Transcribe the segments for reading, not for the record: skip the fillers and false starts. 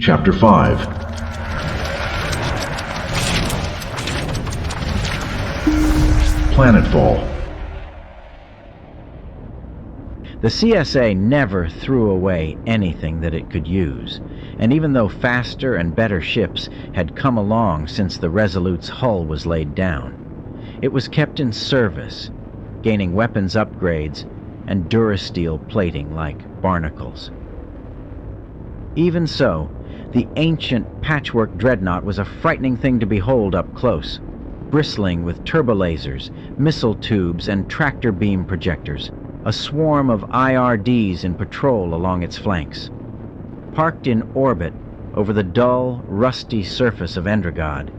Chapter 5. Planetfall. The CSA never threw away anything that it could use, and even though faster and better ships had come along since the Resolute's hull was laid down, it was kept in service, gaining weapons upgrades and durasteel plating like barnacles. Even so, the ancient patchwork dreadnought was a frightening thing to behold up close, bristling with turbolasers, missile tubes, and tractor beam projectors, a swarm of IRDs in patrol along its flanks. Parked in orbit over the dull, rusty surface of Endrod,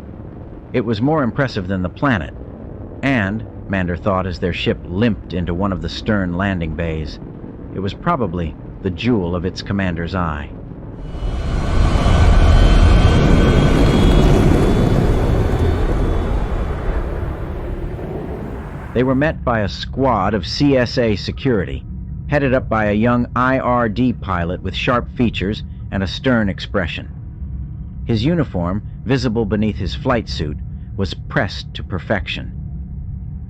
it was more impressive than the planet, and, Mander thought as their ship limped into one of the stern landing bays, it was probably the jewel of its commander's eye. They were met by a squad of CSA security, headed up by a young IRD pilot with sharp features and a stern expression. His uniform, visible beneath his flight suit, was pressed to perfection.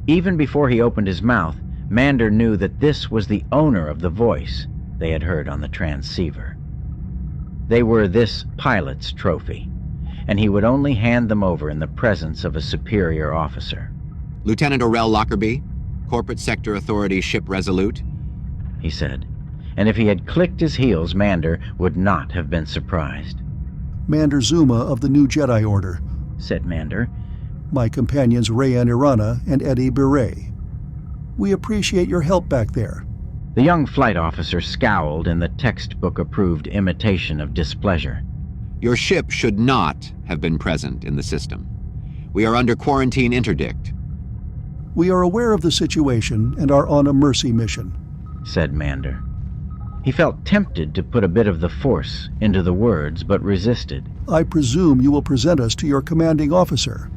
Even before he opened his mouth, Mander knew that this was the owner of the voice they had heard on the transceiver. They were this pilot's trophy, and he would only hand them over in the presence of a superior officer. Lieutenant Orell Lockerbie, Corporate Sector Authority Ship Resolute, he said, and if he had clicked his heels, Mander would not have been surprised. Mander Zuma of the New Jedi Order, said Mander. My companions Rayan Irana and Eddie Beret. We appreciate your help back there. The young flight officer scowled in the textbook-approved imitation of displeasure. Your ship should not have been present in the system. We are under quarantine interdict. We are aware of the situation and are on a mercy mission, said Mander. He felt tempted to put a bit of the force into the words, but resisted. I presume you will present us to your commanding officer.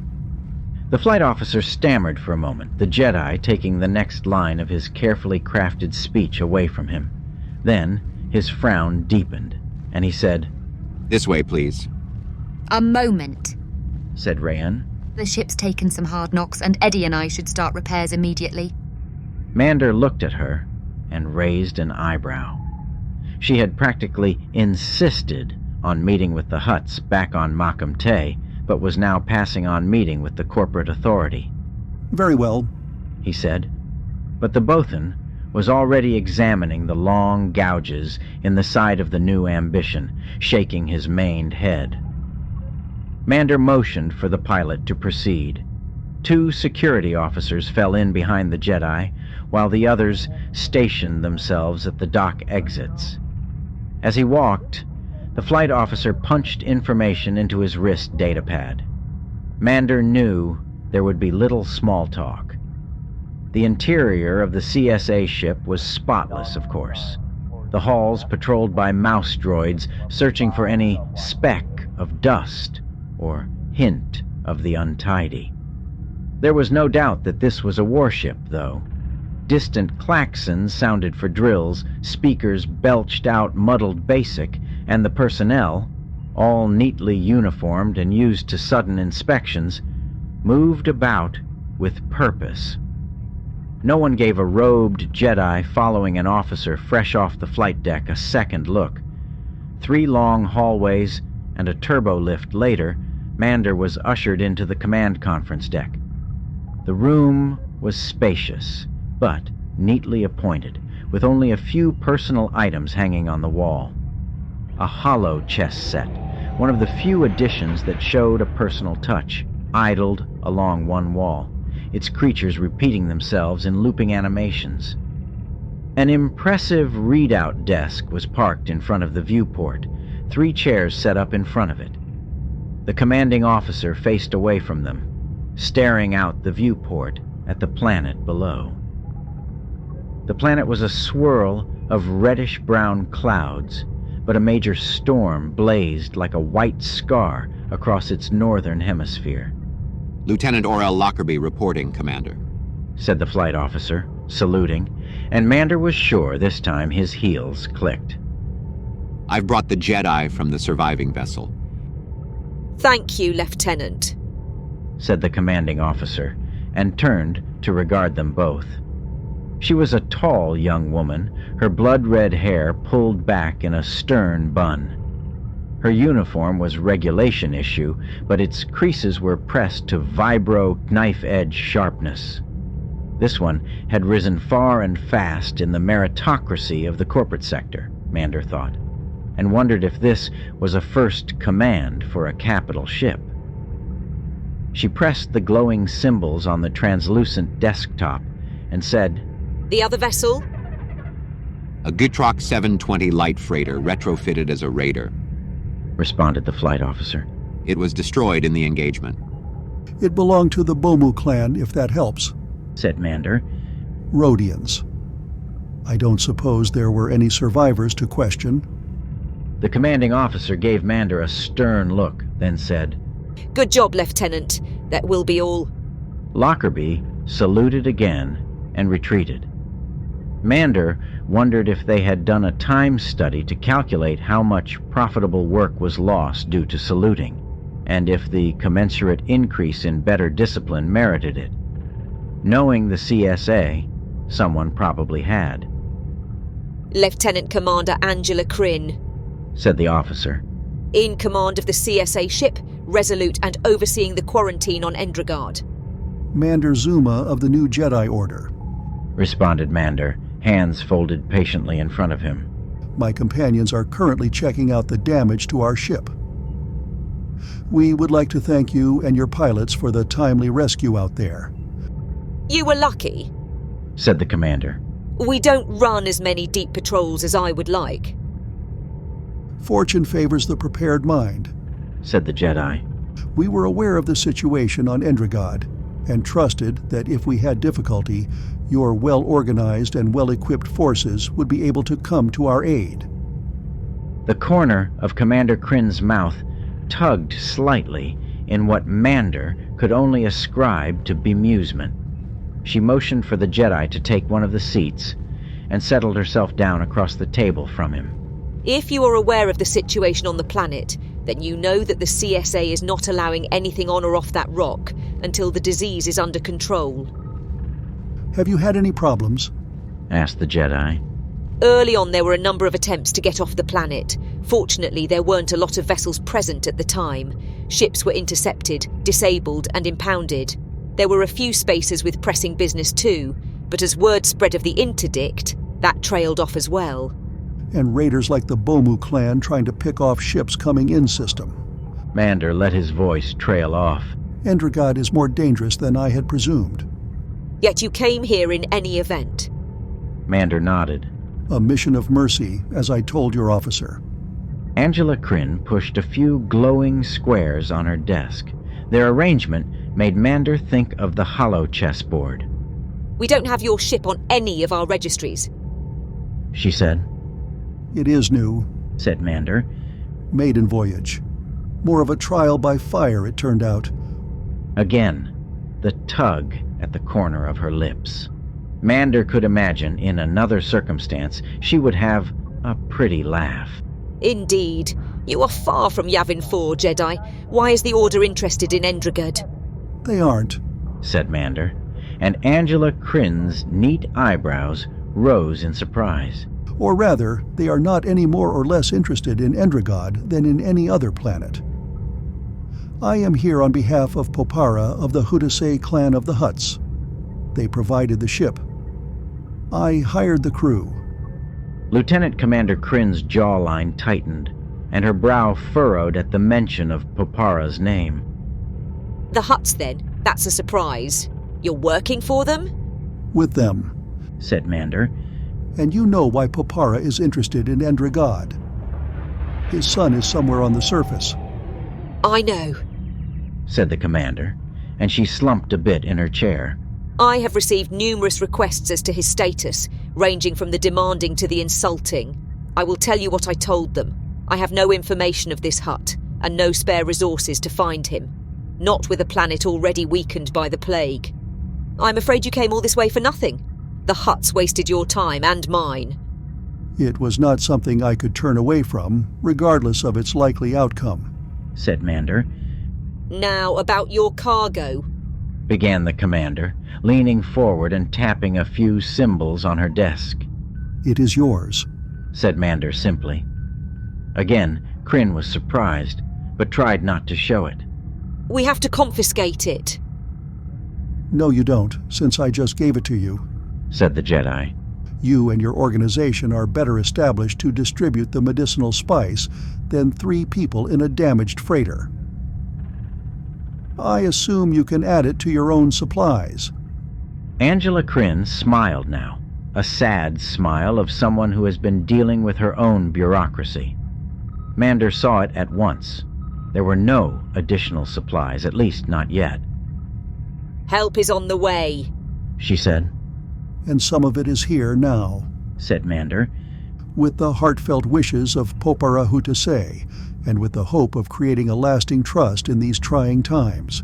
The flight officer stammered for a moment, the Jedi taking the next line of his carefully crafted speech away from him. Then his frown deepened, and he said, This way, please. A moment, said Rayan. The ship's taken some hard knocks, and Eddie and I should start repairs immediately. Mander looked at her and raised an eyebrow. She had practically insisted on meeting with the Hutts back on Makam Te, but was now passing on meeting with the corporate authority. Very well, he said, but the Bothan was already examining the long gouges in the side of the new ambition, shaking his maned head. Mander motioned for the pilot to proceed. 2 security officers fell in behind the Jedi, while the others stationed themselves at the dock exits. As he walked, the flight officer punched information into his wrist datapad. Mander knew there would be little small talk. The interior of the CSA ship was spotless, of course. The halls patrolled by mouse droids searching for any speck of dust or hint of the untidy. There was no doubt that this was a warship, though. Distant klaxons sounded for drills, speakers belched out muddled basic, and the personnel, all neatly uniformed and used to sudden inspections, moved about with purpose. No one gave a robed Jedi following an officer fresh off the flight deck a second look. 3 long hallways and a turbo lift later, Mander was ushered into the command conference deck. The room was spacious, but neatly appointed, with only a few personal items hanging on the wall. A hollow chess set, one of the few additions that showed a personal touch, idled along one wall, its creatures repeating themselves in looping animations. An impressive readout desk was parked in front of the viewport, 3 chairs set up in front of it. The commanding officer faced away from them, staring out the viewport at the planet below. The planet was a swirl of reddish-brown clouds, but a major storm blazed like a white scar across its northern hemisphere. Lieutenant Orell Lockerbie reporting, Commander, said the flight officer, saluting, and Mander was sure this time his heels clicked. I've brought the Jedi from the surviving vessel. Thank you, Lieutenant, said the commanding officer, and turned to regard them both. She was a tall young woman, her blood-red hair pulled back in a stern bun. Her uniform was regulation issue, but its creases were pressed to vibro knife-edge sharpness. This one had risen far and fast in the meritocracy of the corporate sector, Mander thought, and wondered if this was a first command for a capital ship. She pressed the glowing symbols on the translucent desktop and said, "The other vessel?" A Gutrock 720 light freighter retrofitted as a raider, responded the flight officer. It was destroyed in the engagement. It belonged to the Bomu clan, if that helps, said Mander. Rhodians. I don't suppose there were any survivors to question. The commanding officer gave Mander a stern look, then said, "Good job, Lieutenant. That will be all." Lockerbie saluted again and retreated. Mander wondered if they had done a time study to calculate how much profitable work was lost due to saluting, and if the commensurate increase in better discipline merited it. Knowing the CSA, someone probably had. Lieutenant Commander Angela Kryn, said the officer. In command of the CSA ship, Resolute, and overseeing the quarantine on Endrod. Mander Zuma of the New Jedi Order, responded Mander, hands folded patiently in front of him. My companions are currently checking out the damage to our ship. We would like to thank you and your pilots for the timely rescue out there. You were lucky, said the commander. We don't run as many deep patrols as I would like. Fortune favors the prepared mind, said the Jedi. We were aware of the situation on Endrod, and trusted that if we had difficulty, your well-organized and well-equipped forces would be able to come to our aid. The corner of Commander Kryn's mouth tugged slightly in what Mander could only ascribe to bemusement. She motioned for the Jedi to take one of the seats and settled herself down across the table from him. If you are aware of the situation on the planet, then you know that the CSA is not allowing anything on or off that rock until the disease is under control. Have you had any problems? Asked the Jedi. Early on there were a number of attempts to get off the planet. Fortunately, there weren't a lot of vessels present at the time. Ships were intercepted, disabled, and impounded. There were a few spaces with pressing business too, but as word spread of the interdict, that trailed off as well. And raiders like the Bomu clan trying to pick off ships coming in system. Mander let his voice trail off. Endrod is more dangerous than I had presumed. Yet you came here in any event. Mander nodded. A mission of mercy, as I told your officer. Angela Kryn pushed a few glowing squares on her desk. Their arrangement made Mander think of the hollow chessboard. We don't have your ship on any of our registries, she said. It is new, said Mander. Maiden voyage. More of a trial by fire, it turned out. Again, the tug at the corner of her lips. Mander could imagine, in another circumstance, she would have a pretty laugh. Indeed. You are far from Yavin 4, Jedi. Why is the Order interested in Endrod? They aren't, said Mander, and Angela Kryn's neat eyebrows rose in surprise. Or rather, they are not any more or less interested in Endrod than in any other planet. I am here on behalf of Popara of the Hudasei clan of the Hutts. They provided the ship. I hired the crew. Lieutenant Commander Kryn's jawline tightened, and her brow furrowed at the mention of Popara's name. The Hutts, then? That's a surprise. You're working for them? With them, said Mander. And you know why Popara is interested in Endrod. His son is somewhere on the surface. I know, said the commander, and she slumped a bit in her chair. I have received numerous requests as to his status, ranging from the demanding to the insulting. I will tell you what I told them. I have no information of this Hutt, and no spare resources to find him. Not with a planet already weakened by the plague. I'm afraid you came all this way for nothing. The Hutts wasted your time and mine. It was not something I could turn away from, regardless of its likely outcome, said Mander. Now, about your cargo, began the commander, leaning forward and tapping a few symbols on her desk. It is yours, said Mander simply. Again, Kryn was surprised, but tried not to show it. We have to confiscate it. No, you don't, since I just gave it to you, said the Jedi. You and your organization are better established to distribute the medicinal spice than 3 people in a damaged freighter. I assume you can add it to your own supplies. Angela Kryn smiled now, a sad smile of someone who has been dealing with her own bureaucracy. Mander saw it at once. There were no additional supplies, at least not yet. Help is on the way, she said. And some of it is here now, said Mander, with the heartfelt wishes of Popara Hutasei, and with the hope of creating a lasting trust in these trying times.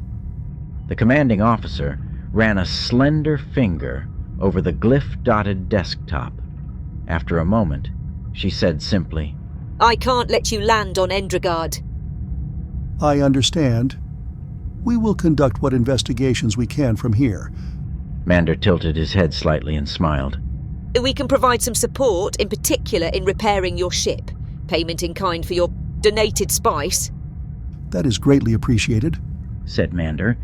The commanding officer ran a slender finger over the glyph-dotted desktop. After a moment, she said simply, I can't let you land on Endrod. I understand. We will conduct what investigations we can from here. Mander tilted his head slightly and smiled. We can provide some support, in particular in repairing your ship. Payment in kind for your donated spice. That is greatly appreciated, said Mander.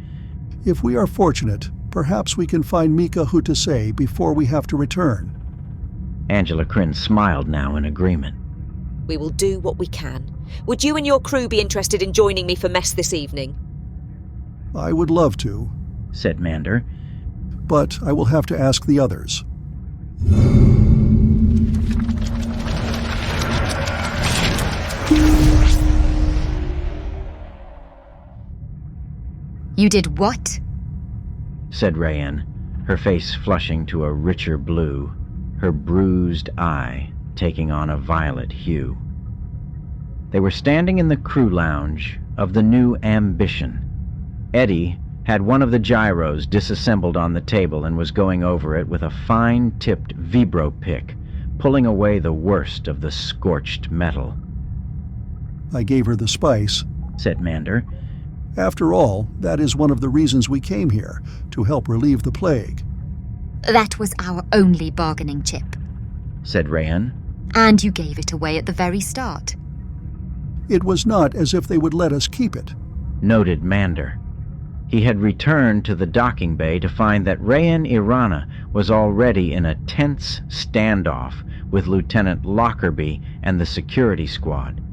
If we are fortunate, perhaps we can find Mika Hutasei before we have to return. Angela Kryn smiled now in agreement. We will do what we can. Would you and your crew be interested in joining me for mess this evening? I would love to, said Mander, but I will have to ask the others. You did what? said Rayanne, her face flushing to a richer blue, her bruised eye taking on a violet hue. They were standing in the crew lounge of the new Ambition. Eddie had one of the gyros disassembled on the table and was going over it with a fine-tipped vibro pick, pulling away the worst of the scorched metal. I gave her the spice, said Mander. After all, that is one of the reasons we came here, to help relieve the plague. That was our only bargaining chip, said Rayanne. And you gave it away at the very start. It was not as if they would let us keep it, noted Mander. He had returned to the docking bay to find that Rayanne Irana was already in a tense standoff with Lieutenant Lockerbie and the security squad.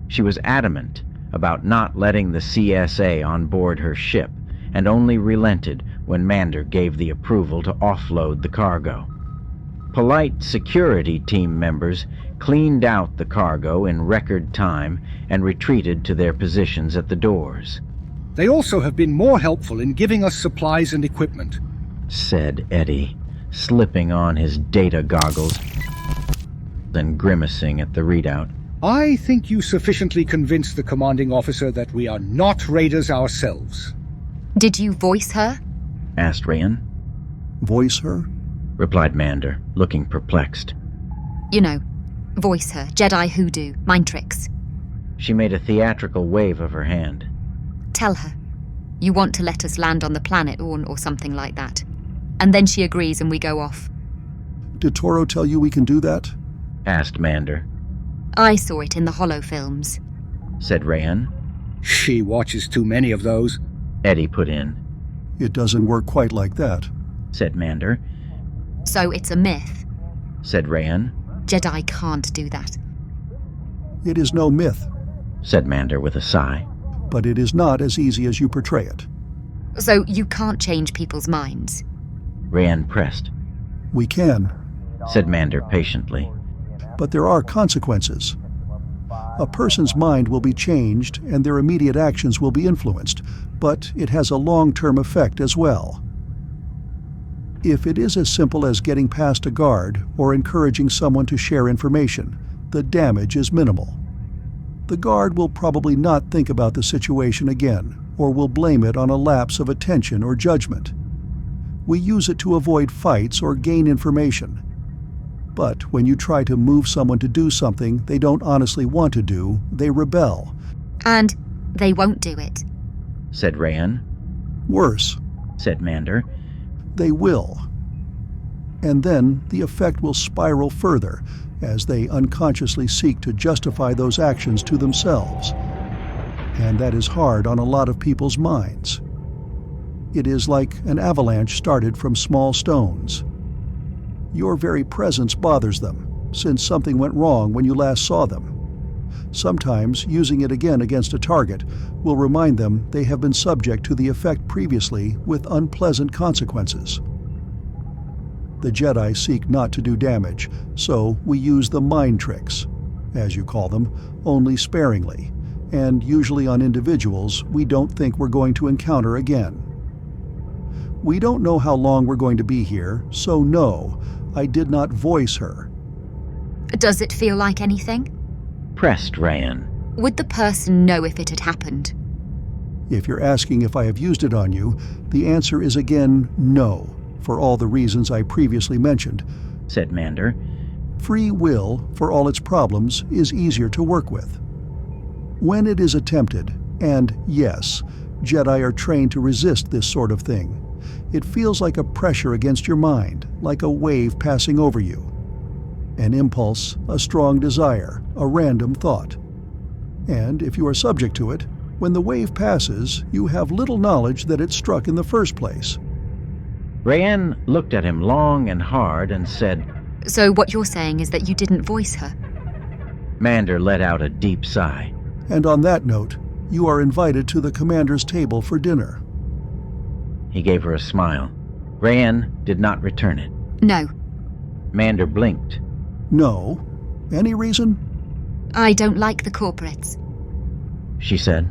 She was adamant about not letting the CSA on board her ship, and only relented when Mander gave the approval to offload the cargo. Polite security team members cleaned out the cargo in record time and retreated to their positions at the doors. They also have been more helpful in giving us supplies and equipment, said Eddie, slipping on his data goggles and grimacing at the readout. I think you sufficiently convinced the commanding officer that we are not raiders ourselves. Did you voice her? asked Rayanne. Voice her? Replied Mander, looking perplexed. You know, voice her, Jedi hoodoo, mind tricks. She made a theatrical wave of her hand. Tell her. You want to let us land on the planet or something like that. And then she agrees and we go off. Did Toro tell you we can do that? Asked Mander. I saw it in the holo films, said Rayanne. She watches too many of those, Eddie put in. It doesn't work quite like that, said Mander. So it's a myth, said Rayanne. Jedi can't do that. It is no myth, said Mander with a sigh. But it is not as easy as you portray it. So you can't change people's minds? Rayanne pressed. We can, said Mander patiently. But there are consequences. A person's mind will be changed and their immediate actions will be influenced, but it has a long-term effect as well. If it is as simple as getting past a guard or encouraging someone to share information, the damage is minimal. The guard will probably not think about the situation again, or will blame it on a lapse of attention or judgment. We use it to avoid fights or gain information. But when you try to move someone to do something they don't honestly want to do, they rebel. And they won't do it. said Rayan. Worse, Said Mander. they will. And then the effect will spiral further as they unconsciously seek to justify those actions to themselves. And that is hard on a lot of people's minds. It is like an avalanche started from small stones. Your very presence bothers them, since something went wrong when you last saw them. Sometimes using it again against a target will remind them they have been subject to the effect previously with unpleasant consequences. The Jedi seek not to do damage, so we use the mind tricks, as you call them, only sparingly, and usually on individuals we don't think we're going to encounter again. We don't know how long we're going to be here, so no, I did not voice her. Does it feel like anything? Pressed Rayan. Would the person know if it had happened? If you're asking if I have used it on you, the answer is again no, for all the reasons I previously mentioned. Said Mander. Free will, for all its problems, is easier to work with. When it is attempted, and yes, Jedi are trained to resist this sort of thing, it feels like a pressure against your mind, like a wave passing over you. An impulse, a strong desire, a random thought. And if you are subject to it, when the wave passes, you have little knowledge that it struck in the first place. Rayan looked at him long and hard and said, So what you're saying is that you didn't voice her? Mander let out a deep sigh. And on that note, you are invited to the commander's table for dinner. He gave her a smile. Rayan did not return it. No. Mander blinked. No. Any reason? I don't like the corporates. She said.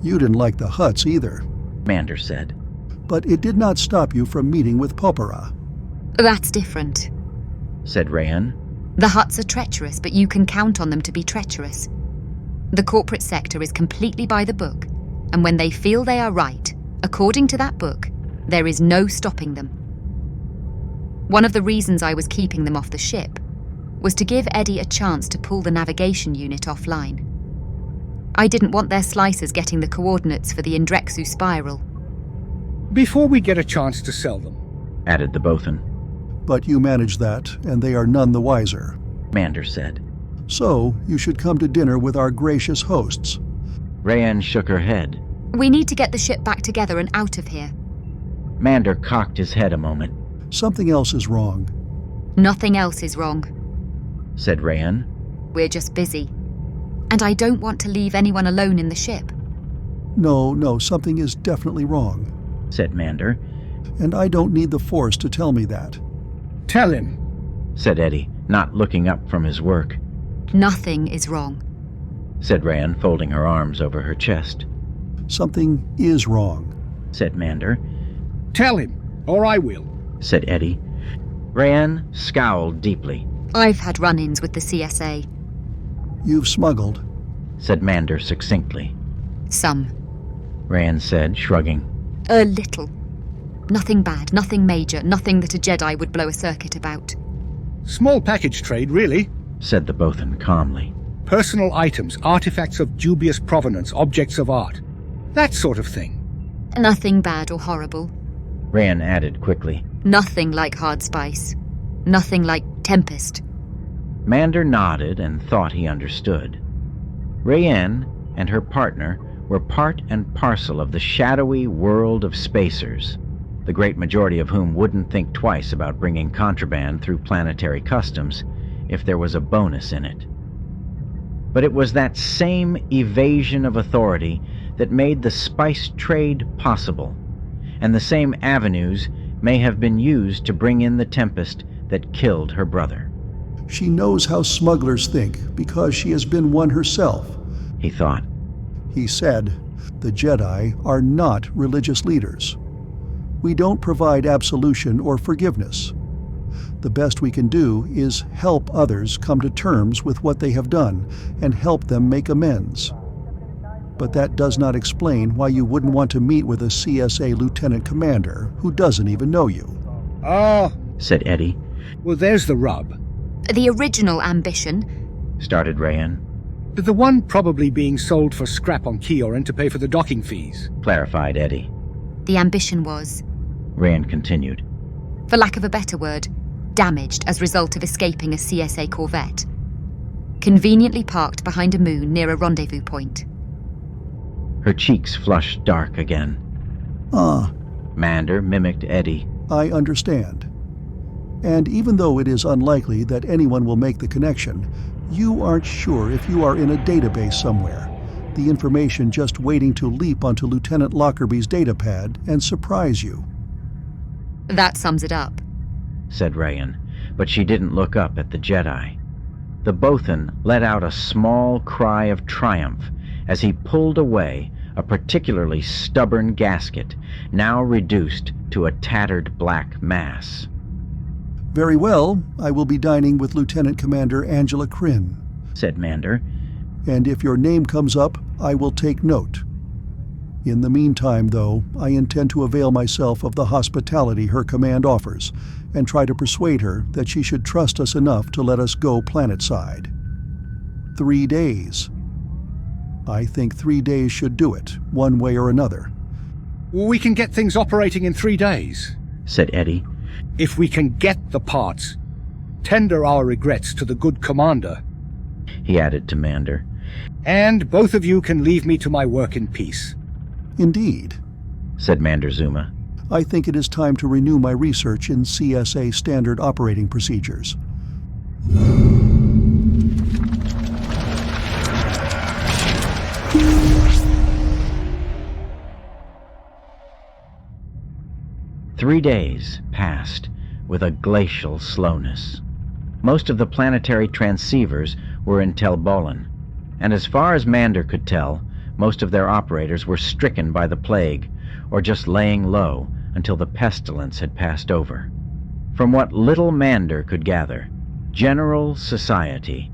You didn't like the Hutts either. Mander said. But it did not stop you from meeting with Popera. That's different. Said Rayan. The Hutts are treacherous, but you can count on them to be treacherous. The corporate sector is completely by the book, and when they feel they are right, according to that book, there is no stopping them. One of the reasons I was keeping them off the ship was to give Eddie a chance to pull the navigation unit offline. I didn't want their slicers getting the coordinates for the Indrexu spiral. Before we get a chance to sell them. Added the Bothan. But you manage that, and they are none the wiser. Mander said. So, you should come to dinner with our gracious hosts. Rayan shook her head. We need to get the ship back together and out of here. Mander cocked his head a moment. Something else is wrong. Nothing else is wrong. Said Rayan. We're just busy. And I don't want to leave anyone alone in the ship. No, something is definitely wrong. Said Mander. And I don't need the Force to tell me that. Tell him. Said Eddie, not looking up from his work. Nothing is wrong. Said Rayan, folding her arms over her chest. Something is wrong. Said Mander. Tell him, or I will. Said Eddie. Rayan scowled deeply. I've had run-ins with the CSA. You've smuggled. Said Mander succinctly. Some. Rayan said, shrugging. A little. Nothing bad, nothing major, nothing that a Jedi would blow a circuit about. Small package trade, really. Said the Bothan calmly. Personal items, artifacts of dubious provenance, objects of art. That sort of thing. Nothing bad or horrible. Rayan added quickly. Nothing like hard spice. Nothing like Tempest. Mander nodded and thought he understood. Rayan and her partner were part and parcel of the shadowy world of spacers, the great majority of whom wouldn't think twice about bringing contraband through planetary customs if there was a bonus in it. But it was that same evasion of authority that made the spice trade possible, and the same avenues may have been used to bring in the Tempest that killed her brother. She knows how smugglers think because she has been one herself, he thought. He said, the Jedi are not religious leaders. We don't provide absolution or forgiveness. The best we can do is help others come to terms with what they have done and help them make amends. But that does not explain why you wouldn't want to meet with a CSA lieutenant commander who doesn't even know you. Ah, said Eddie. well, there's the rub. The original ambition, started Rayan. The one probably being sold for scrap on Kioran to pay for the docking fees, Clarified Eddie. the ambition was, Rayan continued. for lack of a better word, damaged as a result of escaping a CSA corvette. Conveniently parked behind a moon near a rendezvous point. Her cheeks flushed dark again. Ah, Mander mimicked Eddie. I understand. And even though it is unlikely that anyone will make the connection, you aren't sure if you are in a database somewhere, the information just waiting to leap onto Lieutenant Lockerby's datapad and surprise you. That sums it up. Said Rayan, but she didn't look up at the Jedi. The Bothan let out a small cry of triumph as he pulled away a particularly stubborn gasket, now reduced to a tattered black mass. Very well, I will be dining with Lieutenant Commander Angela Kryn, said Mander. and if your name comes up, I will take note. In the meantime, though, I intend to avail myself of the hospitality her command offers, and try to persuade her that she should trust us enough to let us go planetside. 3 days. I think 3 days should do it, one way or another. we can get things operating in 3 days. Said Eddie. If we can get the parts, tender our regrets to the good commander, He added to Mander. and both of you can leave me to my work in peace. Indeed. Said Mander Zuma. I think it is time to renew my research in CSA standard operating procedures. Three days passed with a glacial slowness. Most of the planetary transceivers were in Tel Bolan, and as far as Mander could tell, most of their operators were stricken by the plague, or just laying low until the pestilence had passed over. From what little Mander could gather, general society,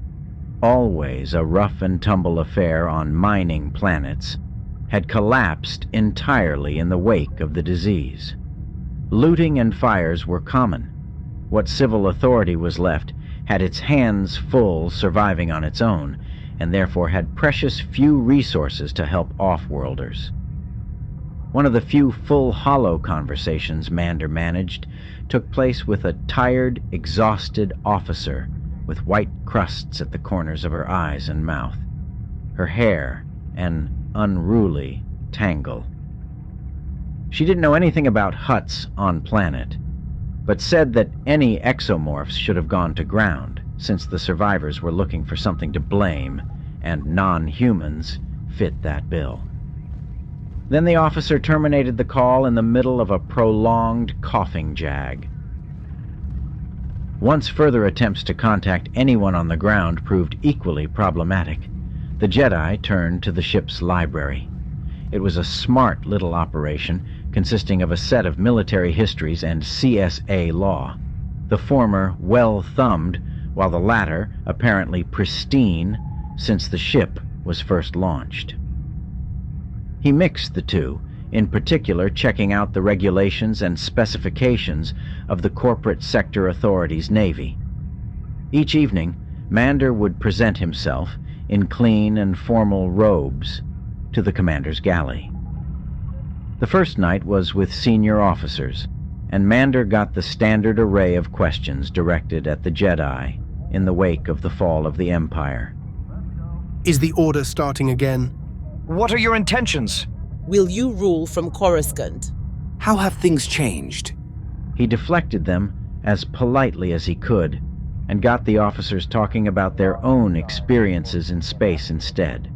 always a rough-and-tumble affair on mining planets, had collapsed entirely in the wake of the disease. Looting and fires were common. What civil authority was left had its hands full surviving on its own, and therefore had precious few resources to help off-worlders. One of the few full hollow conversations Mander managed took place with a tired, exhausted officer with white crusts at the corners of her eyes and mouth, her hair an unruly tangle. She didn't know anything about huts on planet, but said that any exomorphs should have gone to ground, since the survivors were looking for something to blame, and non-humans fit that bill. Then the officer terminated the call in the middle of a prolonged coughing jag. Once further attempts to contact anyone on the ground proved equally problematic, the Jedi turned to the ship's library. It was a smart little operation consisting of a set of military histories and CSA law, the former well-thumbed, while the latter apparently pristine since the ship was first launched. He mixed the two, in particular checking out the regulations and specifications of the corporate sector authority's navy. Each evening, Mander would present himself in clean and formal robes to the commander's galley. The first night was with senior officers, and Mander got the standard array of questions directed at the Jedi in the wake of the fall of the Empire. Is the Order starting again? What are your intentions? Will you rule from Coruscant? How have things changed? He deflected them as politely as he could, and got the officers talking about their own experiences in space instead.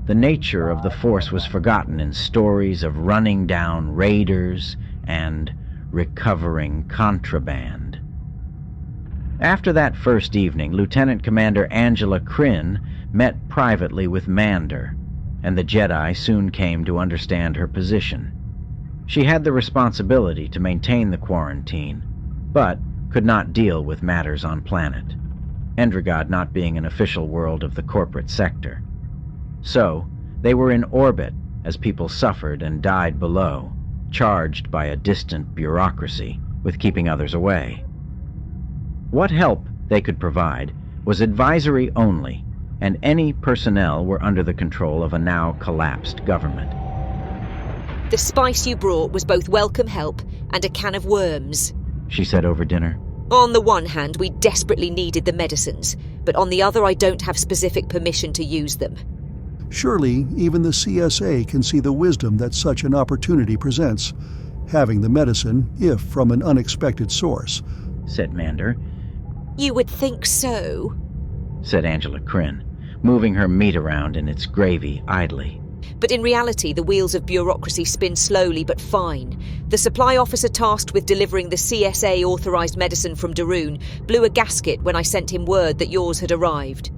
The nature of the Force was forgotten in stories of running down raiders and recovering contraband. After that first evening, Lieutenant Commander Angela Kryn met privately with Mander, and the Jedi soon came to understand her position. She had the responsibility to maintain the quarantine, but could not deal with matters on planet, Endrod not being an official world of the corporate sector. So, they were in orbit as people suffered and died below, charged by a distant bureaucracy with keeping others away. What help they could provide was advisory only, and any personnel were under the control of a now collapsed government. The spice you brought was both welcome help and a can of worms, she said over dinner. On the one hand, we desperately needed the medicines, but on the other, I don't have specific permission to use them. Surely, even the CSA can see the wisdom that such an opportunity presents, having the medicine, if from an unexpected source, said Mander. You would think so, said Angela Kryn, moving her meat around in its gravy idly. But in reality, the wheels of bureaucracy spin slowly but fine. The supply officer tasked with delivering the CSA-authorized medicine from Darun blew a gasket when I sent him word that yours had arrived.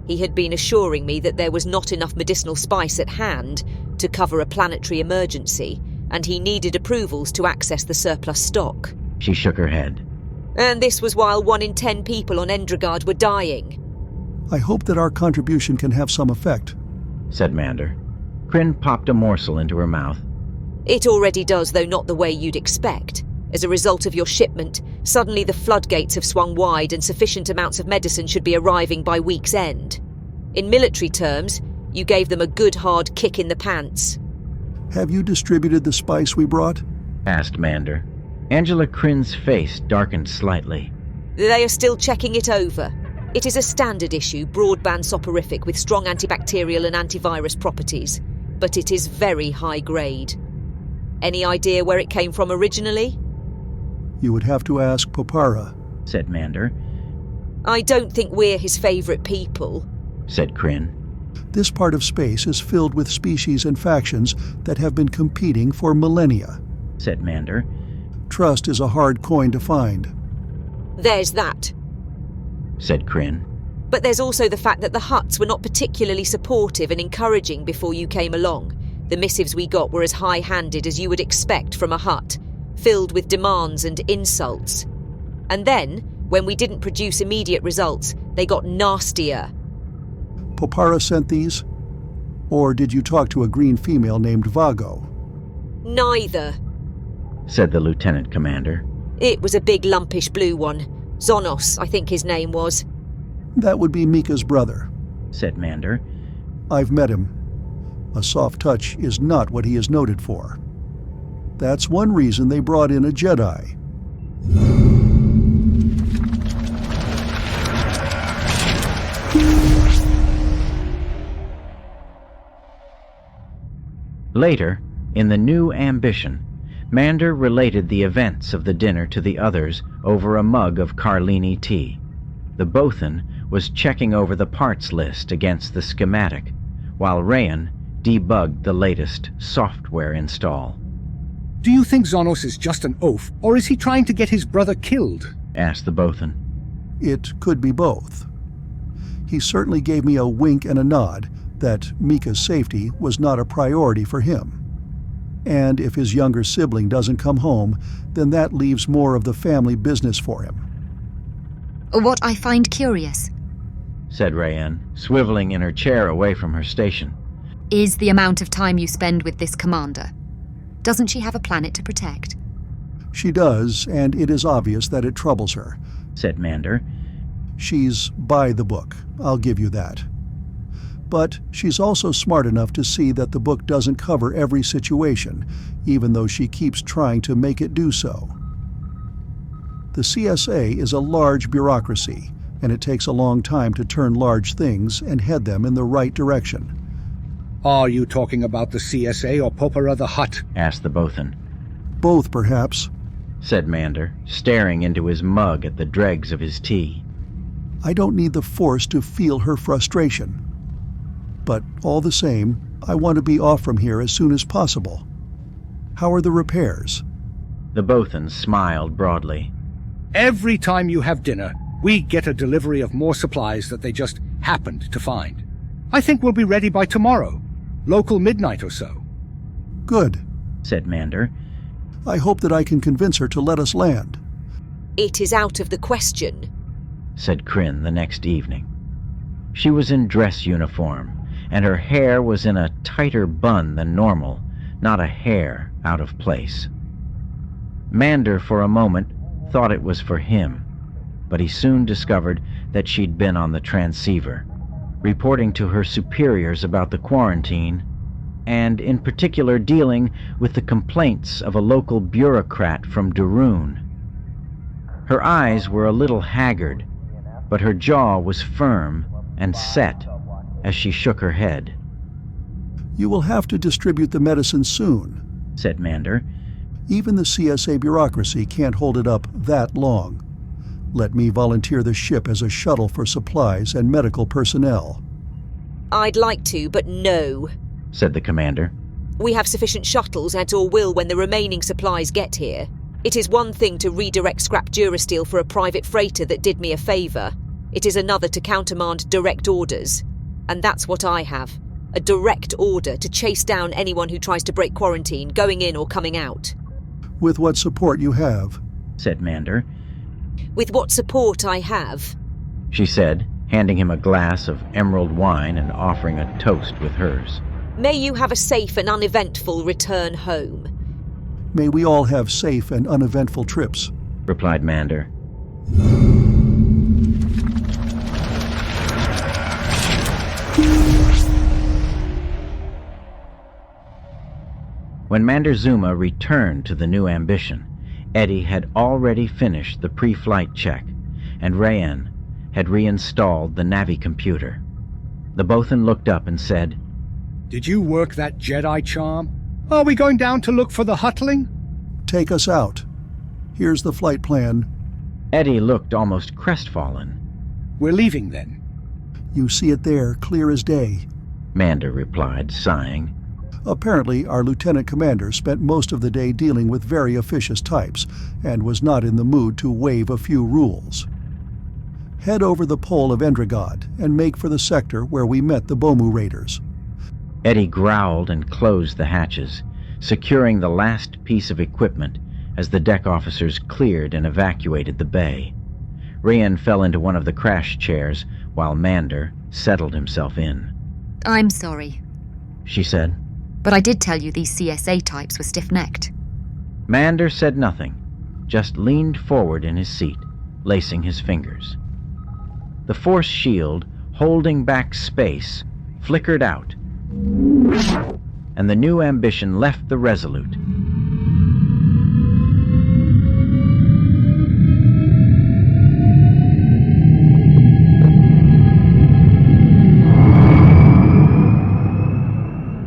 He had been assuring me that there was not enough medicinal spice at hand to cover a planetary emergency, and he needed approvals to access the surplus stock. She shook her head. And this was while 1 in 10 people on Endrod were dying. I hope that our contribution can have some effect, said Mander. Kryn popped a morsel into her mouth. It already does, though not the way you'd expect. As a result of your shipment, suddenly the floodgates have swung wide and sufficient amounts of medicine should be arriving by week's end. In military terms, you gave them a good hard kick in the pants. Have you distributed the spice we brought? Asked Mander. Angela Kryn's face darkened slightly. They are still checking it over. It is a standard issue, broadband soporific with strong antibacterial and antivirus properties, but it is very high grade. Any idea where it came from originally? You would have to ask Popara, said Mander. I don't think we're his favorite people, said Kryn. This part of space is filled with species and factions that have been competing for millennia, said Mander. Trust is a hard coin to find. There's that, said Kryn. But there's also the fact that the Hutts were not particularly supportive and encouraging before you came along. The missives we got were as high-handed as you would expect from a Hutt, filled with demands and insults. And then, when we didn't produce immediate results, they got nastier. Popara sent these? Or did you talk to a green female named Vago? Neither, said the lieutenant commander. It was a big lumpish blue one. Zonos, I think his name was. That would be Mika's brother, said Mander. I've met him. A soft touch is not what he is noted for. That's one reason they brought in a Jedi. Later, in the new ambition, Mander related the events of the dinner to the others over a mug of Carlini tea. The Bothan was checking over the parts list against the schematic, while Rayan debugged the latest software install. Do you think Zonos is just an oaf, or is he trying to get his brother killed? Asked the Bothan. It could be both. He certainly gave me a wink and a nod that Mika's safety was not a priority for him. And if his younger sibling doesn't come home, then that leaves more of the family business for him. What I find curious, said Rayan, swiveling in her chair away from her station, is the amount of time you spend with this commander. Doesn't she have a planet to protect? She does, and it is obvious that it troubles her, said Mander. She's by the book, I'll give you that. But she's also smart enough to see that the book doesn't cover every situation, even though she keeps trying to make it do so. The CSA is a large bureaucracy, and it takes a long time to turn large things and head them in the right direction. Are you talking about the CSA or Popara the Hutt? Asked the Bothan. Both, perhaps, said Mander, staring into his mug at the dregs of his tea. I don't need the Force to feel her frustration. But all the same, I want to be off from here as soon as possible. How are the repairs? The Bothan smiled broadly. Every time you have dinner, we get a delivery of more supplies that they just happened to find. I think we'll be ready by tomorrow, local midnight or so. Good, said Mander. I hope that I can convince her to let us land. It is out of the question, said Kryn the next evening. She was in dress uniform, and her hair was in a tighter bun than normal, not a hair out of place. Mander, for a moment, thought it was for him. but he soon discovered that she'd been on the transceiver, reporting to her superiors about the quarantine, and in particular dealing with the complaints of a local bureaucrat from Darun. Her eyes were a little haggard, but her jaw was firm and set as she shook her head. "You will have to distribute the medicine soon," said Mander. "Even the CSA bureaucracy can't hold it up that long. Let me volunteer the ship as a shuttle for supplies and medical personnel." I'd like to, but no, said the commander. We have sufficient shuttles and or will when the remaining supplies get here. It is one thing to redirect scrap Durasteel for a private freighter that did me a favour. It is another to countermand direct orders. And that's what I have. A direct order to chase down anyone who tries to break quarantine, going in or coming out. "With what support you have," said Mander. With what support I have, she said, handing him a glass of emerald wine and offering a toast with hers. May you have a safe and uneventful return home. "May we all have safe and uneventful trips," replied Mander. When Mander Zuma returned to the new ambition, Eddie had already finished the pre-flight check, and Rayan had reinstalled the Navi computer. The Bothan looked up and said, "Did you work that Jedi charm? Are we going down to look for the Huttling?" "Take us out. Here's the flight plan." Eddie looked almost crestfallen. "We're leaving then." "You see it there, clear as day," Mander replied, sighing. Apparently, our lieutenant commander spent most of the day dealing with very officious types and was not in the mood to waive a few rules. Head over the pole of Endrod and make for the sector where we met the Bomu raiders. Eddie growled and closed the hatches, securing the last piece of equipment as the deck officers cleared and evacuated the bay. Rayan fell into one of the crash chairs while Mander settled himself in. "I'm sorry," she said. "but I did tell you these CSA types were stiff-necked." Mander said nothing, just leaned forward in his seat, lacing his fingers. The force shield, holding back space, flickered out, and the new ambition left the Resolute.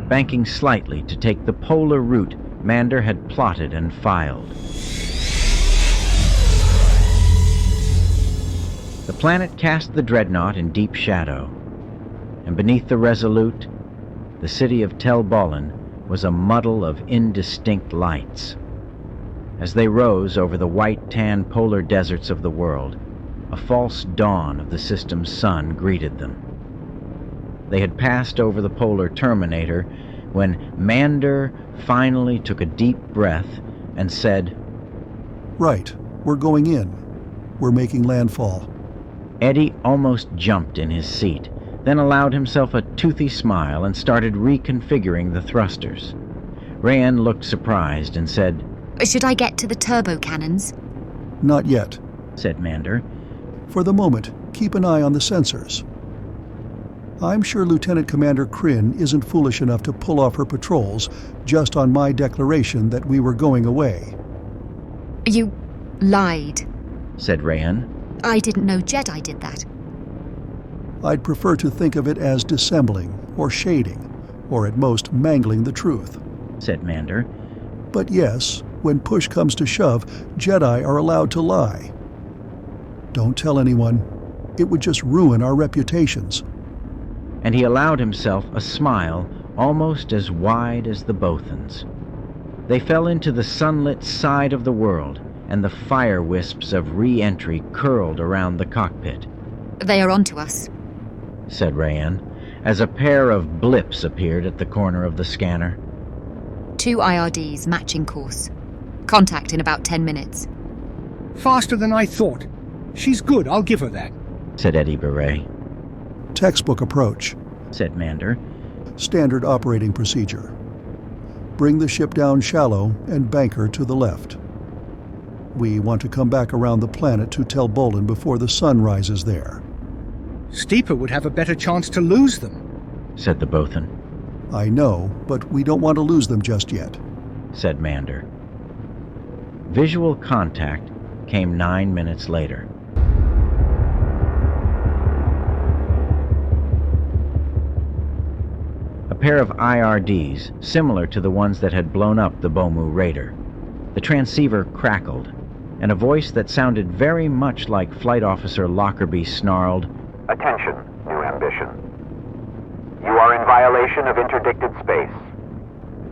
Banking slightly to take the polar route Mander had plotted and filed. The planet cast the dreadnought in deep shadow, and beneath the Resolute, the city of Tel Bolan was a muddle of indistinct lights. As they rose over the white-tan polar deserts of the world, a false dawn of the system's sun greeted them. They had passed over the polar terminator when Mander finally took a deep breath and said, "Right, we're going in. We're making landfall." Eddie almost jumped in his seat, then allowed himself a toothy smile and started reconfiguring the thrusters. Rayan looked surprised and said, "Should I get to the turbo cannons?" "Not yet," said Mander. "For the moment, keep an eye on the sensors. I'm sure Lieutenant Commander Kryn isn't foolish enough to pull off her patrols just on my declaration that we were going away." "You lied," said Rayan. "I didn't know Jedi did that." "I'd prefer to think of it as dissembling, or shading, or at most mangling the truth," said Mander. "But yes, when push comes to shove, Jedi are allowed to lie. Don't tell anyone. It would just ruin our reputations." And he allowed himself a smile almost as wide as the Bothans. They fell into the sunlit side of the world, and the fire wisps of re-entry curled around the cockpit. "They are onto us," said Rayan, as a pair of blips appeared at the corner of the scanner. 2 IRDs matching course. Contact in about 10 minutes. "Faster than I thought. She's good, I'll give her that," said Eddie Beret. "Textbook approach," said Mander. "Standard operating procedure. Bring the ship down shallow and bank her to the left." We want to come back around the planet to Tel Bolan before the sun rises there. Steeper would have a better chance to lose them, said the Bothan. I know, but we don't want to lose them just yet, said Mander. Visual contact came 9 minutes later. A pair of IRDs, similar to the ones that had blown up the Bomu Raider. The transceiver crackled, and a voice that sounded very much like Flight Officer Lockerbie snarled, "Attention, new ambition. You are in violation of interdicted space.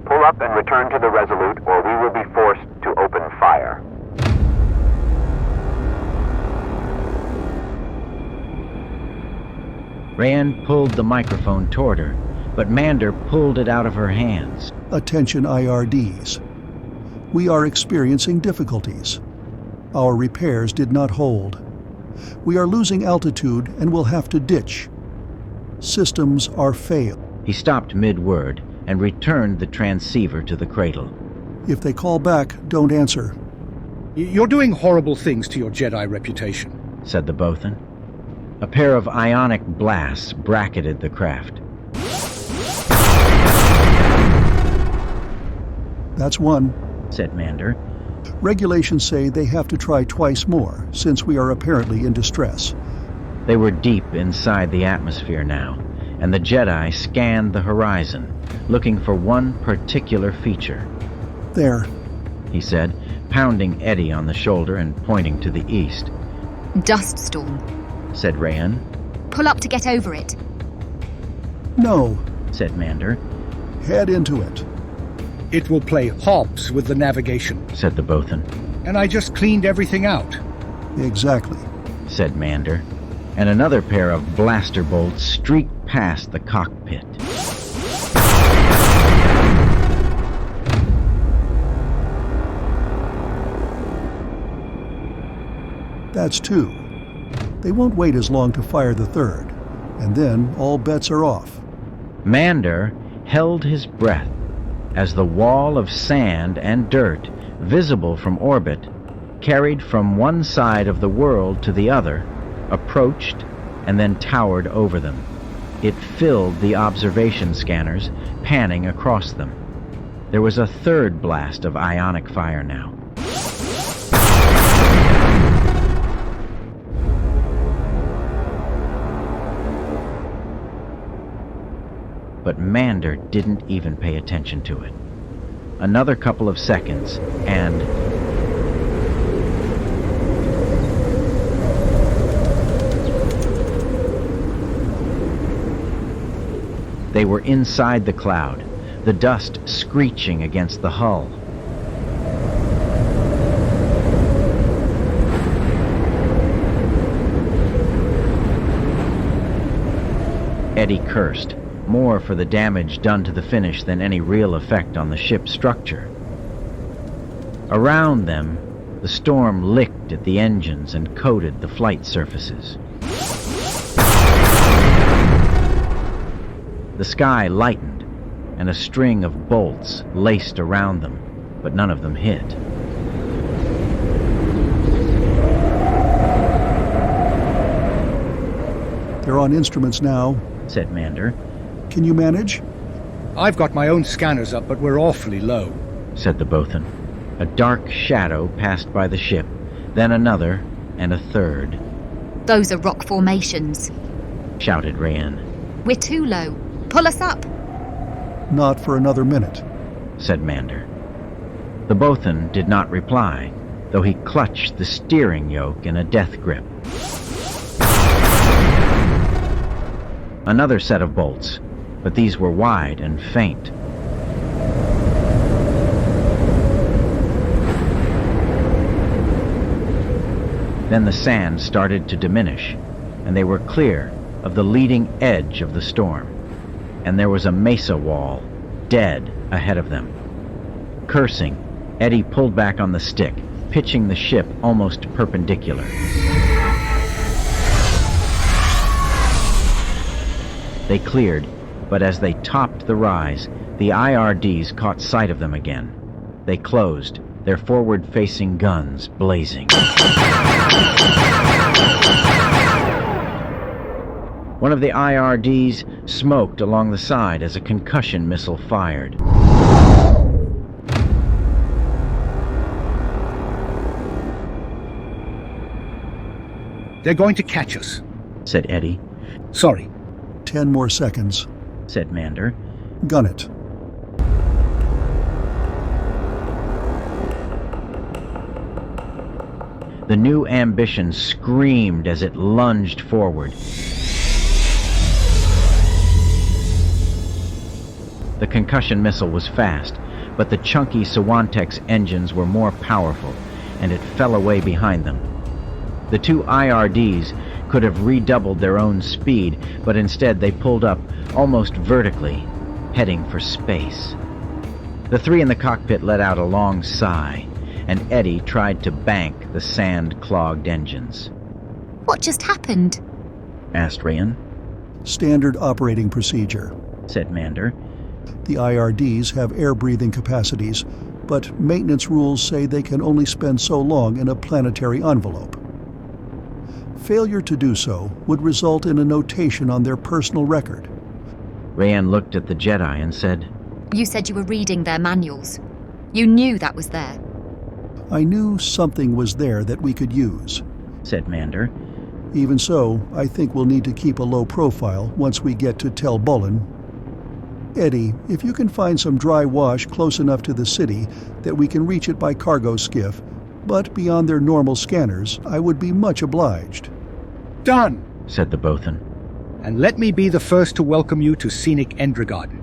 Pull up and return to the Resolute, or we will be forced to open fire." Rayanne pulled the microphone toward her, but Mander pulled it out of her hands. Attention IRDs. We are experiencing difficulties. Our repairs did not hold. We are losing altitude and will have to ditch. Systems are failed. He stopped mid-word and returned the transceiver to the cradle. If they call back, don't answer. You're doing horrible things to your Jedi reputation, said the Bothan. A pair of ionic blasts bracketed the craft. That's one, said Mander. Regulations say they have to try twice more, since we are apparently in distress. They were deep inside the atmosphere now, and the Jedi scanned the horizon, looking for one particular feature. There, he said, pounding Eddie on the shoulder and pointing to the east. Dust storm, said Rayanne. Pull up to get over it. No, said Mander. Head into it. It will play Hobbs with the navigation, said the Bothan. And I just cleaned everything out. Exactly, said Mander, and another pair of blaster bolts streaked past the cockpit. That's two. They won't wait as long to fire the third, and then all bets are off. Mander held his breath as the wall of sand and dirt, visible from orbit, carried from one side of the world to the other, approached and then towered over them. It filled the observation scanners, panning across them. There was a third blast of ionic fire now. But Mander didn't even pay attention to it. Another couple of seconds, and they were inside the cloud, the dust screeching against the hull. Eddie cursed, more for the damage done to the finish than any real effect on the ship's structure. Around them, the storm licked at the engines and coated the flight surfaces. The sky lightened, and a string of bolts laced around them, but none of them hit. They're on instruments now, said Mander. Can you manage? I've got my own scanners up, but we're awfully low, said the Bothan. A dark shadow passed by the ship, then another, and a third. Those are rock formations, shouted Rayanne. We're too low. Pull us up. Not for another minute, said Mander. The Bothan did not reply, though he clutched the steering yoke in a death grip. Another set of bolts, but these were wide and faint. Then the sand started to diminish, and they were clear of the leading edge of the storm, and there was a mesa wall, dead, ahead of them. Cursing, Eddie pulled back on the stick, pitching the ship almost perpendicular. They cleared, but as they topped the rise, the IRDs caught sight of them again. They closed, their forward-facing guns blazing. One of the IRDs smoked along the side as a concussion missile fired. They're going to catch us, said Eddie. Sorry. 10 more seconds, said Mander. Gun it. The new ambition screamed as it lunged forward. The concussion missile was fast, but the chunky Swantek's engines were more powerful, and it fell away behind them. The two IRDs could have redoubled their own speed, but instead they pulled up almost vertically, heading for space. The three in the cockpit let out a long sigh, and Eddie tried to bank the sand-clogged engines. What just happened? Asked Rayan. Standard operating procedure, said Mander. The IRDs have air-breathing capacities, but maintenance rules say they can only spend so long in a planetary envelope. Failure to do so would result in a notation on their personal record. Rayan looked at the Jedi and said, You said you were reading their manuals. You knew that was there. I knew something was there that we could use, said Mander. Even so, I think we'll need to keep a low profile once we get to Tel Bolan. Eddie, if you can find some dry wash close enough to the city that we can reach it by cargo skiff, but beyond their normal scanners, I would be much obliged. Done, said the Bothan. And let me be the first to welcome you to scenic Endrod.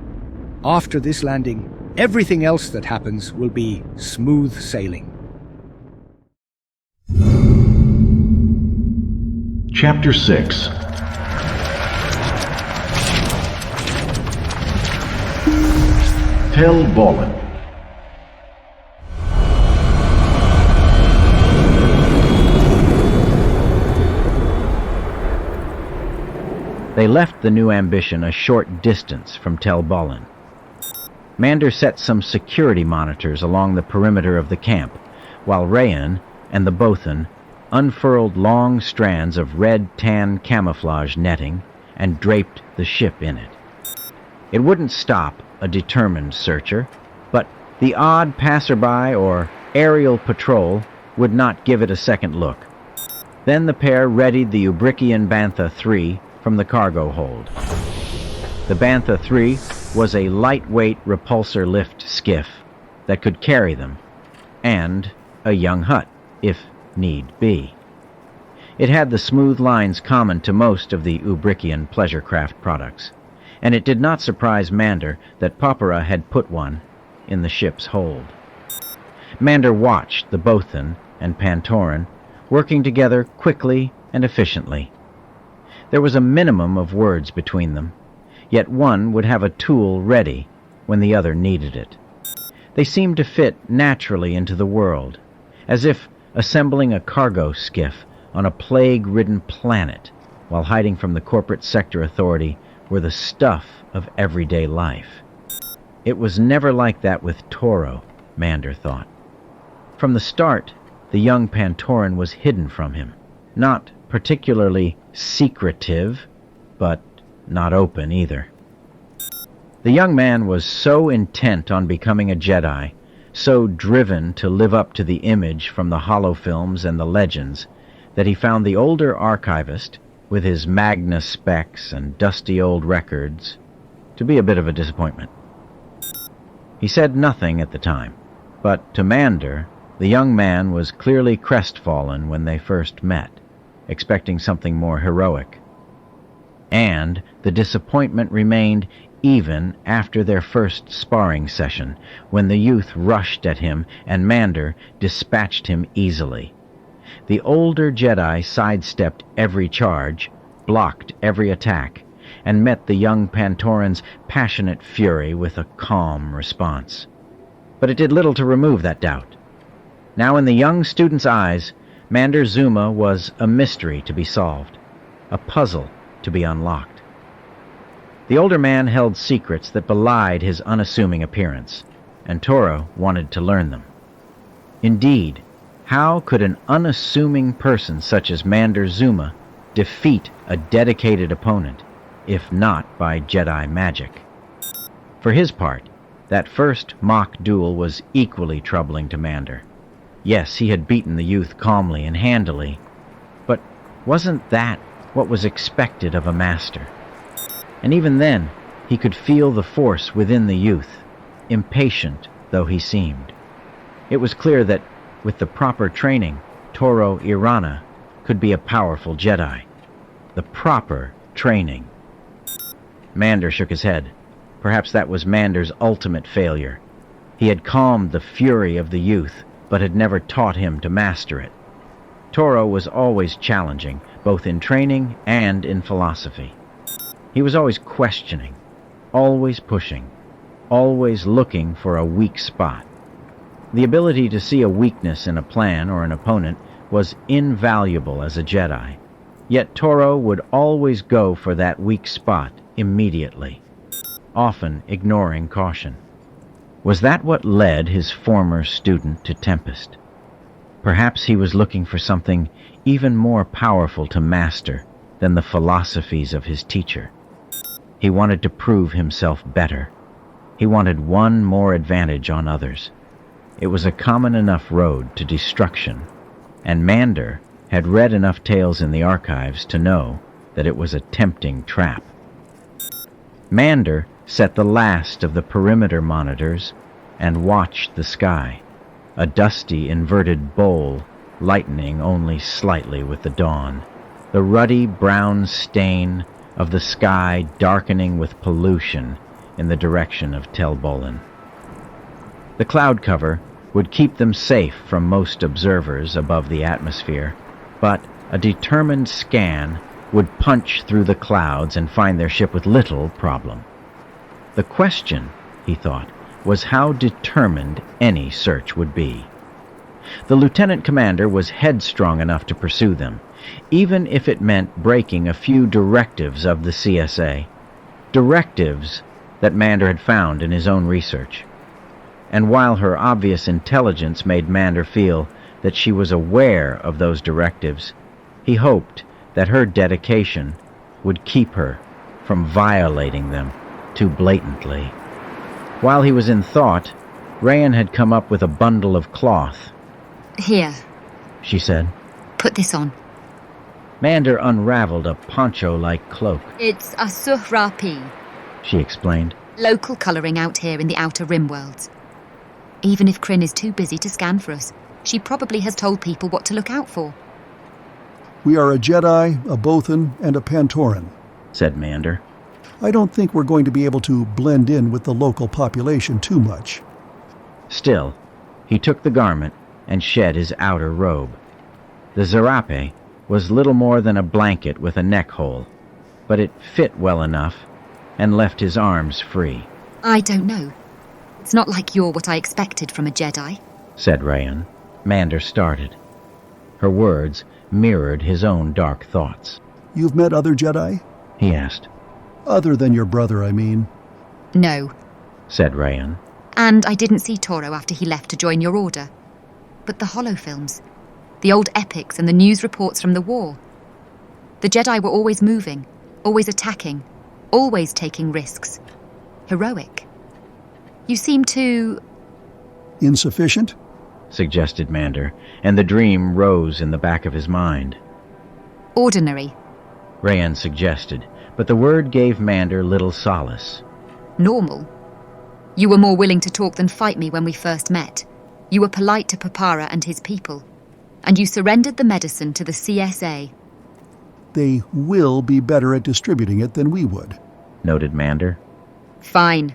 After this landing, everything else that happens will be smooth sailing. Chapter 6. Tel Bolan. They left the new ambition a short distance from Tel Bolan. Mander set some security monitors along the perimeter of the camp, while Rayan and the Bothan unfurled long strands of red-tan camouflage netting and draped the ship in it. It wouldn't stop a determined searcher, but the odd passerby or aerial patrol would not give it a second look. Then the pair readied the Ubrikian Bantha 3 from the cargo hold. The Bantha 3 was a lightweight repulsor lift skiff that could carry them, and a young hut, if need be. It had the smooth lines common to most of the Ubrikian pleasure craft products, and it did not surprise Mander that Popera had put one in the ship's hold. Mander watched the Bothan and Pantoran working together quickly and efficiently. There was a minimum of words between them, yet one would have a tool ready when the other needed it. They seemed to fit naturally into the world, as if assembling a cargo skiff on a plague-ridden planet while hiding from the corporate sector authority were the stuff of everyday life. It was never like that with Toro, Mander thought. From the start, the young Pantoran was hidden from him, not particularly secretive, but not open either. The young man was so intent on becoming a Jedi, so driven to live up to the image from the holofilms and the legends, that he found the older Archivist, with his Magna specs and dusty old records, to be a bit of a disappointment. He said nothing at the time, but to Mander, the young man was clearly crestfallen when they first met, expecting something more heroic. And the disappointment remained even after their first sparring session, when the youth rushed at him and Mander dispatched him easily. The older Jedi sidestepped every charge, blocked every attack, and met the young Pantoran's passionate fury with a calm response. But it did little to remove that doubt. Now in the young student's eyes, Mander Zuma was a mystery to be solved, a puzzle to be unlocked. The older man held secrets that belied his unassuming appearance, and Toro wanted to learn them. Indeed, how could an unassuming person such as Mander Zuma defeat a dedicated opponent, if not by Jedi magic? For his part, that first mock duel was equally troubling to Mander. Yes, he had beaten the youth calmly and handily, but wasn't that what was expected of a master? And even then, he could feel the force within the youth, impatient though he seemed. It was clear that, with the proper training, Toro Irana could be a powerful Jedi. The proper training. Mander shook his head. Perhaps that was Mander's ultimate failure. He had calmed the fury of the youth, but had never taught him to master it. Toro was always challenging, both in training and in philosophy. He was always questioning, always pushing, always looking for a weak spot. The ability to see a weakness in a plan or an opponent was invaluable as a Jedi, yet Toro would always go for that weak spot immediately, often ignoring caution. Was that what led his former student to Tempest? Perhaps he was looking for something even more powerful to master than the philosophies of his teacher. He wanted to prove himself better. He wanted one more advantage on others. It was a common enough road to destruction, and Mander had read enough tales in the archives to know that it was a tempting trap. Mander set the last of the perimeter monitors and watched the sky, a dusty inverted bowl lightening only slightly with the dawn, the ruddy brown stain of the sky darkening with pollution in the direction of Tel Bolan. The cloud cover would keep them safe from most observers above the atmosphere, but a determined scan would punch through the clouds and find their ship with little problem. The question, he thought, was how determined any search would be. The lieutenant commander was headstrong enough to pursue them, even if it meant breaking a few directives of the CSA, directives that Mander had found in his own research. And while her obvious intelligence made Mander feel that she was aware of those directives, he hoped that her dedication would keep her from violating them too blatantly. While he was in thought, Rayan had come up with a bundle of cloth. Here, she said. Put this on. Mander unraveled a poncho-like cloak. It's a suhrapi, she explained. Local colouring out here in the Outer Rim worlds. Even if Kryn is too busy to scan for us, she probably has told people what to look out for. We are a Jedi, a Bothan, and a Pantoran, said Mander. I don't think we're going to be able to blend in with the local population too much. Still, he took the garment and shed his outer robe. The zarape was little more than a blanket with a neck hole, but it fit well enough and left his arms free. I don't know. It's not like you're what I expected from a Jedi, said Rayan. Mander started. Her words mirrored his own dark thoughts. You've met other Jedi? He asked. Other than your brother, I mean. No, said Rayan. And I didn't see Toro after he left to join your order. But the holofilms, the old epics and the news reports from the war. The Jedi were always moving, always attacking, always taking risks. Heroic. You seem too... Insufficient? Suggested Mander, and the dream rose in the back of his mind. Ordinary, Rayan suggested, but the word gave Mander little solace. Normal. You were more willing to talk than fight me when we first met. You were polite to Papara and his people. And you surrendered the medicine to the CSA. They will be better at distributing it than we would, noted Mander. Fine.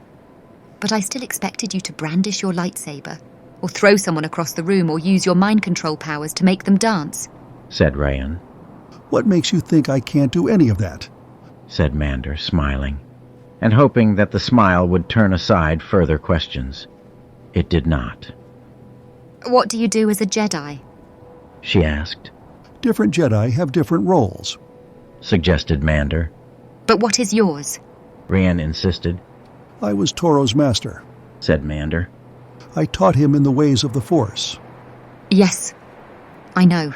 But I still expected you to brandish your lightsaber, or throw someone across the room, or use your mind control powers to make them dance, said Rayan. What makes you think I can't do any of that? Said Mander, smiling, and hoping that the smile would turn aside further questions. It did not. What do you do as a Jedi? She asked. Different Jedi have different roles, suggested Mander. But what is yours? Rayan insisted. I was Toro's master, said Mander. I taught him in the ways of the Force. Yes, I know,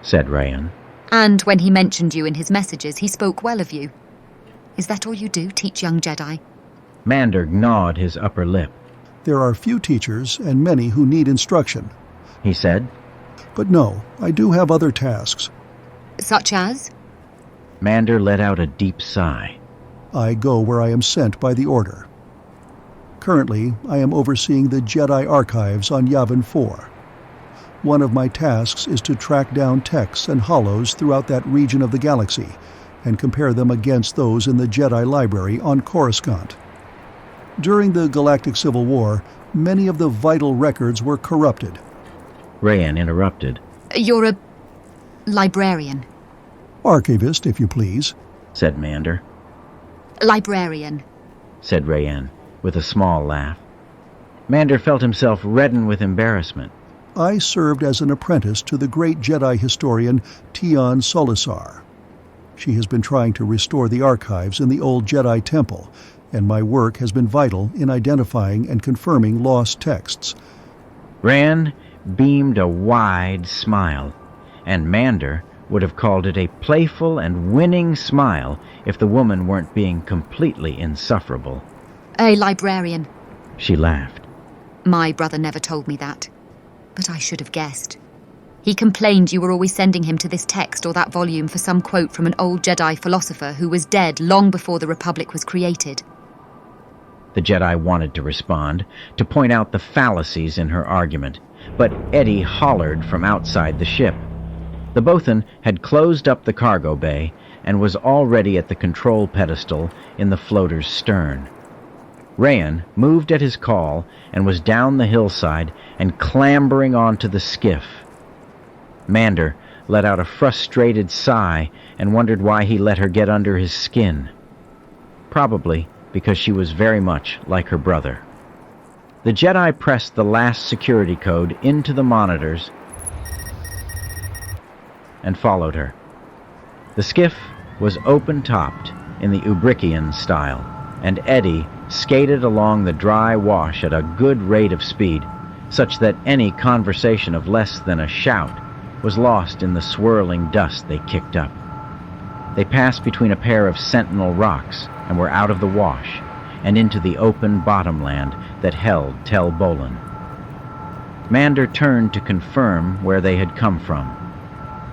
said Rayan. And when he mentioned you in his messages, he spoke well of you. Is that all you do, teach young Jedi? Mander gnawed his upper lip. There are few teachers and many who need instruction, he said. But no, I do have other tasks. Such as? Mander let out a deep sigh. I go where I am sent by the Order. Currently, I am overseeing the Jedi archives on Yavin 4. One of my tasks is to track down texts and hollows throughout that region of the galaxy and compare them against those in the Jedi Library on Coruscant. During the Galactic Civil War, many of the vital records were corrupted. Rayan interrupted. You're a librarian. Archivist, if you please, said Mander. Librarian, said Rayan, with a small laugh. Mander felt himself redden with embarrassment. I served as an apprentice to the great Jedi historian Tion Solisar. She has been trying to restore the archives in the old Jedi Temple, and my work has been vital in identifying and confirming lost texts. Rayan beamed a wide smile, and Mander would have called it a playful and winning smile if the woman weren't being completely insufferable. A librarian, she laughed. My brother never told me that, but I should have guessed. He complained you were always sending him to this text or that volume for some quote from an old Jedi philosopher who was dead long before the Republic was created. The Jedi wanted to respond, to point out the fallacies in her argument, but Eddie hollered from outside the ship. The Bothan had closed up the cargo bay and was already at the control pedestal in the floater's stern. Rayan moved at his call and was down the hillside and clambering onto the skiff. Mander let out a frustrated sigh and wondered why he let her get under his skin. Probably because she was very much like her brother. The Jedi pressed the last security code into the monitors and followed her. The skiff was open-topped in the Ubrikian style, and Eddie skated along the dry wash at a good rate of speed, such that any conversation of less than a shout was lost in the swirling dust they kicked up. They passed between a pair of sentinel rocks and were out of the wash and into the open bottomland that held Tel Bolan. Mander turned to confirm where they had come from.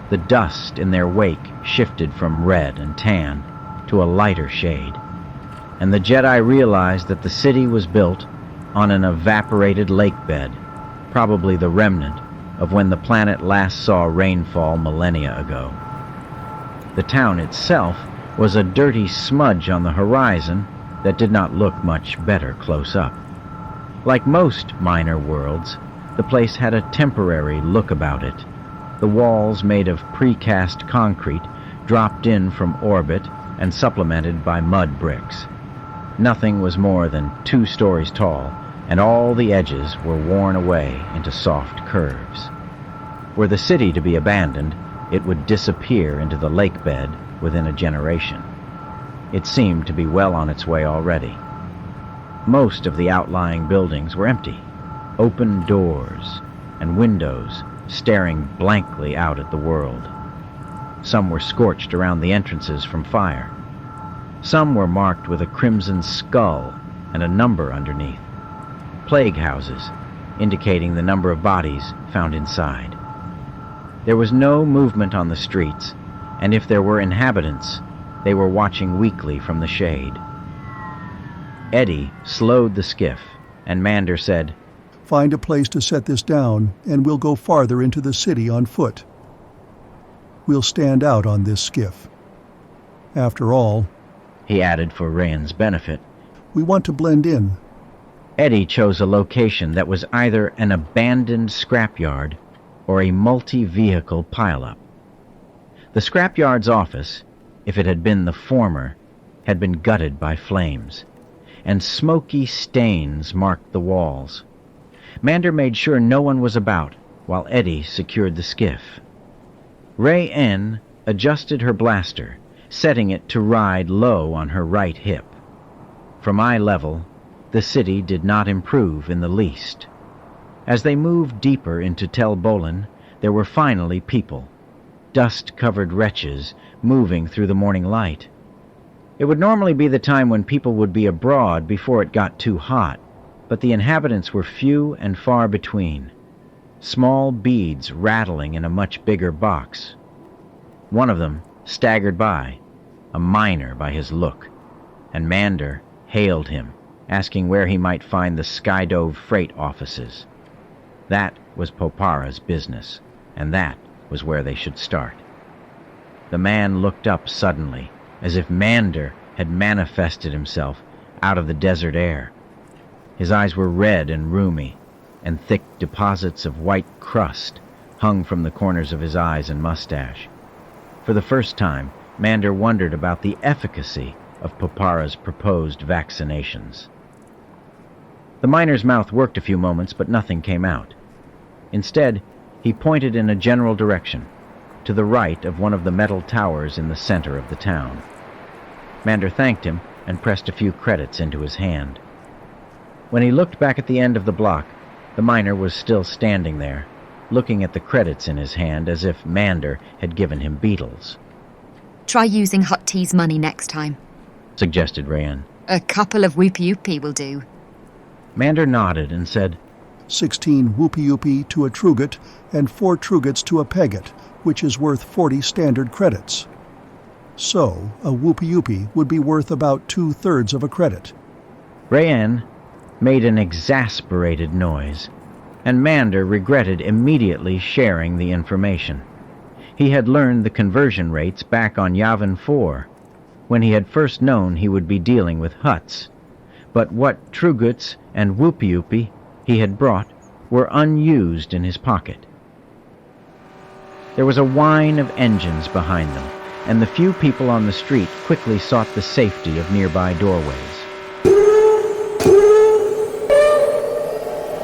The dust in their wake shifted from red and tan to a lighter shade, and the Jedi realized that the city was built on an evaporated lake bed, probably the remnant of when the planet last saw rainfall millennia ago. The town itself was a dirty smudge on the horizon that did not look much better close up. Like most minor worlds, the place had a temporary look about it. The walls made of precast concrete dropped in from orbit and supplemented by mud bricks. Nothing was more than 2 stories tall, and all the edges were worn away into soft curves. Were the city to be abandoned, it would disappear into the lake bed within a generation. It seemed to be well on its way already. Most of the outlying buildings were empty, open doors and windows staring blankly out at the world. Some were scorched around the entrances from fire. Some were marked with a crimson skull and a number underneath. Plague houses, indicating the number of bodies found inside. There was no movement on the streets, and if there were inhabitants, they were watching weakly from the shade. Eddie slowed the skiff, and Mander said, "Find a place to set this down, and we'll go farther into the city on foot. We'll stand out on this skiff. After all," he added for Rayan's benefit, "we want to blend in." Eddie chose a location that was either an abandoned scrapyard or a multi-vehicle pileup. The scrapyard's office, if it had been the former, had been gutted by flames, and smoky stains marked the walls. Mander made sure no one was about while Eddie secured the skiff. Ray-N adjusted her blaster, setting it to ride low on her right hip. From eye level, the city did not improve in the least. As they moved deeper into Tel Bolan, there were finally people, dust-covered wretches moving through the morning light. It would normally be the time when people would be abroad before it got too hot, but the inhabitants were few and far between, small beads rattling in a much bigger box. One of them staggered by, a miner by his look, and Mander hailed him, asking where he might find the Skydove freight offices. That was Popara's business, and that was where they should start. The man looked up suddenly, as if Mander had manifested himself out of the desert air. His eyes were red and rheumy, and thick deposits of white crust hung from the corners of his eyes and mustache. For the first time, Mander wondered about the efficacy of Popara's proposed vaccinations. The miner's mouth worked a few moments, but nothing came out. Instead, he pointed in a general direction, to the right of one of the metal towers in the center of the town. Mander thanked him and pressed a few credits into his hand. When he looked back at the end of the block, the miner was still standing there, looking at the credits in his hand as if Mander had given him beetles. Try using Hut T's money next time, suggested Rayan. A couple of whoopie-oopie will do. Mander nodded and said, 16 whoopie-oopie to a truget and 4 trugets to a pegot, which is worth 40 standard credits. So, a whoopie-oopie would be worth about 2/3 of a credit. Rayan made an exasperated noise, and Mander regretted immediately sharing the information. He had learned the conversion rates back on Yavin 4, when he had first known he would be dealing with huts, but what trugets and whoopie-oopie he had brought were unused in his pocket. There was a whine of engines behind them, and the few people on the street quickly sought the safety of nearby doorways.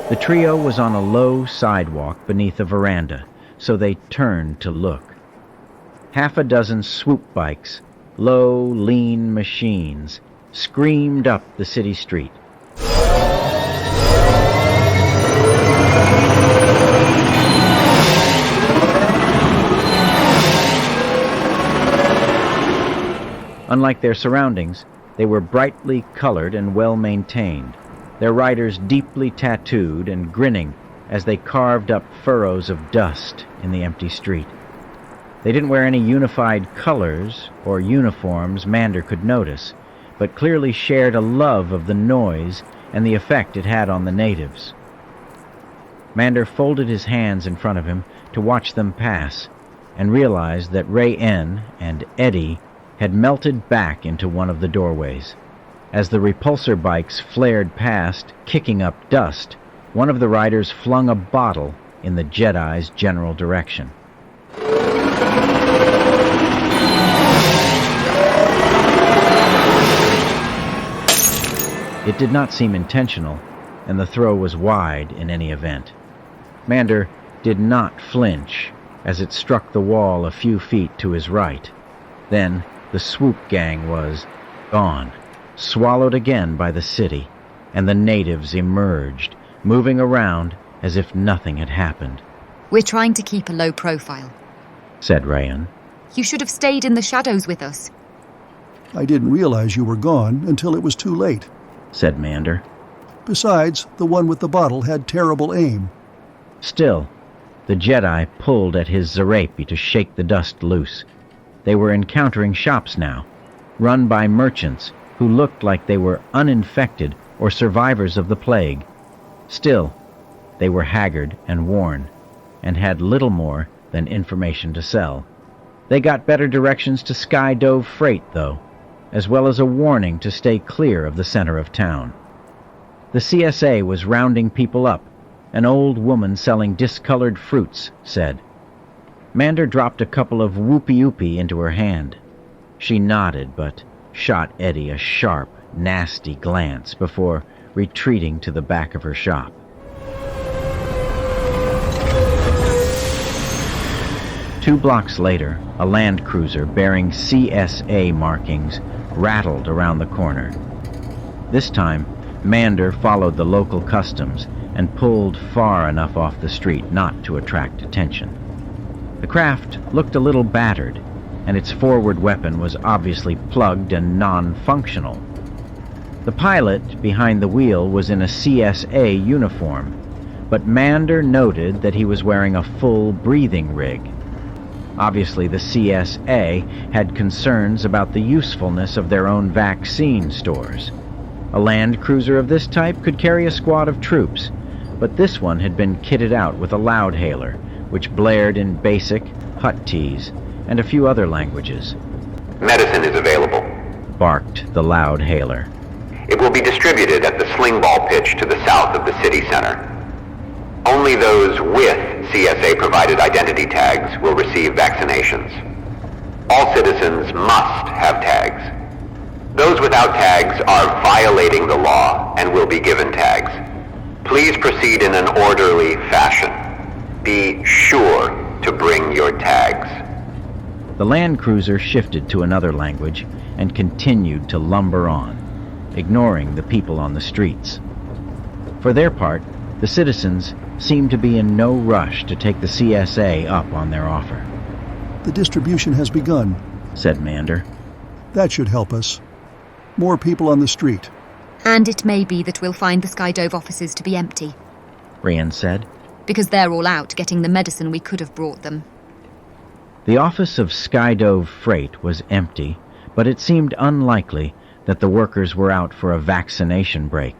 The trio was on a low sidewalk beneath a veranda, so they turned to look. Half a dozen swoop bikes, low, lean machines, screamed up the city street. Unlike their surroundings, they were brightly colored and well-maintained, their riders deeply tattooed and grinning as they carved up furrows of dust in the empty street. They didn't wear any unified colors or uniforms Mander could notice, but clearly shared a love of the noise and the effect it had on the natives. Mander folded his hands in front of him to watch them pass, and realized that Rayan and Eddie had melted back into one of the doorways. As the repulsor bikes flared past, kicking up dust, one of the riders flung a bottle in the Jedi's general direction. It did not seem intentional, and the throw was wide in any event. Mander did not flinch as it struck the wall a few feet to his right. Then the swoop gang was gone, swallowed again by the city, and the natives emerged, moving around as if nothing had happened. We're trying to keep a low profile, said Rayan. You should have stayed in the shadows with us. I didn't realize you were gone until it was too late, said Mander. Besides, the one with the bottle had terrible aim. Still, the Jedi pulled at his Zerapi to shake the dust loose. They were encountering shops now, run by merchants who looked like they were uninfected or survivors of the plague. Still, they were haggard and worn, and had little more than information to sell. They got better directions to Skydove freight, though, as well as a warning to stay clear of the center of town. The CSA was rounding people up, an old woman selling discolored fruits said. Mander dropped a couple of whoopie-oopie into her hand. She nodded, but shot Eddie a sharp, nasty glance before retreating to the back of her shop. Two blocks later, a Land Cruiser bearing CSA markings rattled around the corner. This time, Mander followed the local customs and pulled far enough off the street not to attract attention. The craft looked a little battered, and its forward weapon was obviously plugged and non-functional. The pilot behind the wheel was in a CSA uniform, but Mander noted that he was wearing a full breathing rig. Obviously, the CSA had concerns about the usefulness of their own vaccine stores. A land cruiser of this type could carry a squad of troops, but this one had been kitted out with a loudhailer, which blared in Basic, Huttese, and a few other languages. Medicine is available. Barked the loudhailer. It will be distributed at the sling ball pitch to the south of the city center. Only those with CSA-provided identity tags will receive vaccinations. All citizens must have tags. Those without tags are violating the law and will be given tags. Please proceed in an orderly fashion. Be sure to bring your tags. The land cruiser shifted to another language and continued to lumber on, ignoring the people on the streets. For their part, the citizens seemed to be in no rush to take the CSA up on their offer. The distribution has begun, said Mander. That should help us. More people on the street. And it may be that we'll find the Skydove offices to be empty. Rian said. Because they're all out getting the medicine we could have brought them. The office of Skydove Freight was empty, but it seemed unlikely that the workers were out for a vaccination break.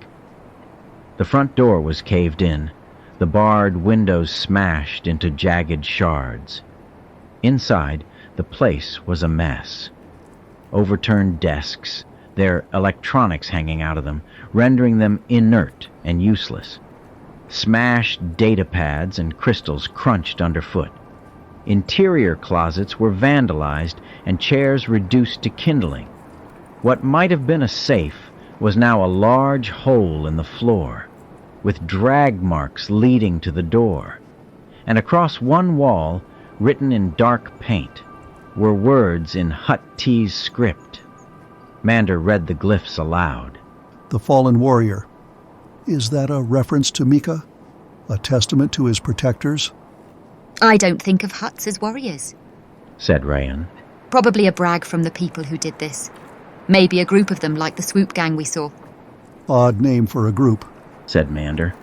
The front door was caved in, the barred windows smashed into jagged shards. Inside, the place was a mess. Overturned desks, their electronics hanging out of them, rendering them inert and useless. Smashed data pads and crystals crunched underfoot. Interior closets were vandalized and chairs reduced to kindling. What might have been a safe was now a large hole in the floor, with drag marks leading to the door. And across one wall, written in dark paint, were words in Huttese script. Mander read the glyphs aloud. The fallen warrior. Is that a reference to Mika? A testament to his protectors? I don't think of Hutts as warriors, said Rayan. Probably a brag from the people who did this. Maybe a group of them like the swoop gang we saw. Odd name for a group, said Mander.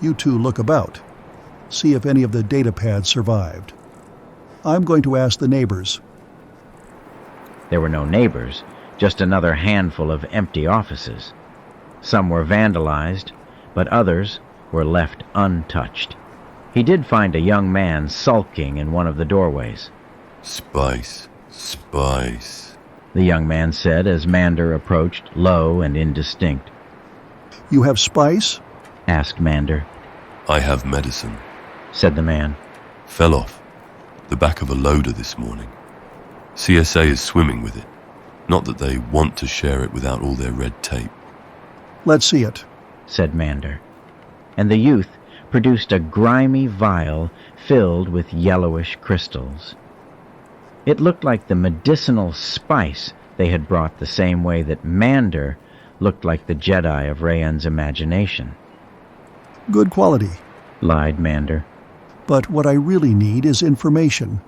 You two look about. See if any of the data pads survived. I'm going to ask the neighbors. There were no neighbors, just another handful of empty offices. Some were vandalized, but others were left untouched. He did find a young man sulking in one of the doorways. Spice, spice, the young man said as Mander approached, low and indistinct. You have spice? Asked Mander. I have medicine, said the man. Fell off the back of a loader this morning. CSA is swimming with it. Not that they want to share it without all their red tape. Let's see it, said Mander. And the youth produced a grimy vial filled with yellowish crystals. It looked like the medicinal spice they had brought, the same way that Mander looked like the Jedi of Rayan's imagination. Good quality, lied Mander. But what I really need is information.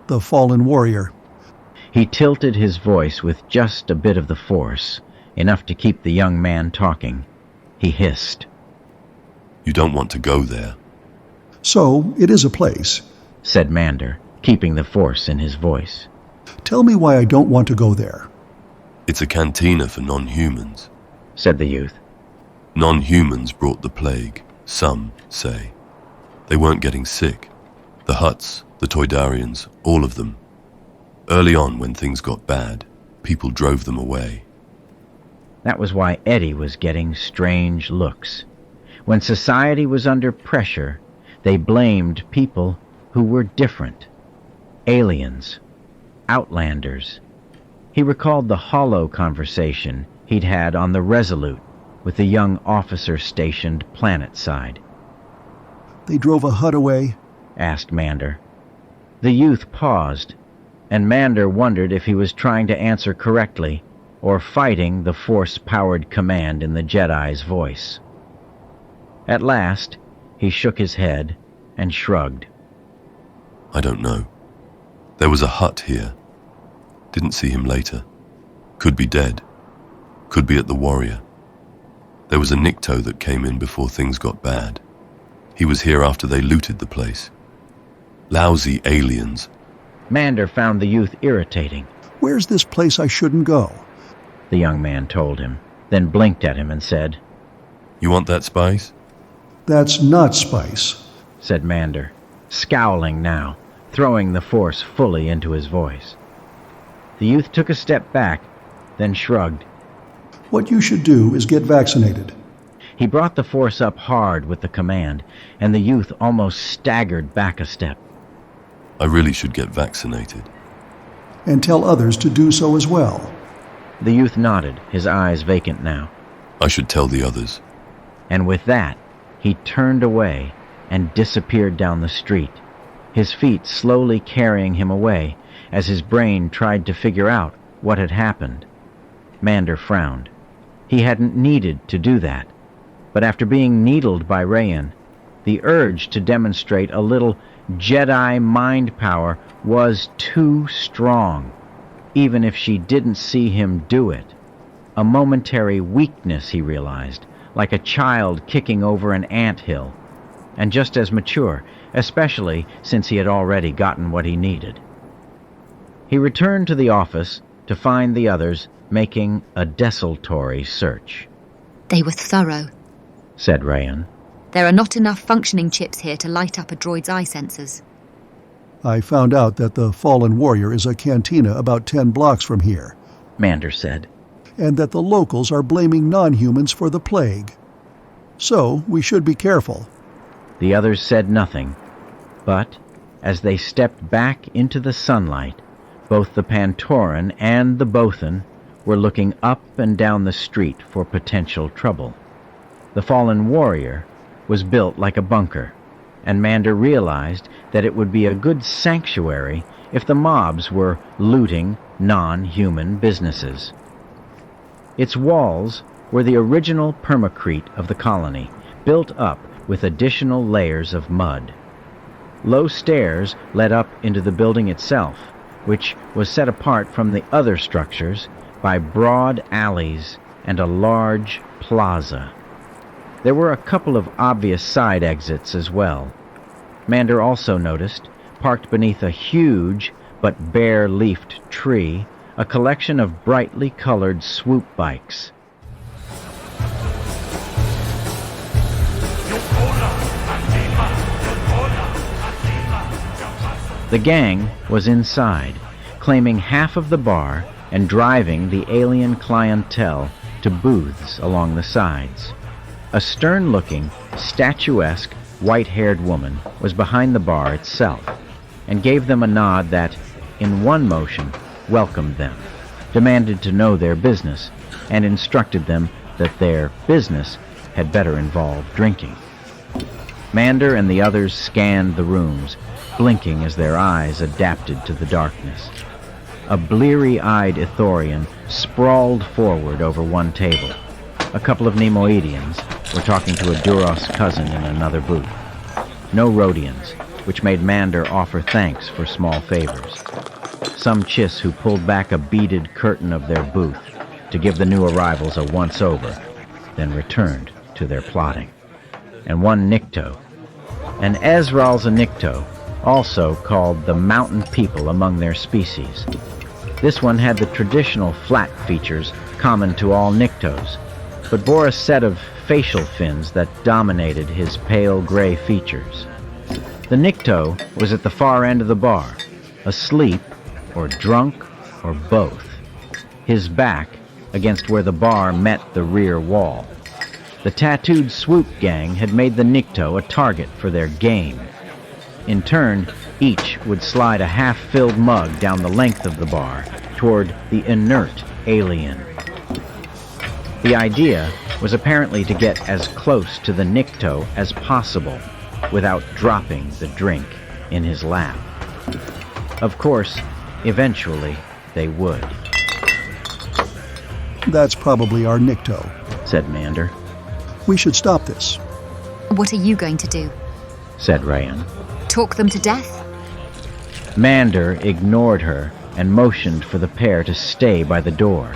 The fallen warrior. He tilted his voice with just a bit of the force, enough to keep the young man talking. He hissed. You don't want to go there. So, it is a place, said Mander, keeping the force in his voice. Tell me why I don't want to go there. It's a cantina for non-humans, said the youth. Non-humans brought the plague, some say. They weren't getting sick. The Hutts, the Toydarians, all of them. Early on, when things got bad, people drove them away. That was why Eddie was getting strange looks. When society was under pressure, they blamed people who were different. Aliens. Outlanders. He recalled the hollow conversation he'd had on the Resolute with the young officer stationed planetside. They drove a Hutt away? Asked Mander. The youth paused, and Mander wondered if he was trying to answer correctly or fighting the force-powered command in the Jedi's voice. At last, he shook his head and shrugged. I don't know. There was a hut here. Didn't see him later. Could be dead. Could be at the Warrior. There was a Nikto that came in before things got bad. He was here after they looted the place. Lousy aliens. Mander found the youth irritating. "Where's this place I shouldn't go?" The young man told him, then blinked at him and said, You want that spice? "That's not spice," said Mander, scowling now, throwing the force fully into his voice. The youth took a step back, then shrugged. "What you should do is get vaccinated." He brought the force up hard with the command, and the youth almost staggered back a step. I really should get vaccinated. "And tell others to do so as well." The youth nodded, his eyes vacant now. I should tell the others. And with that, he turned away and disappeared down the street, his feet slowly carrying him away as his brain tried to figure out what had happened. Mander frowned. He hadn't needed to do that, but after being needled by Rayan, the urge to demonstrate a little Jedi mind power was too strong, even if she didn't see him do it. A momentary weakness, he realized, like a child kicking over an anthill, and just as mature, especially since he had already gotten what he needed. He returned to the office to find the others making a desultory search. They were thorough, said Rayan. There are not enough functioning chips here to light up a droid's eye sensors. "I found out that the Fallen Warrior is a cantina about 10 blocks from here," Mander said, "and that the locals are blaming non-humans for the plague. So we should be careful." The others said nothing, but as they stepped back into the sunlight, both the Pantoran and the Bothan were looking up and down the street for potential trouble. The Fallen Warrior was built like a bunker, and Mander realized that it would be a good sanctuary if the mobs were looting non-human businesses. Its walls were the original permacrete of the colony, built up with additional layers of mud. Low stairs led up into the building itself, which was set apart from the other structures by broad alleys and a large plaza. There were a couple of obvious side exits as well. Mander also noticed, parked beneath a huge but bare-leafed tree, a collection of brightly colored swoop bikes. The gang was inside, claiming half of the bar and driving the alien clientele to booths along the sides. A stern-looking, statuesque, white-haired woman was behind the bar itself and gave them a nod that, in one motion, welcomed them, demanded to know their business, and instructed them that their business had better involve drinking. Mander and the others scanned the rooms, blinking as their eyes adapted to the darkness. A bleary-eyed Ithorian sprawled forward over one table. A couple of Nemoidians were talking to a Duros cousin in another booth. No Rhodians, which made Mander offer thanks for small favors. Some Chiss who pulled back a beaded curtain of their booth to give the new arrivals a once-over, then returned to their plotting. And one Nikto. An Ezral's a Nikto, also called the mountain people among their species. This one had the traditional flat features common to all Niktos, but bore a set of facial fins that dominated his pale gray features. The Nikto was at the far end of the bar, asleep or drunk or both, his back against where the bar met the rear wall. The tattooed swoop gang had made the Nikto a target for their game. In turn, each would slide a half-filled mug down the length of the bar toward the inert alien. The idea was apparently to get as close to the Nikto as possible without dropping the drink in his lap. Of course, eventually they would. "That's probably our Nikto," said Mander. "We should stop this." What are you going to do? Said Rayan. Talk them to death? Mander ignored her and motioned for the pair to stay by the door.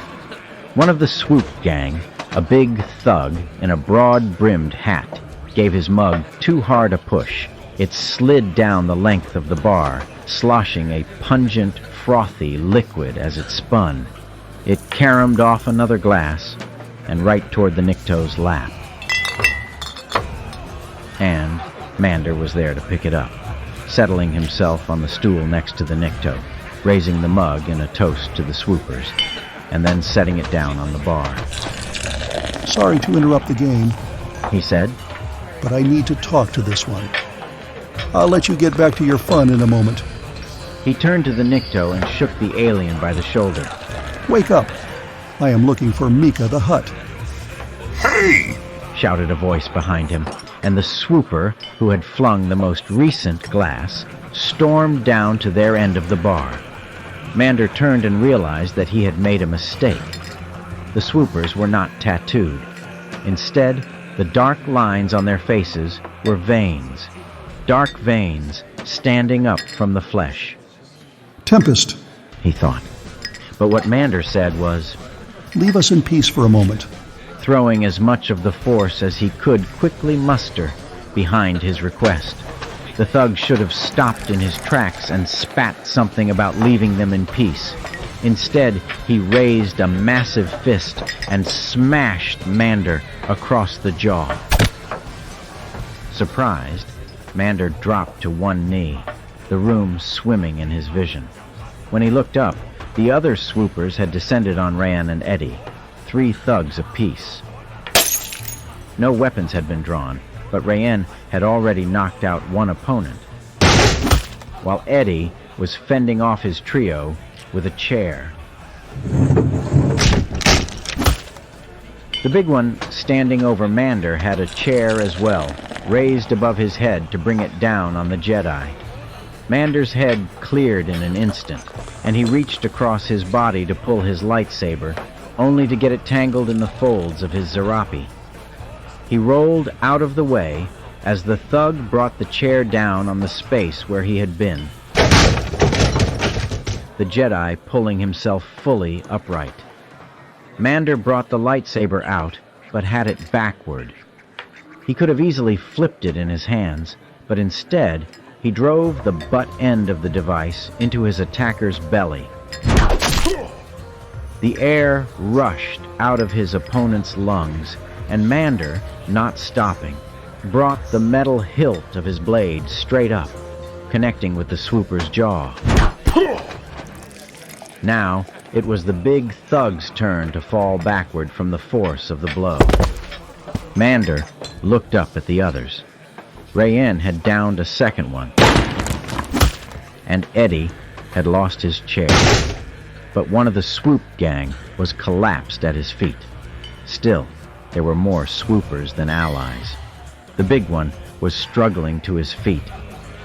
One of the swoop gang, a big thug in a broad-brimmed hat, gave his mug too hard a push. It slid down the length of the bar, sloshing a pungent, frothy liquid as it spun. It caromed off another glass and right toward the Nikto's lap. And Mander was there to pick it up, settling himself on the stool next to the Nikto, raising the mug in a toast to the swoopers, and then setting it down on the bar. Sorry to interrupt the game, he said, but I need to talk to this one. I'll let you get back to your fun in a moment. He turned to the Nikto and shook the alien by the shoulder. Wake up. I am looking for Mika the Hutt. Hey! Shouted a voice behind him, and the swooper, who had flung the most recent glass, stormed down to their end of the bar. Mander turned and realized that he had made a mistake. The swoopers were not tattooed. Instead, the dark lines on their faces were veins. Dark veins standing up from the flesh. Tempest, he thought. But what Mander said was, leave us in peace for a moment. Throwing as much of the force as he could quickly muster behind his request. The thug should have stopped in his tracks and spat something about leaving them in peace. Instead, he raised a massive fist and smashed Mander across the jaw. Surprised, Mander dropped to one knee, the room swimming in his vision. When he looked up, the other swoopers had descended on Rayan and Eddie, 3 thugs apiece. No weapons had been drawn, but Rayan had already knocked out one opponent, while Eddie was fending off his trio with a chair. The big one standing over Mander had a chair as well, raised above his head to bring it down on the Jedi. Mander's head cleared in an instant, and he reached across his body to pull his lightsaber, only to get it tangled in the folds of his Zerapi. He rolled out of the way as the thug brought the chair down on the space where he had been, the Jedi pulling himself fully upright. Mander brought the lightsaber out, but had it backward. He could have easily flipped it in his hands, but instead, he drove the butt end of the device into his attacker's belly. The air rushed out of his opponent's lungs, and Mander, not stopping, brought the metal hilt of his blade straight up, connecting with the swooper's jaw. Now, it was the big thug's turn to fall backward from the force of the blow. Mander looked up at the others. Rayan had downed a second one, and Eddie had lost his chair. But one of the swoop gang was collapsed at his feet. Still, there were more swoopers than allies. The big one was struggling to his feet,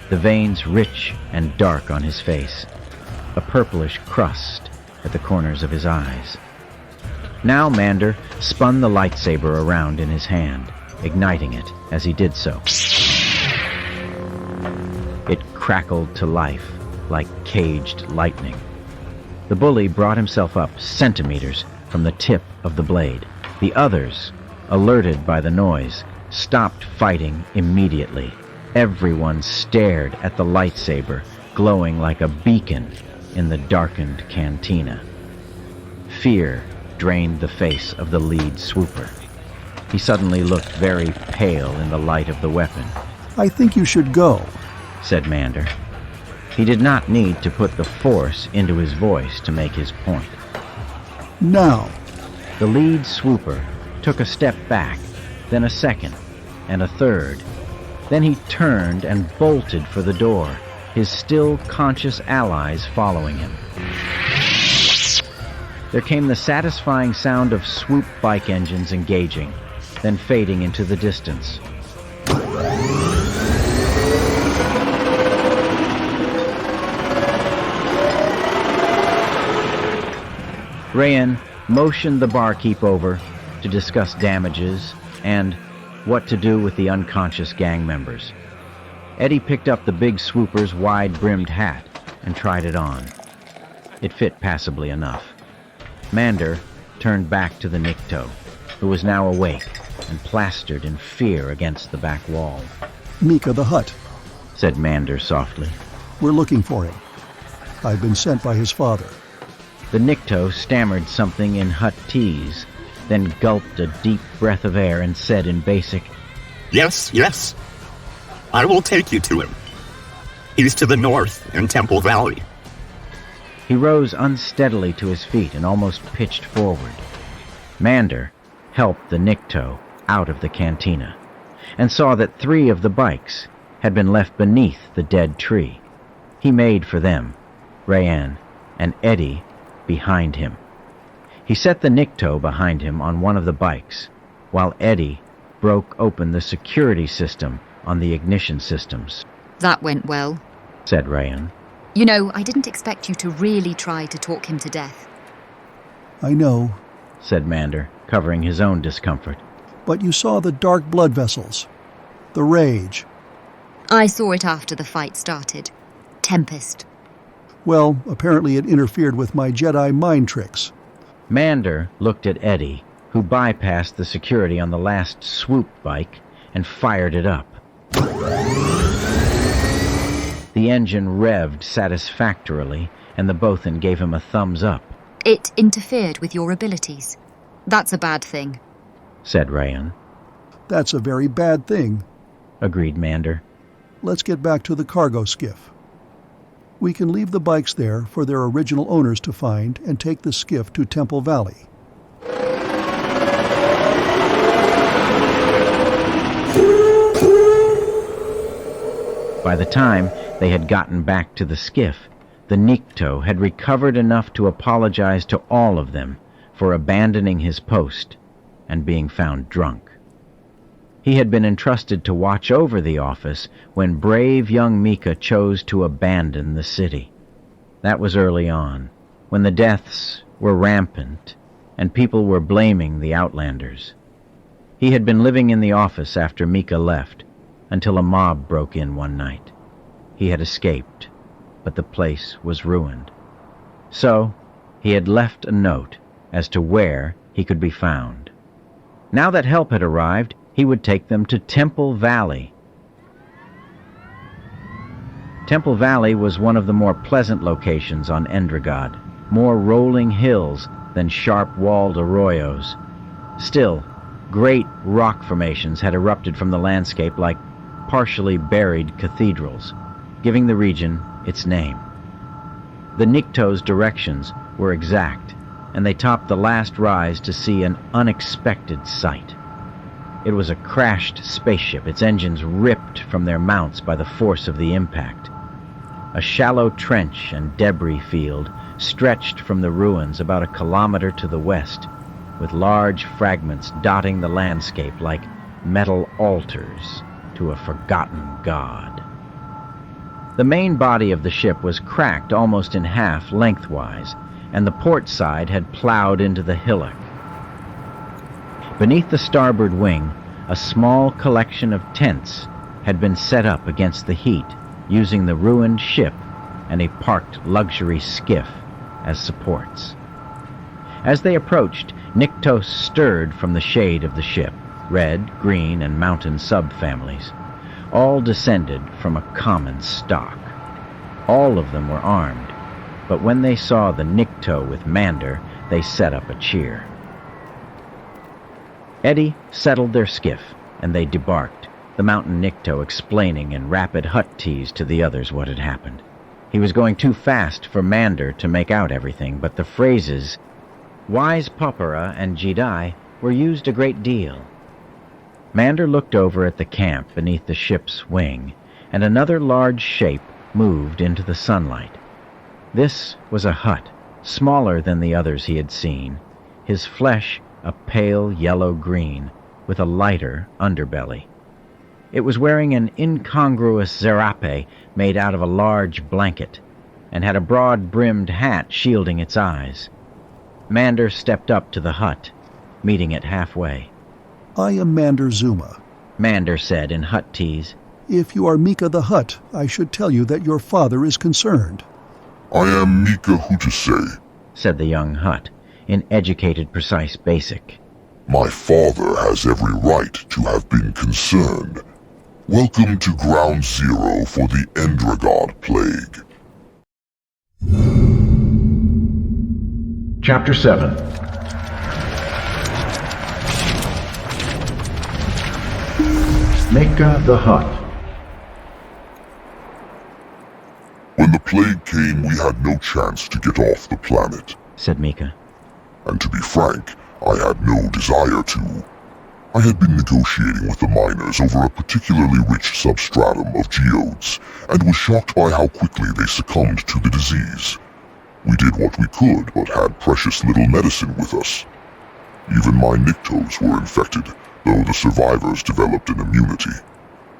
the veins rich and dark on his face, a purplish crust at the corners of his eyes. Now Mander spun the lightsaber around in his hand, igniting it as he did so. It crackled to life like caged lightning. The bully brought himself up centimeters from the tip of the blade. The others, alerted by the noise, stopped fighting immediately. Everyone stared at the lightsaber, glowing like a beacon in the darkened cantina. Fear drained the face of the lead swooper. He suddenly looked very pale in the light of the weapon. I think you should go, said Mander. He did not need to put the force into his voice to make his point. Now. The lead swooper took a step back, then a second, and a third. Then he turned and bolted for the door, his still conscious allies following him. There came the satisfying sound of swoop bike engines engaging, then fading into the distance. Rayan motioned the barkeep over to discuss damages and, what to do with the unconscious gang members. Eddie picked up the big swooper's wide-brimmed hat and tried it on. It fit passably enough. Mander turned back to the Nikto, who was now awake and plastered in fear against the back wall. Mika the Hutt, said Mander softly. We're looking for him. I've been sent by his father. The Nikto stammered something in Huttese, then gulped a deep breath of air and said in basic, Yes, yes. I will take you to him. He's to the north in Temple Valley. He rose unsteadily to his feet and almost pitched forward. Mander helped the Nikto out of the cantina and saw that 3 of the bikes had been left beneath the dead tree. He made for them, Rayanne and Eddie behind him. He set the Nikto behind him on one of the bikes, while Eddie broke open the security system on the ignition systems. That went well, said Rayanne. You know, I didn't expect you to really try to talk him to death. I know, said Mander, covering his own discomfort. But you saw the dark blood vessels. The rage. I saw it after the fight started. Tempest. Well, apparently it interfered with my Jedi mind tricks. Mander looked at Eddie, who bypassed the security on the last swoop bike and fired it up. The engine revved satisfactorily, and the Bothan gave him a thumbs up. It interfered with your abilities. That's a bad thing, said Rayanne. That's a very bad thing, agreed Mander. Let's get back to the cargo skiff. We can leave the bikes there for their original owners to find and take the skiff to Temple Valley. By the time they had gotten back to the skiff, the Nikto had recovered enough to apologize to all of them for abandoning his post and being found drunk. He had been entrusted to watch over the office when brave young Mika chose to abandon the city. That was early on, when the deaths were rampant and people were blaming the Outlanders. He had been living in the office after Mika left, until a mob broke in one night. He had escaped, but the place was ruined. So, he had left a note as to where he could be found. Now that help had arrived, he would take them to Temple Valley. Temple Valley was one of the more pleasant locations on Endrod, more rolling hills than sharp-walled arroyos. Still, great rock formations had erupted from the landscape like partially buried cathedrals, giving the region its name. The Nikto's directions were exact, and they topped the last rise to see an unexpected sight. It was a crashed spaceship, its engines ripped from their mounts by the force of the impact. A shallow trench and debris field stretched from the ruins about 1 kilometer to the west, with large fragments dotting the landscape like metal altars to a forgotten god. The main body of the ship was cracked almost in half lengthwise, and the port side had plowed into the hillock. Beneath the starboard wing, a small collection of tents had been set up against the heat, using the ruined ship and a parked luxury skiff as supports. As they approached, Nikto stirred from the shade of the ship, red, green, and mountain subfamilies, all descended from a common stock. All of them were armed, but when they saw the Nikto with Mander, they set up a cheer. Eddie settled their skiff, and they debarked, the mountain Nikto explaining in rapid Huttese to the others what had happened. He was going too fast for Mander to make out everything, but the phrases Wise Popera and Jedi were used a great deal. Mander looked over at the camp beneath the ship's wing, and another large shape moved into the sunlight. This was a Hutt, smaller than the others he had seen, his flesh a pale yellow-green, with a lighter underbelly. It was wearing an incongruous zerape made out of a large blanket, and had a broad-brimmed hat shielding its eyes. Mander stepped up to the Hutt, meeting it halfway. I am Mander Zuma, Mander said in Huttese. If you are Mika the Hutt, I should tell you that your father is concerned. I am Mika Hutasei, said the young Hutt, in educated, precise Basic. My father has every right to have been concerned. Welcome to Ground Zero for the Endrod Plague. Chapter 7. Mika the Hutt. When the plague came, we had no chance to get off the planet, said Mika. And to be frank, I had no desire to. I had been negotiating with the miners over a particularly rich substratum of geodes, and was shocked by how quickly they succumbed to the disease. We did what we could, but had precious little medicine with us. Even my Nyctos were infected, though the survivors developed an immunity.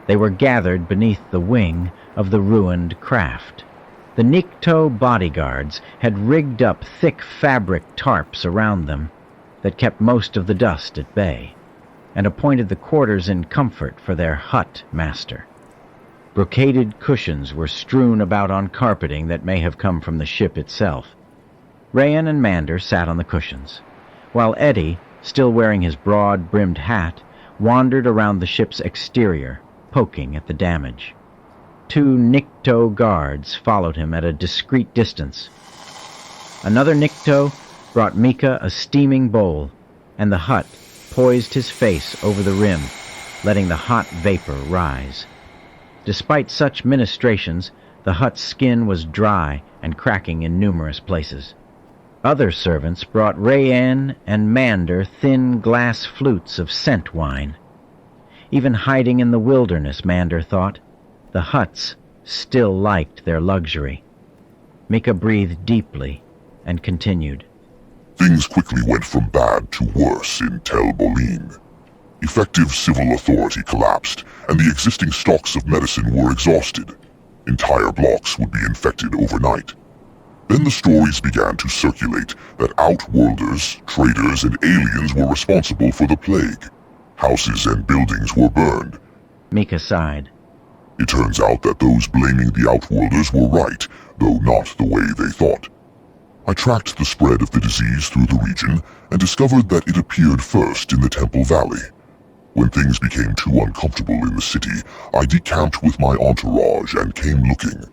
They were gathered beneath the wing of the ruined craft. The Nycto bodyguards had rigged up thick fabric tarps around them that kept most of the dust at bay, and appointed the quarters in comfort for their Hutt master. Brocaded cushions were strewn about on carpeting that may have come from the ship itself. Rayan and Mander sat on the cushions, while Eddie, still wearing his broad-brimmed hat, wandered around the ship's exterior, poking at the damage. 2 Nycto guards followed him at a discreet distance. Another Nycto brought Mika a steaming bowl, and the Hutt poised his face over the rim, letting the hot vapor rise. Despite such ministrations, the Hutt's skin was dry and cracking in numerous places. Other servants brought Rayan and Mander thin glass flutes of scent wine. Even hiding in the wilderness, Mander thought, the Hutts still liked their luxury. Mika breathed deeply and continued. Things quickly went from bad to worse in Tel Bolan. Effective civil authority collapsed, and the existing stocks of medicine were exhausted. Entire blocks would be infected overnight. Then the stories began to circulate that Outworlders, traders, and aliens were responsible for the plague. Houses and buildings were burned. Mika sighed. It turns out that those blaming the Outworlders were right, though not the way they thought. I tracked the spread of the disease through the region and discovered that it appeared first in the Temple Valley. When things became too uncomfortable in the city, I decamped with my entourage and came looking.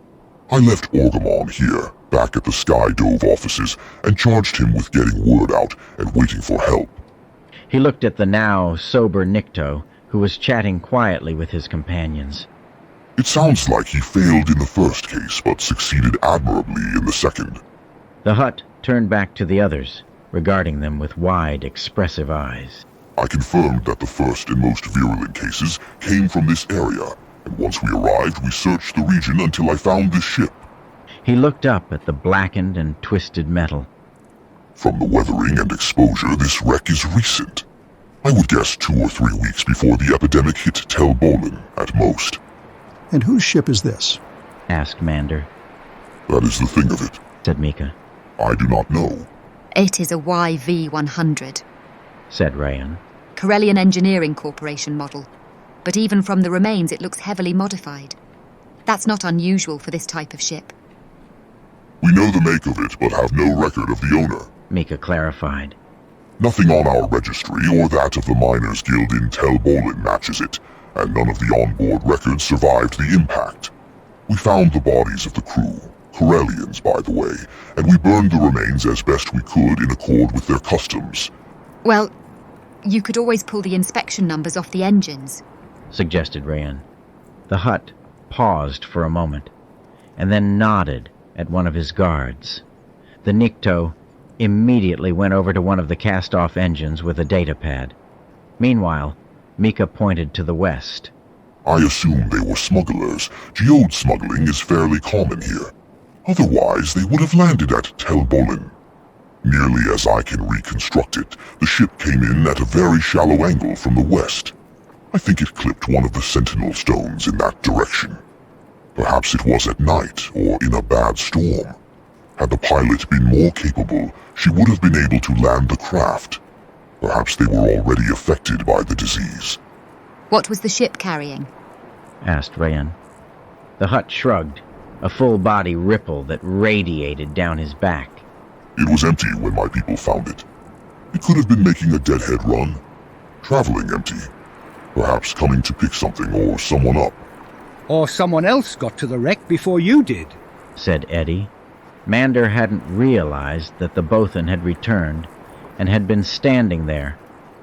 I left Orgamon here, back at the Sky Dove offices, and charged him with getting word out and waiting for help. He looked at the now sober Nycto, who was chatting quietly with his companions. It sounds like he failed in the first case, but succeeded admirably in the second. The Hutt turned back to the others, regarding them with wide, expressive eyes. I confirmed that the first and most virulent cases came from this area, and once we arrived, we searched the region until I found this ship. He looked up at the blackened and twisted metal. From the weathering and exposure, this wreck is recent. I would guess 2 or 3 weeks before the epidemic hit Tel Bolan, at most. And whose ship is this? Asked Mander. That is the thing of it, said Mika. I do not know. It is a YV-100, said Rayan. Corellian Engineering Corporation model. But even from the remains, it looks heavily modified. That's not unusual for this type of ship. We know the make of it, but have no record of the owner, Mika clarified. Nothing on our registry or that of the Miners Guild in Tel Bolan matches it, and none of the onboard records survived the impact. We found the bodies of the crew, Corellians by the way, and we burned the remains as best we could in accord with their customs. Well, you could always pull the inspection numbers off the engines, suggested Rayan. The Hutt paused for a moment, and then nodded at one of his guards. The Nycto immediately went over to one of the cast-off engines with a data pad. Meanwhile, Mika pointed to the west. I assume they were smugglers. Geode smuggling is fairly common here. Otherwise, they would have landed at Tel Bolan. Nearly as I can reconstruct it, the ship came in at a very shallow angle from the west. I think it clipped one of the sentinel stones in that direction. Perhaps it was at night or in a bad storm. Had the pilot been more capable, she would have been able to land the craft. Perhaps they were already affected by the disease. What was the ship carrying? Asked Rayan. The Hutt shrugged, a full-body ripple that radiated down his back. It was empty when my people found it. It could have been making a deadhead run. Traveling empty. Perhaps coming to pick something or someone up. Or someone else got to the wreck before you did, said Eddie. Mander hadn't realized that the Bothan had returned and had been standing there,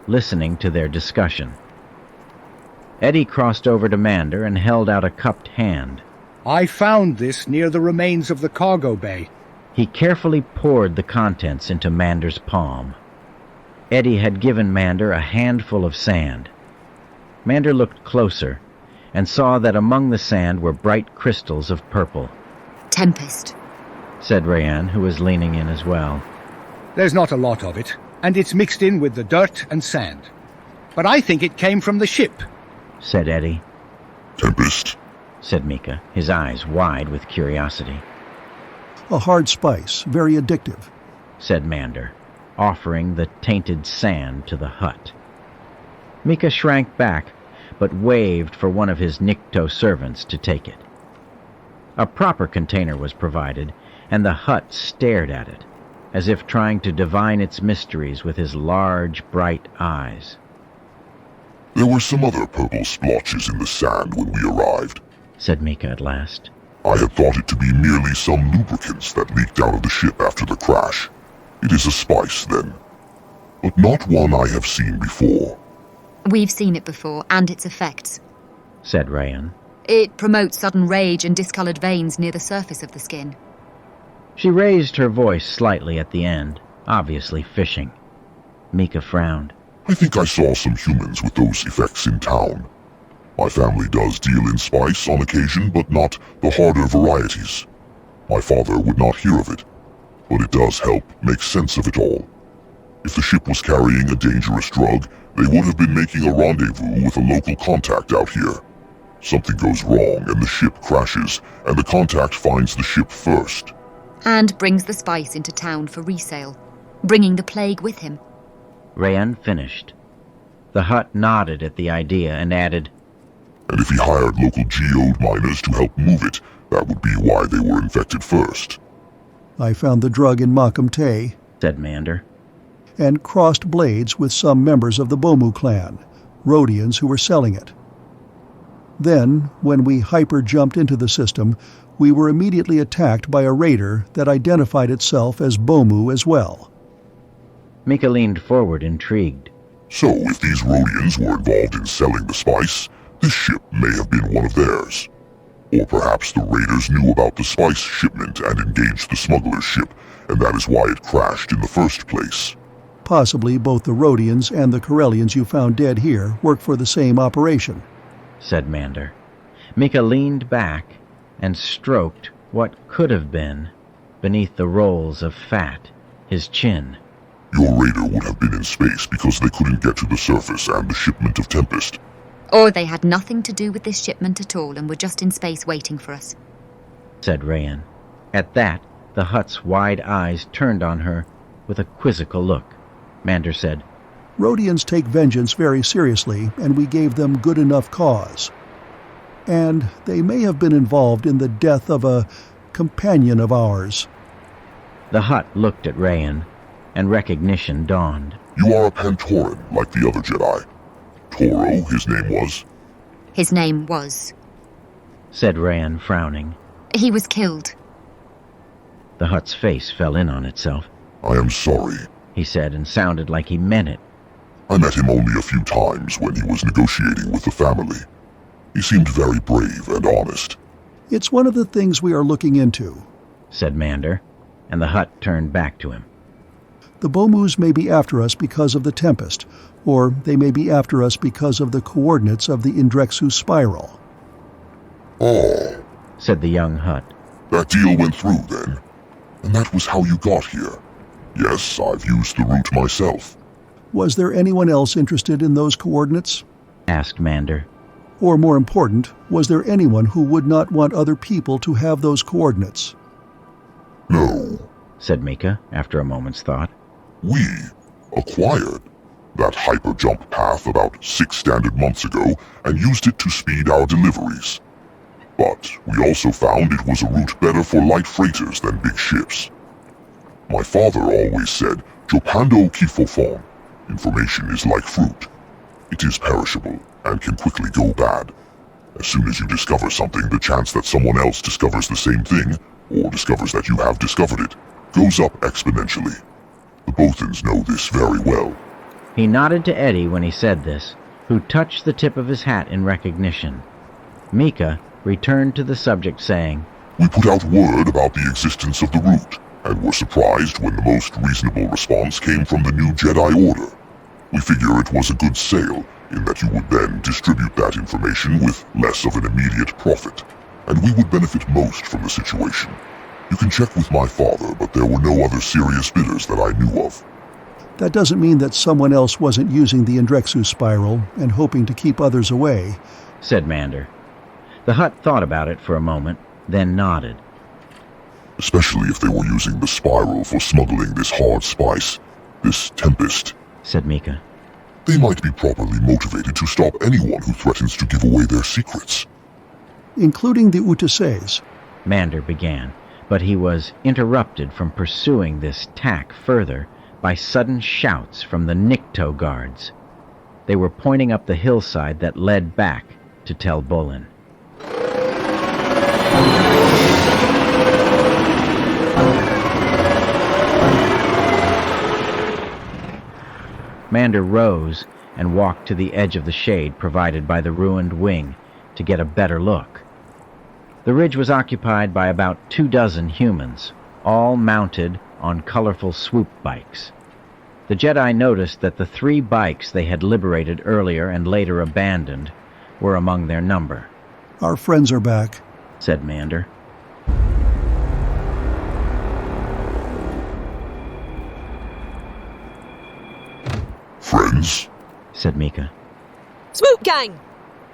listening to their discussion. Eddie crossed over to Mander and held out a cupped hand. I found this near the remains of the cargo bay. He carefully poured the contents into Mander's palm. Eddie had given Mander a handful of sand. Mander looked closer and saw that among the sand were bright crystals of purple. Tempest, said Rayan, who was leaning in as well. There's not a lot of it, and it's mixed in with the dirt and sand. But I think it came from the ship, said Eddie. Tempest, said Mika, his eyes wide with curiosity. A hard spice, very addictive, said Mander, offering the tainted sand to the Hutt. Mika shrank back, but waved for one of his Nikto servants to take it. A proper container was provided, and the Hutt stared at it, as if trying to divine its mysteries with his large, bright eyes. There were some other purple splotches in the sand when we arrived, said Mika at last. I had thought it to be merely some lubricants that leaked out of the ship after the crash. It is a spice, then, but not one I have seen before. We've seen it before, and its effects, said Rayan. It promotes sudden rage and discolored veins near the surface of the skin. She raised her voice slightly at the end, obviously fishing. Mika frowned. I think I saw some humans with those effects in town. My family does deal in spice on occasion, but not the harder varieties. My father would not hear of it, but it does help make sense of it all. If the ship was carrying a dangerous drug, they would have been making a rendezvous with a local contact out here. Something goes wrong and the ship crashes, and the contact finds the ship first. And brings the spice into town for resale, bringing the plague with him. Rayan finished. The Hutt nodded at the idea and added, And if he hired local geode miners to help move it, that would be why they were infected first. I found the drug in Makam Te, said Mander, and crossed blades with some members of the Bomu clan, Rhodians who were selling it. Then, when we hyper-jumped into the system, we were immediately attacked by a raider that identified itself as Bomu as well. Mika leaned forward, intrigued. So, if these Rhodians were involved in selling the spice, this ship may have been one of theirs. Or perhaps the raiders knew about the spice shipment and engaged the smuggler's ship, and that is why it crashed in the first place. Possibly both the Rhodians and the Corellians you found dead here work for the same operation, said Mander. Mika leaned back and stroked what could have been, beneath the rolls of fat, his chin. Your raider would have been in space because they couldn't get to the surface and the shipment of Tempest. Or they had nothing to do with this shipment at all and were just in space waiting for us, said Rayan. At that, the Hutt's wide eyes turned on her with a quizzical look. Mander said, Rhodians take vengeance very seriously, and we gave them good enough cause. And they may have been involved in the death of a companion of ours. The Hutt looked at Rayan, and recognition dawned. You are a Pantoran, like the other Jedi. Toro, his name was? His name was, said Rayan, frowning. He was killed. The Hutt's face fell in on itself. I am sorry, he said, and sounded like he meant it. I met him only a few times when he was negotiating with the family. He seemed very brave and honest. It's one of the things we are looking into, said Mander, and the Hutt turned back to him. The Bomus may be after us because of the Tempest, or they may be after us because of the coordinates of the Indrexu spiral. Oh, said the young Hutt. That deal went through, then? And that was how you got here? Yes, I've used the route myself. Was there anyone else interested in those coordinates? Asked Mander. Or more important, was there anyone who would not want other people to have those coordinates? No, said Mika, after a moment's thought. We acquired. that hyper-jump path about 6 standard months ago and used it to speed our deliveries. But we also found it was a route better for light freighters than big ships. My father always said, Jopando kifofon. Information is like fruit. It is perishable and can quickly go bad. As soon as you discover something, the chance that someone else discovers the same thing, or discovers that you have discovered it, goes up exponentially. The Bothans know this very well. He nodded to Eddie when he said this, who touched the tip of his hat in recognition. Mika returned to the subject saying, We put out word about the existence of the route, and were surprised when the most reasonable response came from the new Jedi Order. We figure it was a good sale, in that you would then distribute that information with less of an immediate profit, and we would benefit most from the situation. You can check with my father, but there were no other serious bidders that I knew of. That doesn't mean that someone else wasn't using the Endrexu spiral and hoping to keep others away, said Mander. The Hutt thought about it for a moment, then nodded. Especially if they were using the spiral for smuggling this hard spice, this Tempest, said Mika. They might be properly motivated to stop anyone who threatens to give away their secrets. Including the Utaseis, Mander began, but he was interrupted from pursuing this tack further by sudden shouts from the Nikto guards. They were pointing up the hillside that led back to Tel Bolan. Mander rose and walked to the edge of the shade provided by the ruined wing to get a better look. The ridge was occupied by about 24 humans, all mounted on colorful swoop bikes. The Jedi noticed that the 3 bikes they had liberated earlier and later abandoned were among their number. Our friends are back, said Mander. Friends? Said Mika. Swoop gang!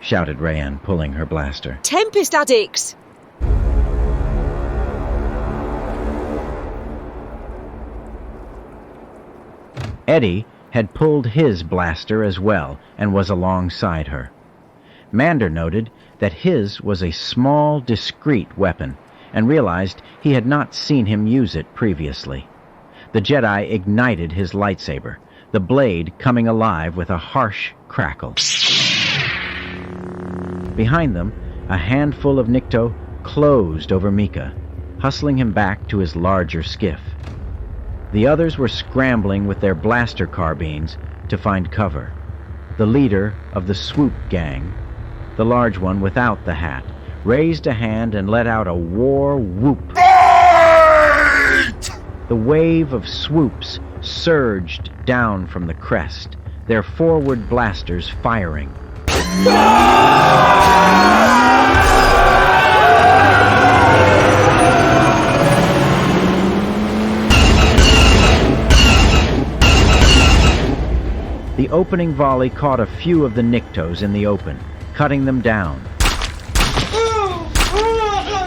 Shouted Rayanne, pulling her blaster. Tempest addicts! Eddie had pulled his blaster as well and was alongside her. Mander noted that his was a small, discreet weapon and realized he had not seen him use it previously. The Jedi ignited his lightsaber, the blade coming alive with a harsh crackle. Behind them, a handful of Nikto closed over Mika, hustling him back to his larger skiff. The others were scrambling with their blaster carbines to find cover. The leader of the swoop gang, the large one without the hat, raised a hand and let out a war whoop. Fight! The wave of swoops surged down from the crest, their forward blasters firing. The opening volley caught a few of the Niktos in the open, cutting them down.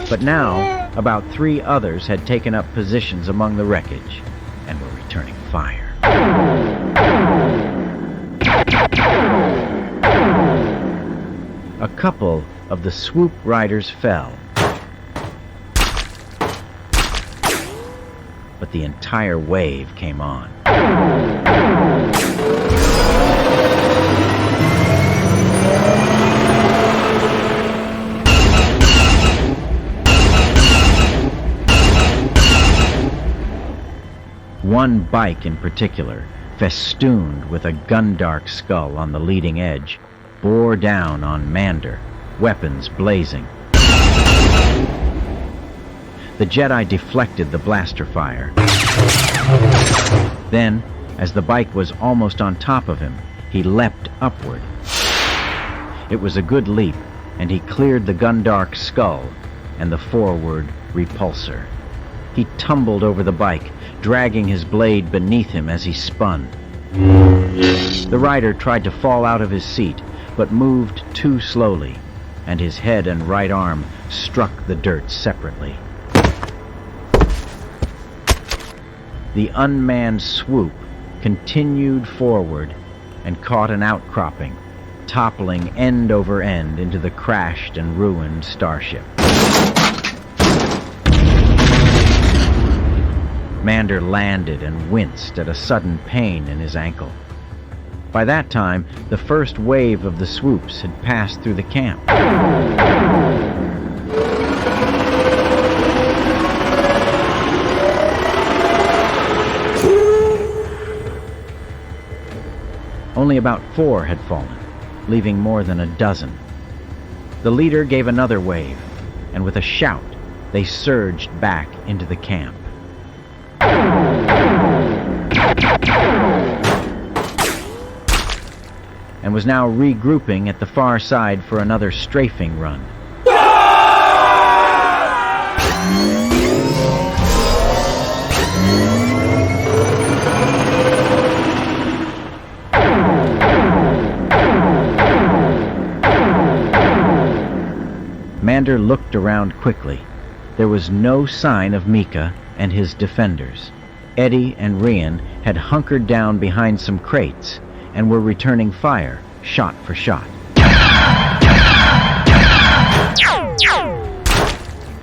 But now, about 3 others had taken up positions among the wreckage and were returning fire. A couple of the swoop riders fell, but the entire wave came on. One bike in particular, festooned with a Gundark skull on the leading edge, bore down on Mander, weapons blazing. The Jedi deflected the blaster fire. Then, as the bike was almost on top of him, he leapt upward. It was a good leap, and he cleared the Gundark skull and the forward repulsor. He tumbled over the bike, dragging his blade beneath him as he spun. The rider tried to fall out of his seat, but moved too slowly, and his head and right arm struck the dirt separately. The unmanned swoop continued forward and caught an outcropping, toppling end over end into the crashed and ruined starship. Mander landed and winced at a sudden pain in his ankle. By that time, the first wave of the swoops had passed through the camp. Only about 4 had fallen, leaving more than a dozen. The leader gave another wave, and with a shout, they surged back into the camp. And was now regrouping at the far side for another strafing run. Mander looked around quickly. There was no sign of Mika and his defenders. Eddie and Rian had hunkered down behind some crates and were returning fire, shot for shot.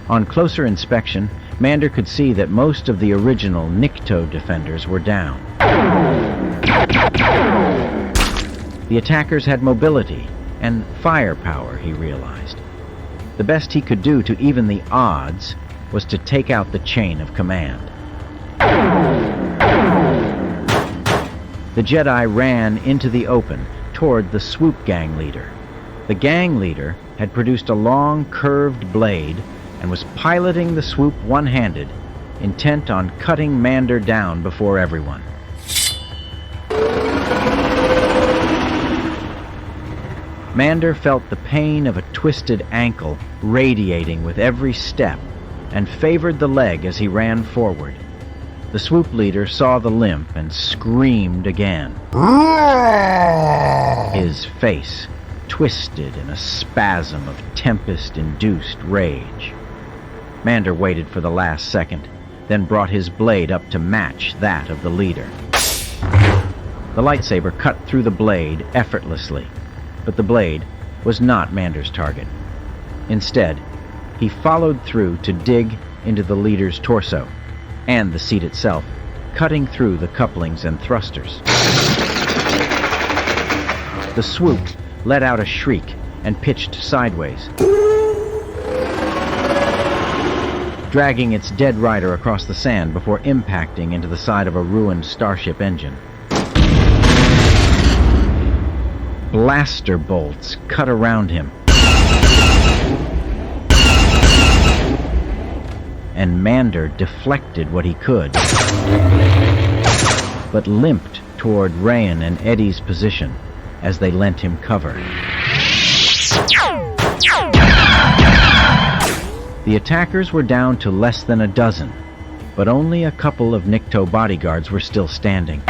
On closer inspection, Mander could see that most of the original Nikto defenders were down. The attackers had mobility and firepower, he realized. The best he could do to even the odds was to take out the chain of command. The Jedi ran into the open toward the swoop gang leader. The gang leader had produced a long, curved blade and was piloting the swoop one-handed, intent on cutting Mander down before everyone. Mander felt the pain of a twisted ankle radiating with every step and favored the leg as he ran forward. The swoop leader saw the limp and screamed again. His face twisted in a spasm of Tempest-induced rage. Mander waited for the last second, then brought his blade up to match that of the leader. The lightsaber cut through the blade effortlessly, but the blade was not Mander's target. Instead, he followed through to dig into the leader's torso and the seat itself, cutting through the couplings and thrusters. The swoop let out a shriek and pitched sideways, dragging its dead rider across the sand before impacting into the side of a ruined starship engine. Blaster bolts cut around him, and Mander deflected what he could, but limped toward Rian and Eddie's position as they lent him cover. The attackers were down to less than a dozen, but only a couple of Nikto bodyguards were still standing.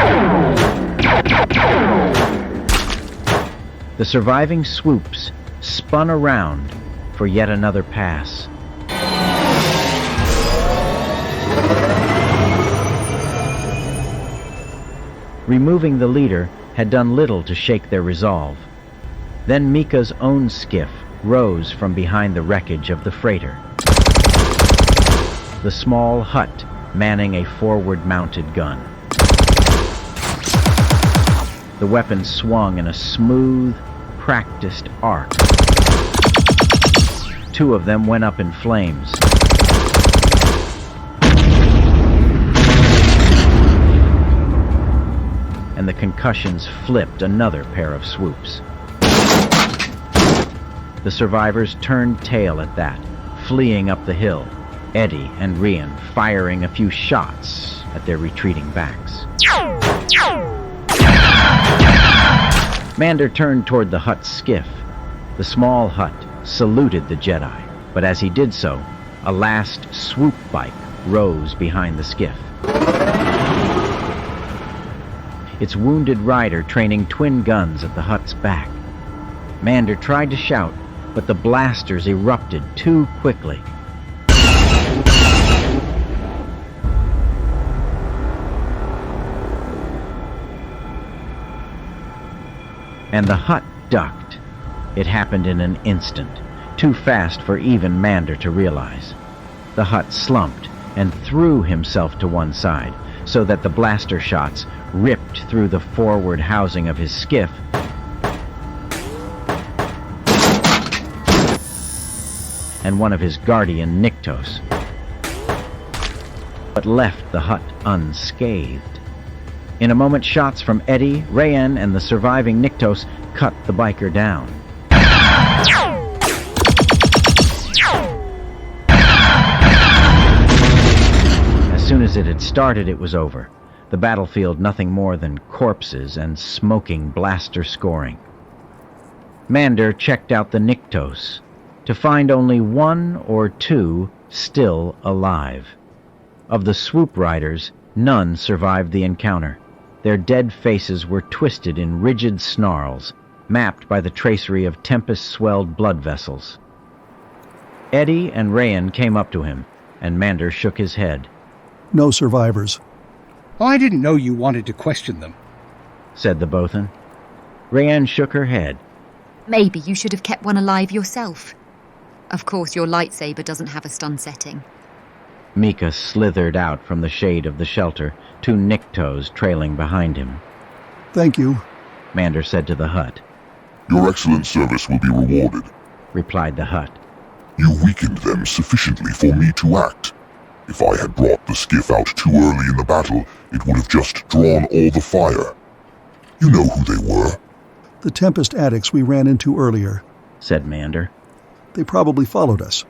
The surviving swoops spun around for yet another pass. Removing the leader had done little to shake their resolve. Then Mika's own skiff rose from behind the wreckage of the freighter. The small hut manning a forward-mounted gun. The weapon swung in a smooth, practiced arc. 2 of them went up in flames. And the concussions flipped another pair of swoops. The survivors turned tail at that, fleeing up the hill, Eddie and Rian firing a few shots at their retreating backs. Mander turned toward the hut's skiff. The small hut saluted the Jedi, but as he did so, a last swoop bike rose behind the skiff. Its wounded rider training twin guns at the hut's back. Mander tried to shout, but the blasters erupted too quickly. and the hut ducked. It happened in an instant, too fast for even Mander to realize. The hut slumped and threw himself to one side, so that the blaster shots ripped through the forward housing of his skiff and one of his guardian Nyktos, but left the hut unscathed. In a moment, shots from Eddie, Rayan, and the surviving Nyktos cut the biker down. As soon as it had started, it was over. The battlefield nothing more than corpses and smoking blaster scoring. Mander checked out the Nyktos, to find only one or two still alive. Of the swoop riders, none survived the encounter. Their dead faces were twisted in rigid snarls, mapped by the tracery of Tempest-swelled blood vessels. Eddie and Rayan came up to him, and Mander shook his head. No survivors. Oh, I didn't know you wanted to question them, said the bosun. Rayan shook her head. Maybe you should have kept one alive yourself. Of course, your lightsaber doesn't have a stun setting. Mika slithered out from the shade of the shelter, two Nyktos trailing behind him. Thank you, Mander said to the hut. Your excellent service will be rewarded, replied the hut. You weakened them sufficiently for me to act. If I had brought the skiff out too early in the battle, it would have just drawn all the fire. You know who they were. The Tempest addicts we ran into earlier, said Mander. They probably followed us.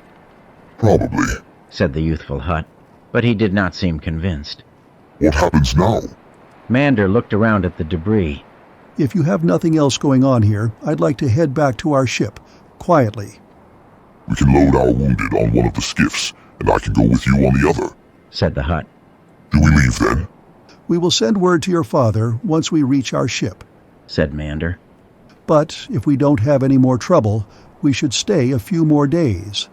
Probably, said the youthful hut, but he did not seem convinced. What happens now? Mander looked around at the debris. If you have nothing else going on here, I'd like to head back to our ship, quietly. We can load our wounded on one of the skiffs, and I can go with you on the other, said the hut. Do we leave then? We will send word to your father once we reach our ship, said Mander. But if we don't have any more trouble, we should stay a few more days.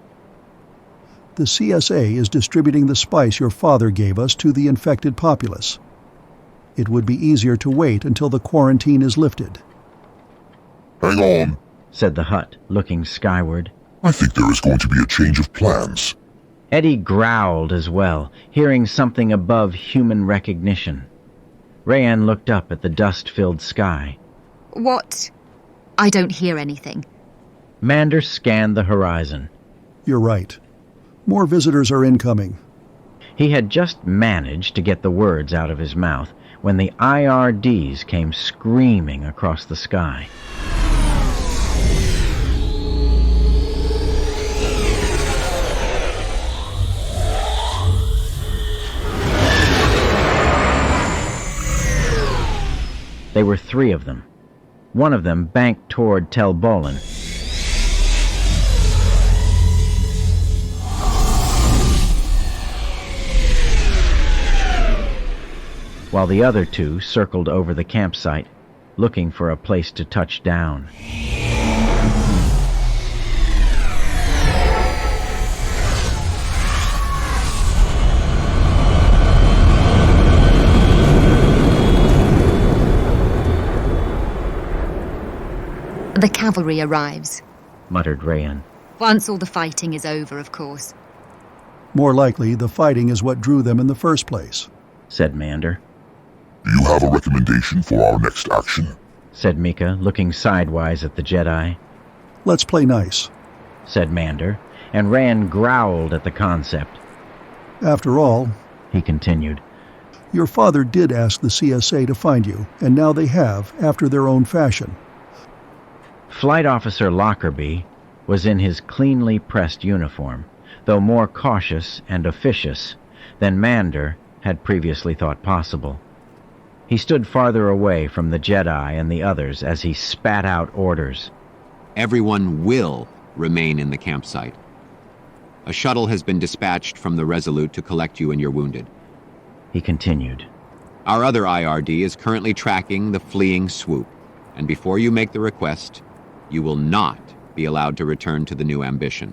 The CSA is distributing the spice your father gave us to the infected populace. It would be easier to wait until the quarantine is lifted. Hang on, said the hut, looking skyward. I think there is going to be a change of plans. Eddie growled as well, hearing something above human recognition. Rayan looked up at the dust-filled sky. What? I don't hear anything. Mander scanned the horizon. You're right. More visitors are incoming. He had just managed to get the words out of his mouth when the IRDs came screaming across the sky. There were three of them. One of them banked toward Tel Bolan. While the other two circled over the campsite, looking for a place to touch down. The cavalry arrives, muttered Rayan. Once all the fighting is over, of course. More likely, the fighting is what drew them in the first place, said Mander. Do you have a recommendation for our next action? Said Mika, looking sidewise at the Jedi. Let's play nice, said Mander, and Rayan growled at the concept. After all, he continued, your father did ask the CSA to find you, and now they have, after their own fashion. Flight Officer Lockerbie was in his cleanly pressed uniform, though more cautious and officious than Mander had previously thought possible. He stood farther away from the Jedi and the others as he spat out orders. Everyone will remain in the campsite. A shuttle has been dispatched from the Resolute to collect you and your wounded. He continued. Our other IRD is currently tracking the fleeing swoop, and before you make the request, you will not be allowed to return to the new ambition.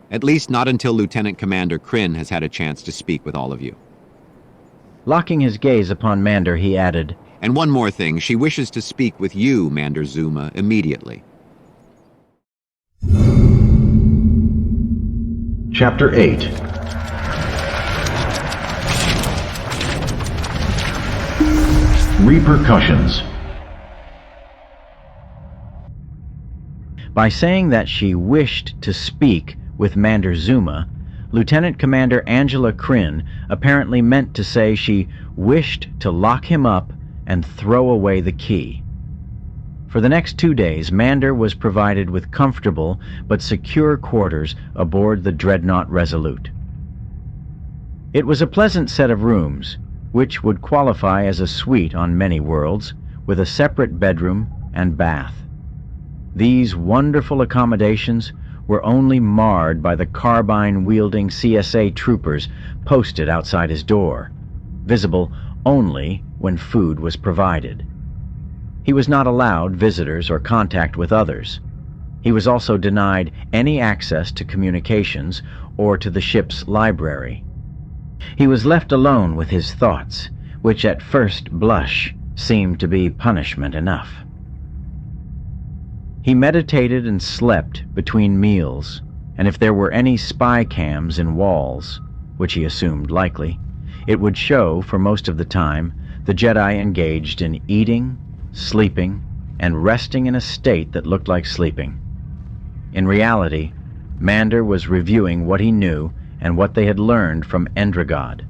At least not until Lieutenant Commander Kryn has had a chance to speak with all of you. Locking his gaze upon Mander, he added, And one more thing, she wishes to speak with you, Mander Zuma, immediately. Chapter 8. Repercussions. By saying that she wished to speak with Mander Zuma, Lieutenant Commander Angela Kryn apparently meant to say she wished to lock him up and throw away the key. For the next 2 days, Mander was provided with comfortable but secure quarters aboard the dreadnought Resolute. It was a pleasant set of rooms, which would qualify as a suite on many worlds, with a separate bedroom and bath. These wonderful accommodations were only marred by the carbine-wielding CSA troopers posted outside his door, visible only when food was provided. He was not allowed visitors or contact with others. He was also denied any access to communications or to the ship's library. He was left alone with his thoughts, which at first blush seemed to be punishment enough. He meditated and slept between meals, and if there were any spy cams in walls, which he assumed likely, it would show for most of the time the Jedi engaged in eating, sleeping, and resting in a state that looked like sleeping. In reality, Mander was reviewing what he knew and what they had learned from Endrod.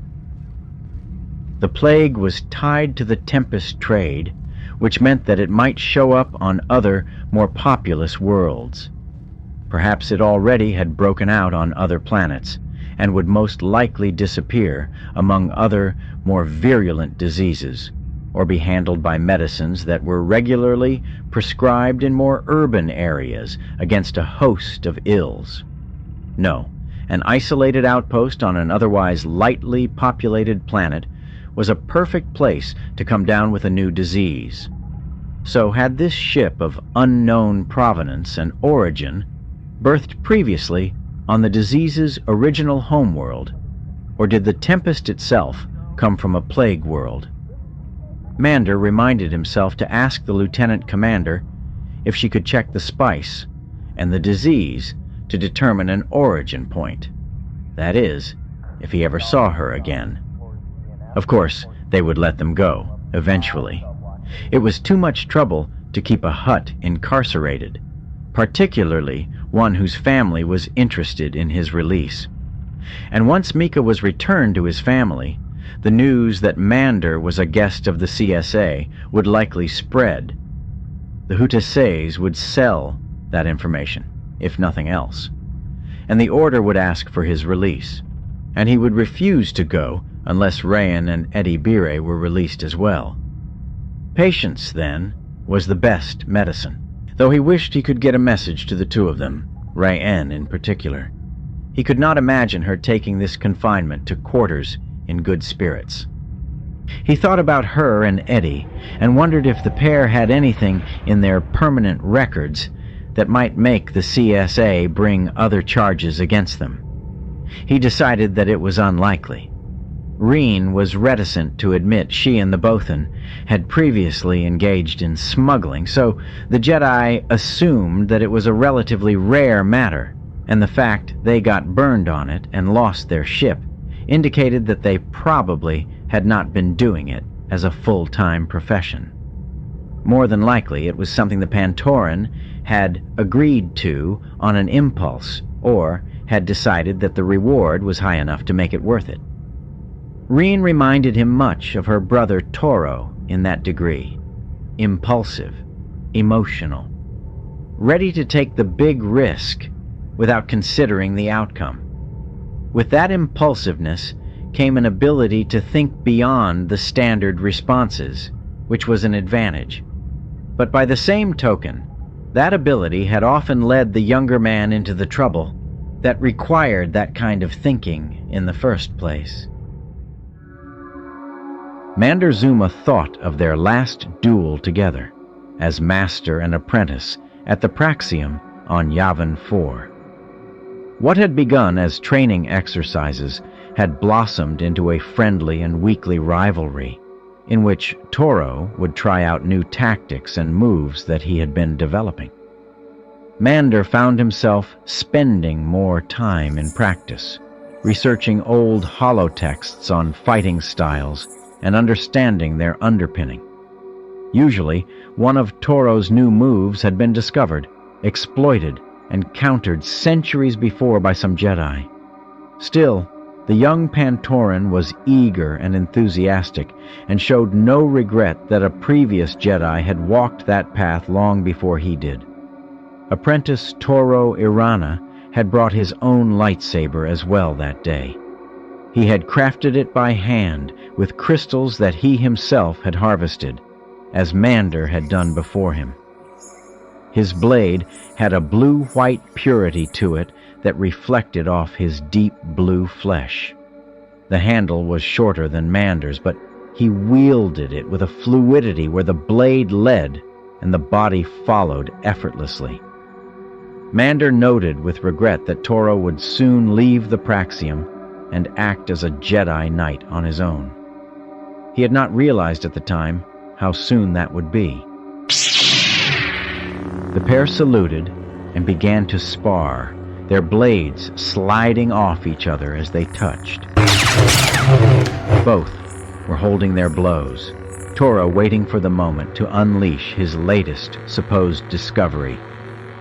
The plague was tied to the Tempest trade, which meant that it might show up on other, more populous worlds. Perhaps it already had broken out on other planets, and would most likely disappear among other, more virulent diseases, or be handled by medicines that were regularly prescribed in more urban areas against a host of ills. No, an isolated outpost on an otherwise lightly populated planet was a perfect place to come down with a new disease. So had this ship of unknown provenance and origin birthed previously on the disease's original homeworld, or did the Tempest itself come from a plague world? Mander reminded himself to ask the lieutenant commander if she could check the spice and the disease to determine an origin point. That is, if he ever saw her again. Of course, they would let them go, eventually. It was too much trouble to keep a Hutt incarcerated, particularly one whose family was interested in his release. And once Mika was returned to his family, the news that Mander was a guest of the CSA would likely spread. The Hutases would sell that information, if nothing else, and the Order would ask for his release, and he would refuse to go unless Rayan and ABY were released as well. Patience, then, was the best medicine, though he wished he could get a message to the two of them, Rayan in particular. He could not imagine her taking this confinement to quarters in good spirits. He thought about her and Eddie, and wondered if the pair had anything in their permanent records that might make the CSA bring other charges against them. He decided that it was unlikely. Reen was reticent to admit she and the Bothan had previously engaged in smuggling, so the Jedi assumed that it was a relatively rare matter, and the fact they got burned on it and lost their ship indicated that they probably had not been doing it as a full-time profession. More than likely, it was something the Pantoran had agreed to on an impulse, or had decided that the reward was high enough to make it worth it. Reen reminded him much of her brother Toro in that degree. Impulsive, emotional, ready to take the big risk without considering the outcome. With that impulsiveness came an ability to think beyond the standard responses, which was an advantage. But by the same token, that ability had often led the younger man into the trouble that required that kind of thinking in the first place. Mander Zuma thought of their last duel together, as master and apprentice at the Praxium on Yavin 4. What had begun as training exercises had blossomed into a friendly and weekly rivalry, in which Toro would try out new tactics and moves that he had been developing. Mander found himself spending more time in practice, researching old holotexts on fighting styles and understanding their underpinning. Usually, one of Toro's new moves had been discovered, exploited, and countered centuries before by some Jedi. Still, the young Pantoran was eager and enthusiastic, and showed no regret that a previous Jedi had walked that path long before he did. Apprentice Toro Irana had brought his own lightsaber as well that day. He had crafted it by hand with crystals that he himself had harvested, as Mander had done before him. His blade had a blue-white purity to it that reflected off his deep blue flesh. The handle was shorter than Mander's, but he wielded it with a fluidity where the blade led and the body followed effortlessly. Mander noted with regret that Toro would soon leave the Praxium and act as a Jedi Knight on his own. He had not realized at the time how soon that would be. The pair saluted and began to spar, their blades sliding off each other as they touched. Both were holding their blows, Toro waiting for the moment to unleash his latest supposed discovery,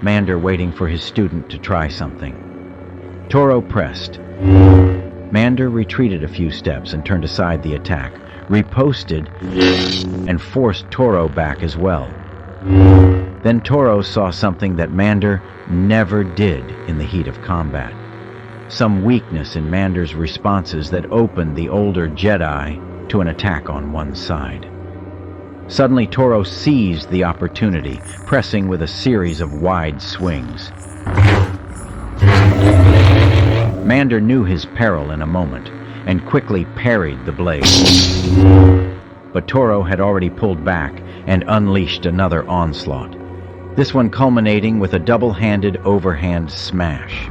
Mander waiting for his student to try something. Toro pressed. Mander retreated a few steps and turned aside the attack, riposted, and forced Toro back as well. Then Toro saw something that Mander never did in the heat of combat. Some weakness in Mander's responses that opened the older Jedi to an attack on one side. Suddenly Toro seized the opportunity, pressing with a series of wide swings. Mander knew his peril in a moment, and quickly parried the blade. But Toro had already pulled back and unleashed another onslaught, this one culminating with a double-handed overhand smash.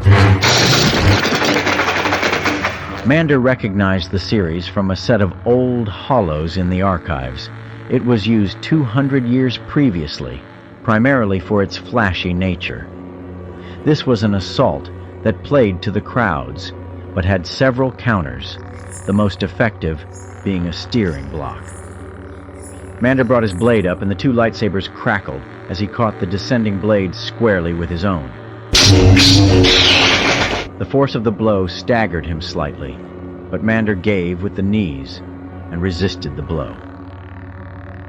Mander recognized the series from a set of old holos in the archives. It was used 200 years previously, primarily for its flashy nature. This was an assault that played to the crowds, but had several counters, the most effective being a steering block. Mander brought his blade up, and the two lightsabers crackled as he caught the descending blade squarely with his own. The force of the blow staggered him slightly, but Mander gave with the knees and resisted the blow.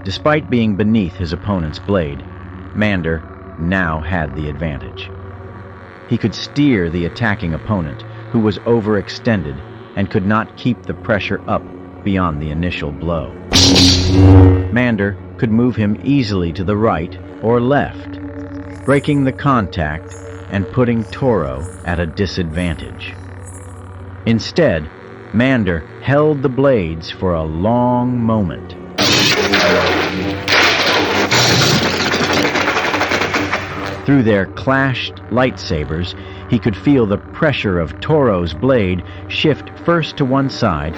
Despite being beneath his opponent's blade, Mander now had the advantage. He could steer the attacking opponent, who was overextended and could not keep the pressure up beyond the initial blow. Mander could move him easily to the right or left, breaking the contact and putting Toro at a disadvantage. Instead, Mander held the blades for a long moment. Through their clashed lightsabers, he could feel the pressure of Toro's blade shift first to one side,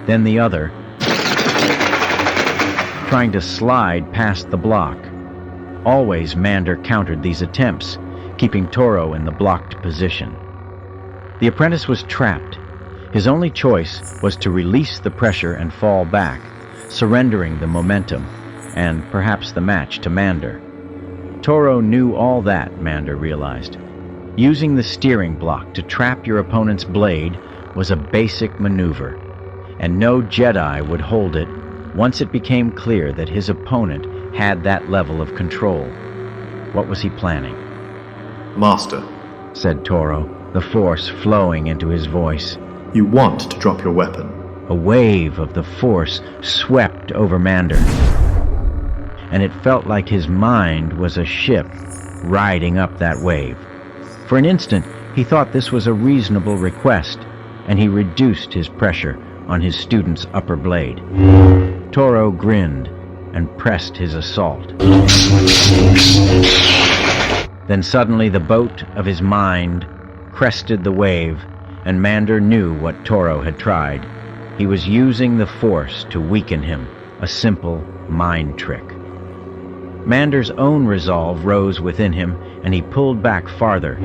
then the other, trying to slide past the block. Always Mander countered these attempts, keeping Toro in the blocked position. The apprentice was trapped. His only choice was to release the pressure and fall back, surrendering the momentum, and perhaps the match to Mander. Toro knew all that, Mander realized. Using the steering block to trap your opponent's blade was a basic maneuver, and no Jedi would hold it once it became clear that his opponent had that level of control. What was he planning? Master, said Toro, the force flowing into his voice. You want to drop your weapon. A wave of the force swept over Mander, and it felt like his mind was a ship riding up that wave. For an instant, he thought this was a reasonable request, and he reduced his pressure on his student's upper blade. Toro grinned and pressed his assault. Then suddenly the boat of his mind crested the wave, and Mander knew what Toro had tried. He was using the Force to weaken him, a simple mind trick. Mander's own resolve rose within him, and he pulled back farther,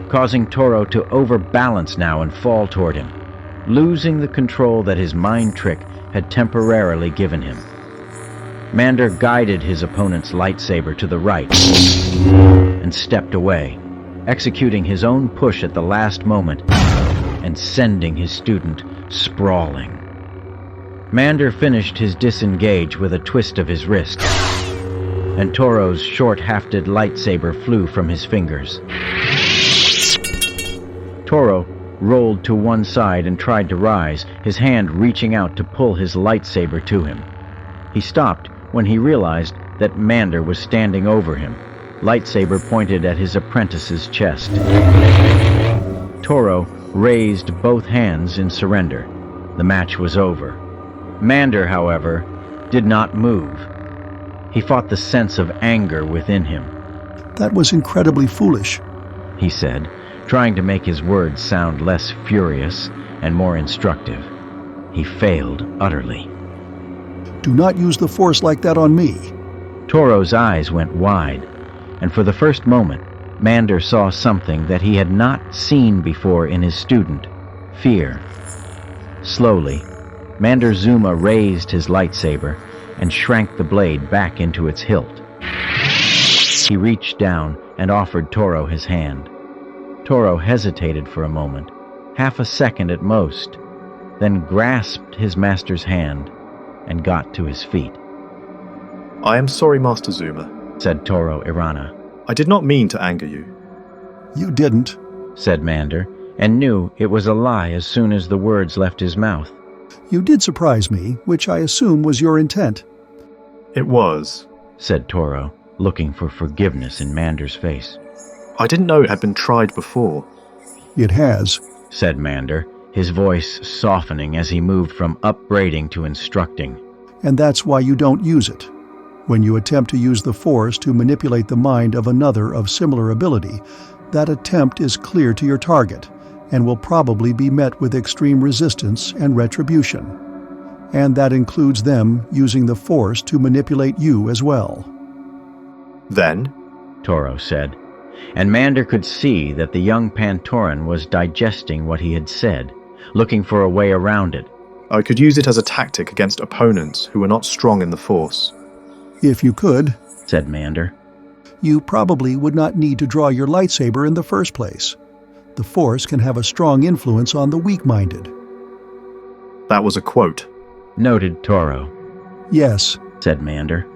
causing Toro to overbalance now and fall toward him, losing the control that his mind trick had temporarily given him. Mander guided his opponent's lightsaber to the right and stepped away, executing his own push at the last moment and sending his student sprawling. Mander finished his disengage with a twist of his wrist, and Toro's short-hafted lightsaber flew from his fingers. Toro rolled to one side and tried to rise, his hand reaching out to pull his lightsaber to him. He stopped when he realized that Mander was standing over him, lightsaber pointed at his apprentice's chest. Toro raised both hands in surrender. The match was over. Mander, however, did not move. He fought the sense of anger within him. "That was incredibly foolish," he said, trying to make his words sound less furious and more instructive. He failed utterly. "Do not use the Force like that on me." Toro's eyes went wide, and for the first moment, Mander saw something that he had not seen before in his student: fear. Slowly, Mander Zuma raised his lightsaber and shrank the blade back into its hilt. He reached down and offered Toro his hand. Toro hesitated for a moment, half a second at most, then grasped his master's hand and got to his feet. "I am sorry, Master Zuma," said Toro Irana. "I did not mean to anger you." "You didn't," said Mander, and knew it was a lie as soon as the words left his mouth. "You did surprise me, which I assume was your intent." "It was," said Toro, looking for forgiveness in Mander's face. "I didn't know it had been tried before." "It has," said Mander, his voice softening as he moved from upbraiding to instructing. "And that's why you don't use it. When you attempt to use the Force to manipulate the mind of another of similar ability, that attempt is clear to your target, and will probably be met with extreme resistance and retribution. And that includes them using the Force to manipulate you as well." "Then?" Toro said, and Mander could see that the young Pantoran was digesting what he had said, looking for a way around it. "I could use it as a tactic against opponents who are not strong in the Force." "If you could," said Mander, "you probably would not need to draw your lightsaber in the first place. The Force can have a strong influence on the weak-minded." "That was a quote," noted Toro. "Yes," said Mander,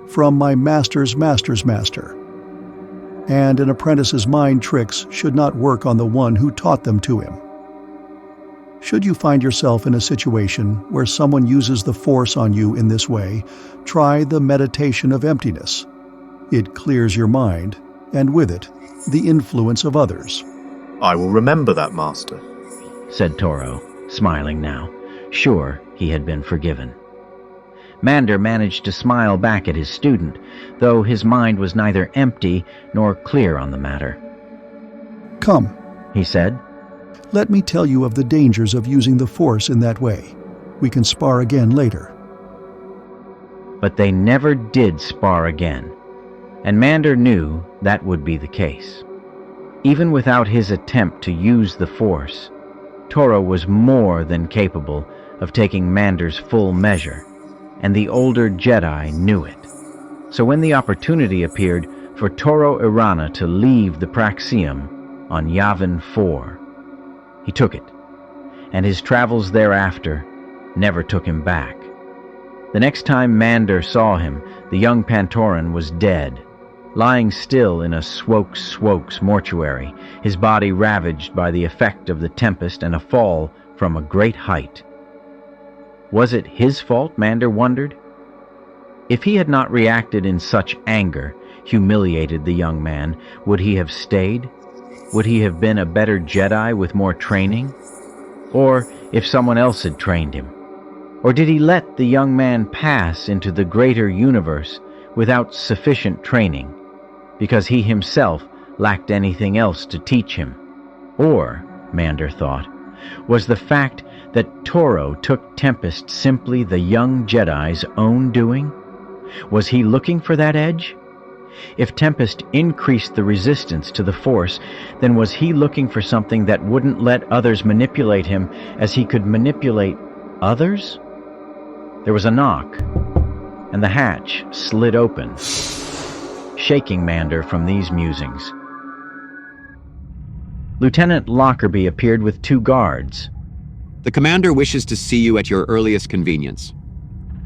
"from my master's master's master. And an apprentice's mind tricks should not work on the one who taught them to him. Should you find yourself in a situation where someone uses the Force on you in this way, try the meditation of emptiness. It clears your mind, and with it, the influence of others." "I will remember that, Master," said Toro, smiling now, sure he had been forgiven. Mander managed to smile back at his student, though his mind was neither empty nor clear on the matter. "Come," he said. "Let me tell you of the dangers of using the Force in that way. We can spar again later." But they never did spar again, and Mander knew that would be the case. Even without his attempt to use the Force, Toro was more than capable of taking Mander's full measure, and the older Jedi knew it. So when the opportunity appeared for Toro Irana to leave the Praxium on Yavin 4, he took it, and his travels thereafter never took him back. The next time Mander saw him, the young Pantoran was dead, lying still in a Swoke's mortuary, his body ravaged by the effect of the Tempest and a fall from a great height. Was it his fault, Mander wondered? If he had not reacted in such anger, humiliated the young man, would he have stayed? Would he have been a better Jedi with more training? Or if someone else had trained him? Or did he let the young man pass into the greater universe without sufficient training, because he himself lacked anything else to teach him? Or, Mander thought, was the fact That Toro took Tempest simply the young Jedi's own doing? Was he looking for that edge? If Tempest increased the resistance to the Force, then was he looking for something that wouldn't let others manipulate him as he could manipulate others? There was a knock, and the hatch slid open, shaking Mander from these musings. Lieutenant Lockerbie appeared with 2 guards. The commander wishes to see you at your earliest convenience,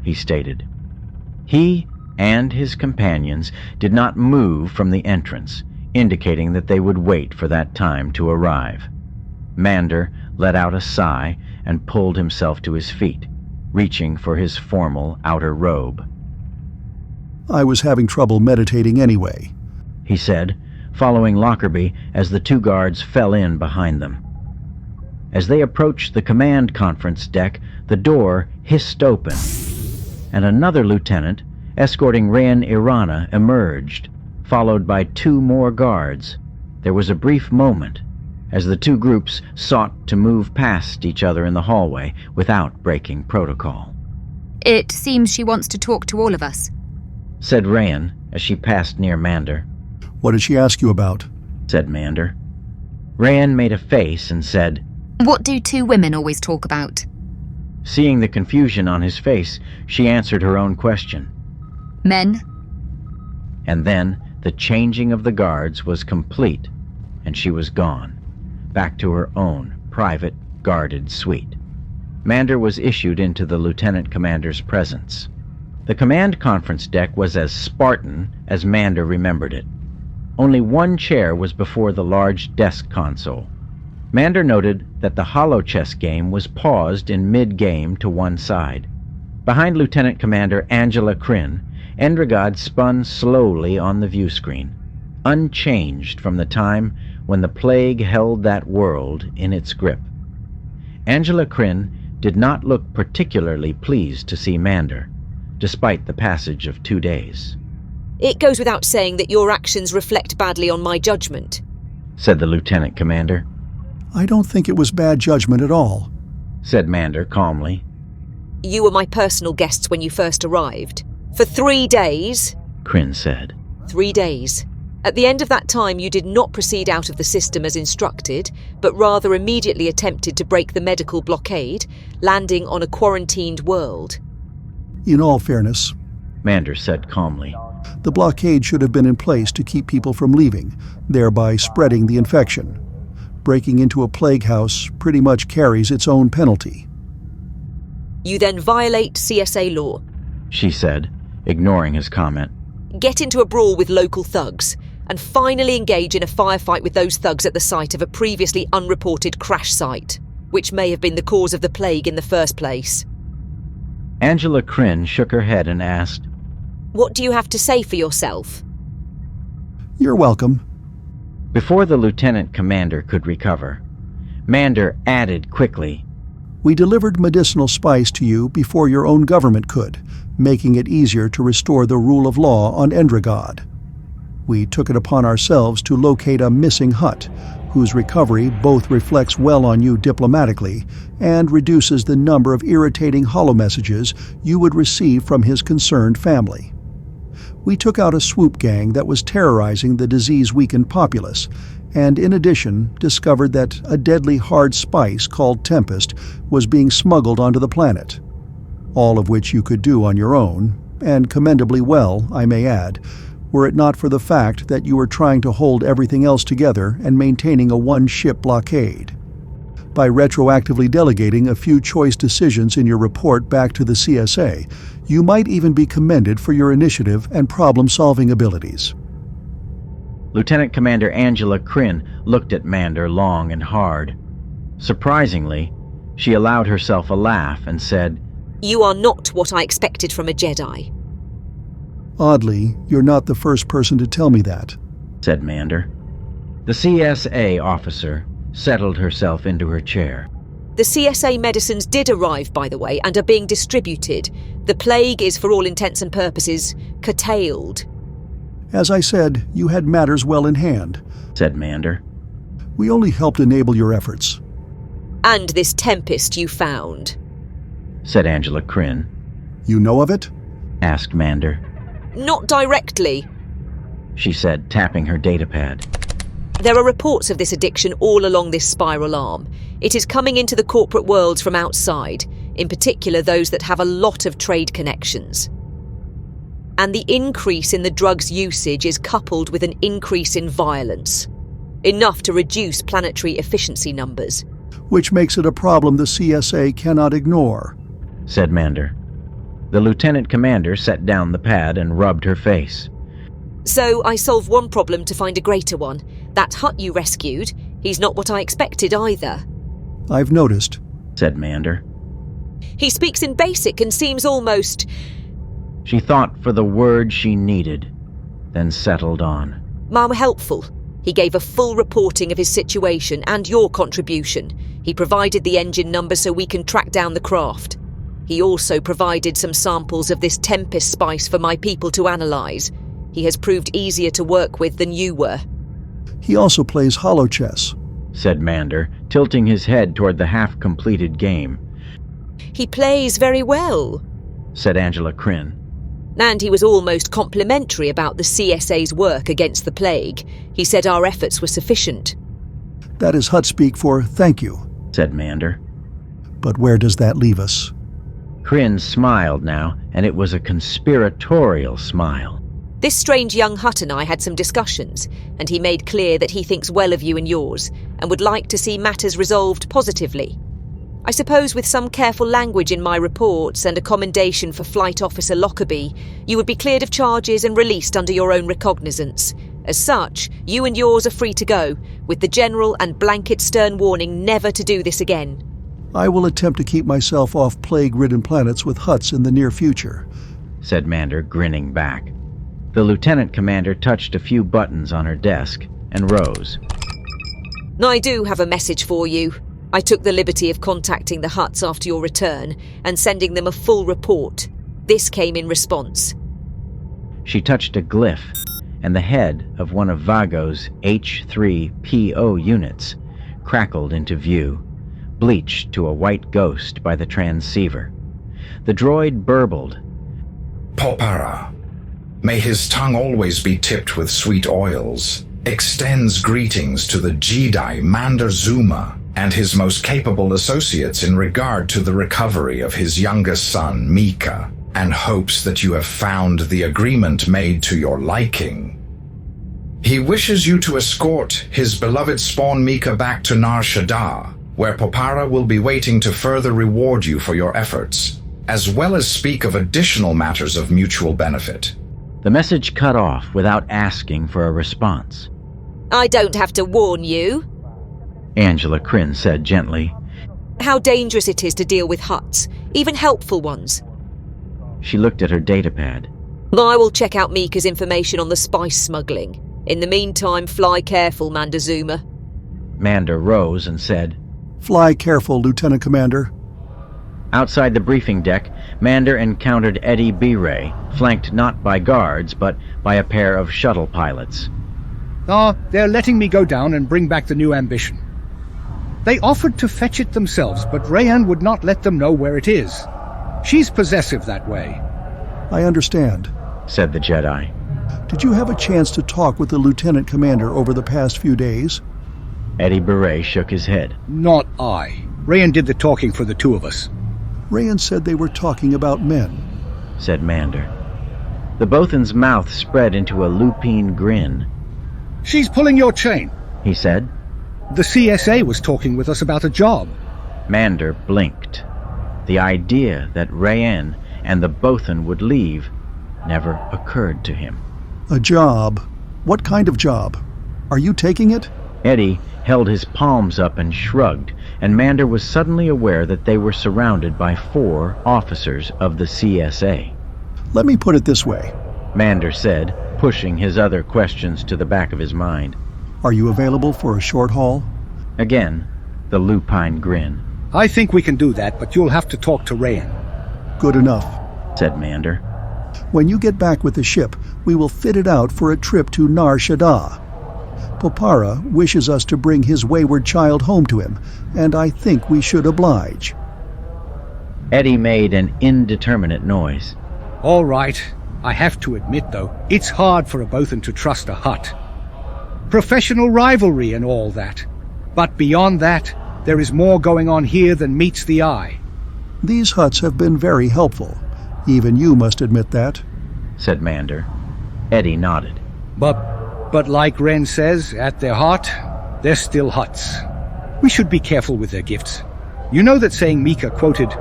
he stated. He and his companions did not move from the entrance, indicating that they would wait for that time to arrive. Mander let out a sigh and pulled himself to his feet, reaching for his formal outer robe. I was having trouble meditating anyway, he said, following Lockerbie as the 2 guards fell in behind them. As they approached the command conference deck, the door hissed open, and another lieutenant, escorting Ren Irana, emerged, followed by 2 more guards. There was a brief moment as the 2 groups sought to move past each other in the hallway without breaking protocol. It seems she wants to talk to all of us, said Ren as she passed near Mander. What did she ask you about? Said Mander. Ren made a face and said, What do 2 women always talk about? Seeing the confusion on his face, she answered her own question. Men. And then the changing of the guards was complete, and she was gone, back to her own private, guarded suite. Mander was issued into the lieutenant commander's presence. The command conference deck was as Spartan as Mander remembered it. Only 1 chair was before the large desk console. Mander noted that the holochess game was paused in mid-game to one side. Behind Lieutenant Commander Angela Kryn, Endrod spun slowly on the view screen, unchanged from the time when the plague held that world in its grip. Angela Kryn did not look particularly pleased to see Mander, despite the passage of 2 days. It goes without saying that your actions reflect badly on my judgment, said the lieutenant commander. I don't think it was bad judgment at all, said Mander calmly. You were my personal guests when you first arrived. For 3 days, Kryn said. 3 days. At the end of that time, you did not proceed out of the system as instructed, but rather immediately attempted to break the medical blockade, landing on a quarantined world. In all fairness, Mander said calmly, the blockade should have been in place to keep people from leaving, thereby spreading the infection. Breaking into a plague house pretty much carries its own penalty. You then violate CSA law, she said, ignoring his comment. Get into a brawl with local thugs, and finally engage in a firefight with those thugs at the site of a previously unreported crash site, which may have been the cause of the plague in the first place. Angela Kryn shook her head and asked, What do you have to say for yourself? You're welcome. Before the lieutenant commander could recover, Mander added quickly, We delivered medicinal spice to you before your own government could, making it easier to restore the rule of law on Endrod. We took it upon ourselves to locate a missing Hutt, whose recovery both reflects well on you diplomatically and reduces the number of irritating holomessages you would receive from his concerned family. We took out a swoop gang that was terrorizing the disease-weakened populace, and in addition discovered that a deadly hard spice called Tempest was being smuggled onto the planet. All of which you could do on your own, and commendably well, I may add, were it not for the fact that you were trying to hold everything else together and maintaining a one-ship blockade. By retroactively delegating a few choice decisions in your report back to the CSA, you might even be commended for your initiative and problem-solving abilities. Lieutenant Commander Angela Kryn looked at Mander long and hard. Surprisingly, she allowed herself a laugh and said, You are not what I expected from a Jedi. Oddly, you're not the first person to tell me that, said Mander. The CSA officer settled herself into her chair. The CSA medicines did arrive, by the way, and are being distributed. The plague is, for all intents and purposes, curtailed. As I said, you had matters well in hand, said Mander. We only helped enable your efforts. And this Tempest you found, said Angela Kryn. You know of it? Asked Mander. Not directly, she said, tapping her datapad. There are reports of this addiction all along this spiral arm. It is coming into the corporate worlds from outside, in particular those that have a lot of trade connections. And the increase in the drug's usage is coupled with an increase in violence, enough to reduce planetary efficiency numbers. Which makes it a problem the CSA cannot ignore, said Mander. The lieutenant commander set down the pad and rubbed her face. So I solve one problem to find a greater one. That Hutt you rescued, he's not what I expected either. I've noticed, said Mander. He speaks in basic and seems almost... She thought for the word she needed, then settled on. Mom, helpful. He gave a full reporting of his situation and your contribution. He provided the engine number so we can track down the craft. He also provided some samples of this Tempest spice for my people to analyse. He has proved easier to work with than you were. He also plays holochess, said Mander, tilting his head toward the half-completed game. He plays very well, said Angela Kryn. And he was almost complimentary about the CSA's work against the plague. He said our efforts were sufficient. That is Hutt speak for thank you, said Mander. But where does that leave us? Kryn smiled now, and it was a conspiratorial smile. This strange young Hutt and I had some discussions, and he made clear that he thinks well of you and yours, and would like to see matters resolved positively. I suppose with some careful language in my reports and a commendation for Flight Officer Lockerbie, you would be cleared of charges and released under your own recognizance. As such, you and yours are free to go, with the general and blanket stern warning never to do this again. I will attempt to keep myself off plague-ridden planets with Hutts in the near future, said Mander, grinning back. The lieutenant commander touched a few buttons on her desk and rose. I do have a message for you. I took the liberty of contacting the Hutts after your return and sending them a full report. This came in response. She touched a glyph, and the head of one of Vago's H3PO units crackled into view, bleached to a white ghost by the transceiver. The droid burbled. Popara, may his tongue always be tipped with sweet oils, extends greetings to the Jedi Mander Zuma and his most capable associates in regard to the recovery of his youngest son, Mika, and hopes that you have found the agreement made to your liking. He wishes you to escort his beloved spawn Mika back to Nar Shadaa, where Popara will be waiting to further reward you for your efforts, as well as speak of additional matters of mutual benefit. The message cut off without asking for a response. I don't have to warn you, Angela Kryn said gently, how dangerous it is to deal with Hutts, even helpful ones. She looked at her datapad. I will check out Mika's information on the spice smuggling. In the meantime, fly careful, Mander Zuma. Mander rose and said, Fly careful, Lieutenant Commander. Outside the briefing deck, Mander encountered ABY, flanked not by guards, but by a pair of shuttle pilots. They're letting me go down and bring back the new ambition. They offered to fetch it themselves, but Rayanne would not let them know where it is. She's possessive that way. I understand, said the Jedi. Did you have a chance to talk with the Lieutenant Commander over the past few days? ABY shook his head. Not I. Rayanne did the talking for the two of us. Rayanne said they were talking about men, said Mander. The Bothan's mouth spread into a lupine grin. She's pulling your chain, he said. The CSA was talking with us about a job. Mander blinked. The idea that Rayanne and the Bothan would leave never occurred to him. A job? What kind of job? Are you taking it? Eddie held his palms up and shrugged, and Mander was suddenly aware that they were surrounded by 4 officers of the CSA. Let me put it this way, Mander said, pushing his other questions to the back of his mind. Are you available for a short haul? Again, the lupine grin. I think we can do that, but you'll have to talk to Rayanne. Good enough, said Mander. When you get back with the ship, we will fit it out for a trip to Nar Shadaa. Popara wishes us to bring his wayward child home to him, and I think we should oblige." Eddie made an indeterminate noise. All right. I have to admit, though, it's hard for a Bothan to trust a Hutt. Professional rivalry and all that. But beyond that, there is more going on here than meets the eye. "These Hutts have been very helpful. Even you must admit that," said Mander. Eddie nodded. But like Ren says, at their heart, they're still Hutts. We should be careful with their gifts. You know that saying Mika quoted,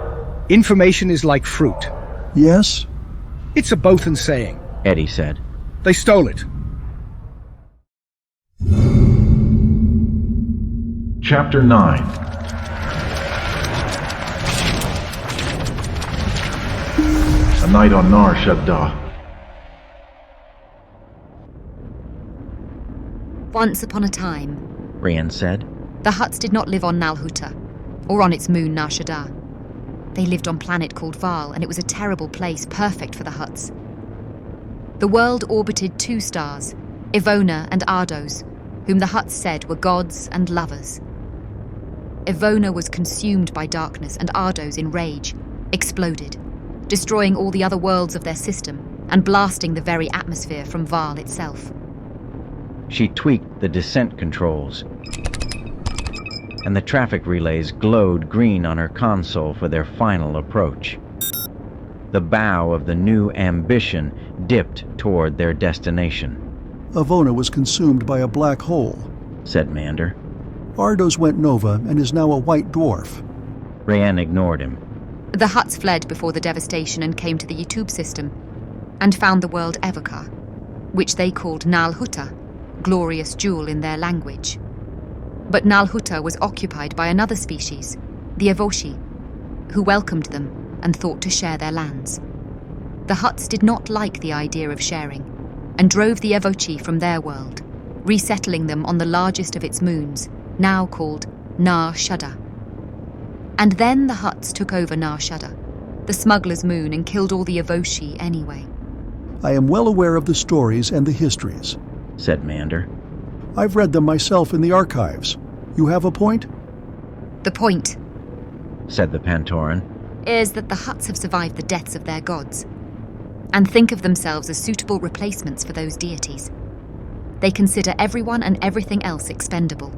"Information is like fruit." "Yes?" "It's a Bothan saying," Eddie said. "They stole it." Chapter 9. A Night on Nar Shadaa. Once upon a time, Rian said, the Hutts did not live on Nalhuta, or on its moon Nar Shadaa. They lived on a planet called Val, and it was a terrible place, perfect for the Hutts. The world orbited 2 stars, Ivona and Ardos, whom the Hutts said were gods and lovers. Ivona was consumed by darkness, and Ardos, in rage, exploded, destroying all the other worlds of their system and blasting the very atmosphere from Val itself. She tweaked the descent controls, and the traffic relays glowed green on her console for their final approach. The bow of the new Ambition dipped toward their destination. "Ivona was consumed by a black hole," said Mander. "Ardos went nova and is now a white dwarf." Rayanne ignored him. The Hutts fled before the devastation and came to the YouTube system, and found the world Evokar, which they called Nalhuta, glorious jewel in their language. But Nalhuta was occupied by another species, the Evoshi, who welcomed them and thought to share their lands. The Hutts did not like the idea of sharing, and drove the Evochi from their world, resettling them on the largest of its moons, now called Nar Shadaa. And then the Hutts took over Nar Shadaa, the smuggler's moon, and killed all the Evoshi anyway. "I am well aware of the stories and the histories," said Mander. "I've read them myself in the archives. You have a point?" The point, said the Pantoran, is that the Hutts have survived the deaths of their gods, and think of themselves as suitable replacements for those deities. They consider everyone and everything else expendable.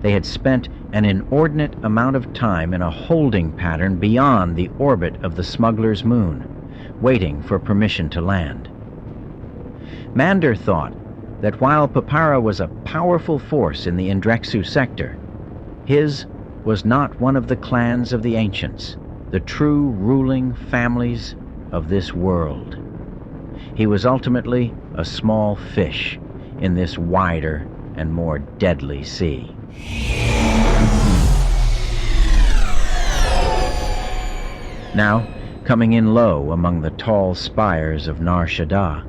They had spent an inordinate amount of time in a holding pattern beyond the orbit of the smuggler's moon, waiting for permission to land. Mander thought that while Popara was a powerful force in the Indrexu sector, his was not one of the clans of the ancients, the true ruling families of this world. He was ultimately a small fish in this wider and more deadly sea. Now, coming in low among the tall spires of Nar Shadaa,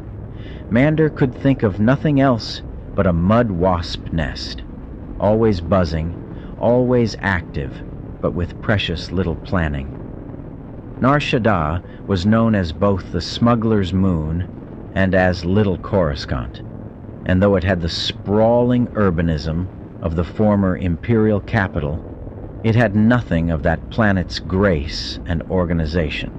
Mander could think of nothing else but a mud wasp nest, always buzzing, always active, but with precious little planning. Nar Shadaa was known as both the Smuggler's Moon and as Little Coruscant, and though it had the sprawling urbanism of the former imperial capital, it had nothing of that planet's grace and organization.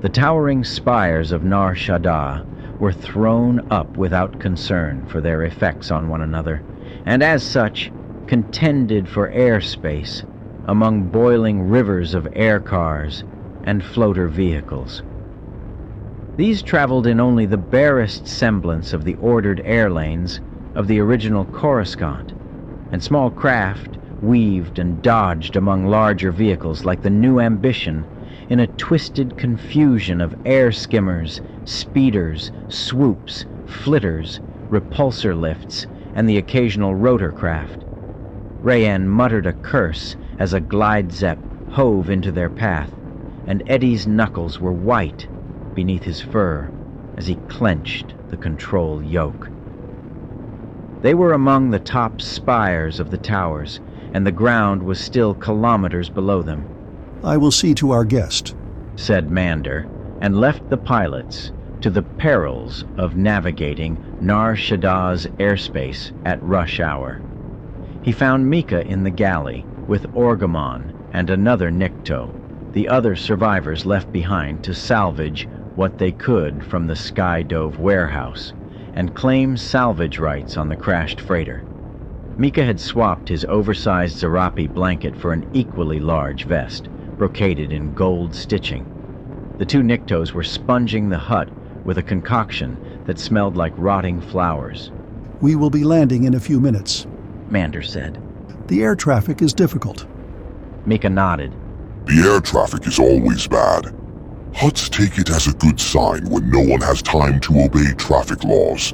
The towering spires of Nar Shadaa were thrown up without concern for their effects on one another, and as such contended for airspace among boiling rivers of air cars and floater vehicles. These traveled in only the barest semblance of the ordered air lanes of the original Coruscant, and small craft weaved and dodged among larger vehicles like the new Ambition in a twisted confusion of air skimmers, speeders, swoops, flitters, repulsor lifts, and the occasional rotorcraft. Rayanne muttered a curse as a glide zepp hove into their path, and Eddie's knuckles were white beneath his fur as he clenched the control yoke. They were among the top spires of the towers, and the ground was still kilometers below them. "I will see to our guest," said Mander, and left the pilots to the perils of navigating Nar Shada's airspace at rush hour. He found Mika in the galley with Orgamon and another Nikto, the other survivors left behind to salvage what they could from the Skydove warehouse and claim salvage rights on the crashed freighter. Mika had swapped his oversized Zerapi blanket for an equally large vest, brocaded in gold stitching. The two Niktos were sponging the hut with a concoction that smelled like rotting flowers. "We will be landing in a few minutes," Mander said. "The air traffic is difficult." Mika nodded. "The air traffic is always bad. Huts take it as a good sign when no one has time to obey traffic laws."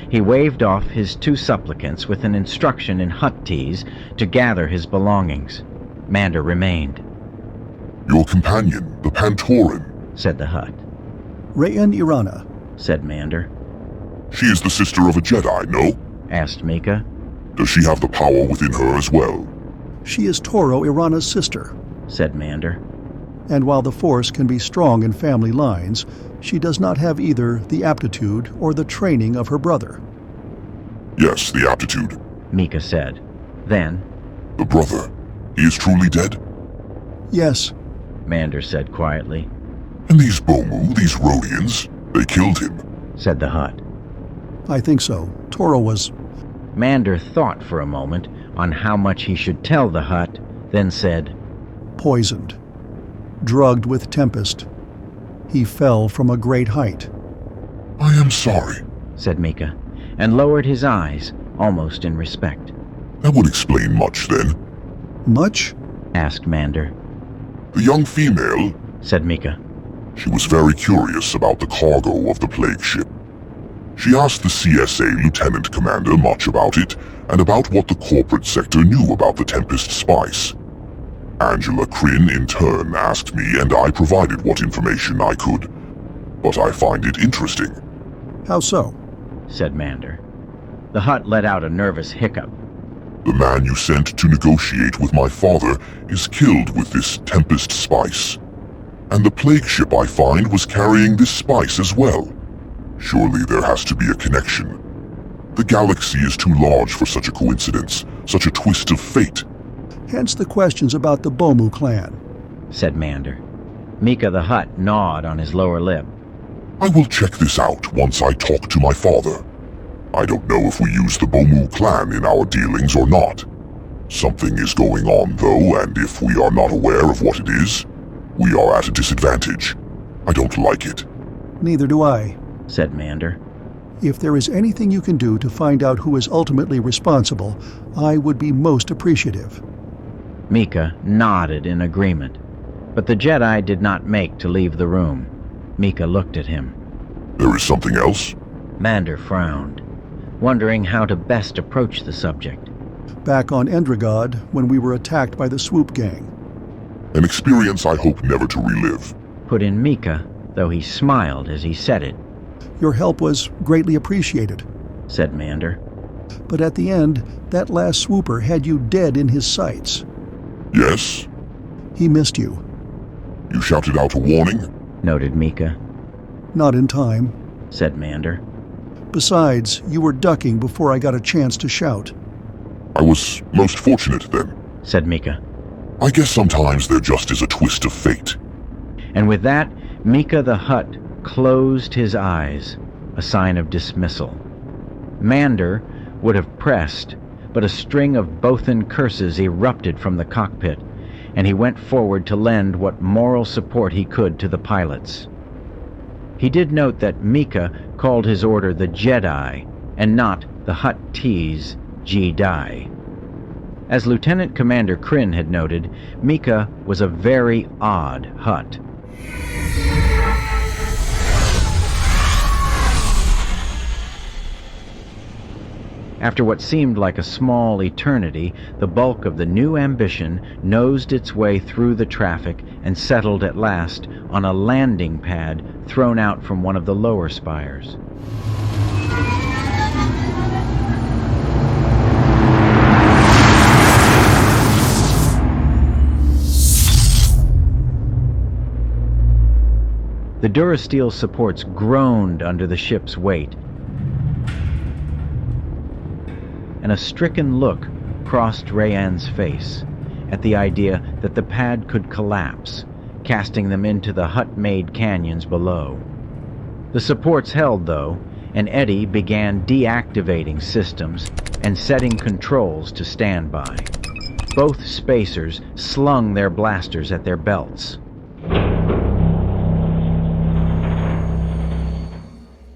He waved off his two supplicants with an instruction in Huttese to gather his belongings. Mander remained. "Your companion, the Pantoran," said the Hutt. "Rayan Irana," said Mander. "She is the sister of a Jedi, no?" asked Mika. "Does she have the power within her as well?" "She is Toro Irana's sister," said Mander. "And while the Force can be strong in family lines, she does not have either the aptitude or the training of her brother." "Yes, the aptitude," Mika said. Then, "The brother, he is truly dead?" "Yes," Mander said quietly. "And these Bomu, these Rhodians, they killed him?" said the Hutt. "I think so. Toro was—" Mander thought for a moment on how much he should tell the Hutt, then said, "Poisoned. Drugged with Tempest. He fell from a great height." "I am sorry," said Mika, and lowered his eyes, almost in respect. "That would explain much, then." "Much?" asked Mander. "The young female," said Mika. "She was very curious about the cargo of the plague ship. She asked the CSA lieutenant commander much about it, and about what the corporate sector knew about the Tempest spice. Angela Kryn, in turn, asked me, and I provided what information I could. But I find it interesting." "How so?" said Mander. The Hutt let out a nervous hiccup. "The man you sent to negotiate with my father is killed with this Tempest spice. And the plague ship, I find, was carrying this spice as well. Surely there has to be a connection. The galaxy is too large for such a coincidence, such a twist of fate." "Hence the questions about the Bomu clan," said Mander. Mika the Hutt gnawed on his lower lip. "I will check this out once I talk to my father. I don't know if we use the Bomu clan in our dealings or not. Something is going on, though, and if we are not aware of what it is, we are at a disadvantage. I don't like it." "Neither do I," said Mander. "If there is anything you can do to find out who is ultimately responsible, I would be most appreciative." Mika nodded in agreement, but the Jedi did not make to leave the room. Mika looked at him. "There is something else?" Mander frowned, wondering how to best approach the subject. "Back on Endrod, when we were attacked by the Swoop Gang." "An experience I hope never to relive," put in Mika, though he smiled as he said it. "Your help was greatly appreciated," said Mander. "But at the end, that last swooper had you dead in his sights." "Yes?" "He missed you." "You shouted out a warning?" noted Mika. "Not in time," said Mander. "Besides, you were ducking before I got a chance to shout." "I was most fortunate then," said Mika. "I guess sometimes there just is a twist of fate." And with that, Mika the Hutt closed his eyes, a sign of dismissal. Mander would have pressed, but a string of Bothan curses erupted from the cockpit, and he went forward to lend what moral support he could to the pilots. He did note that Mika called his order the Jedi, and not the Huttese Jedi. As Lieutenant Commander Kryn had noted, Mika was a very odd Hutt. After what seemed like a small eternity, the bulk of the new ambition nosed its way through the traffic and settled at last on a landing pad thrown out from one of the lower spires. The Durasteel supports groaned under the ship's weight, and a stricken look crossed Rayanne's face at the idea that the pad could collapse, casting them into the hut-made canyons below. The supports held, though, and Eddie began deactivating systems and setting controls to standby. Both spacers slung their blasters at their belts.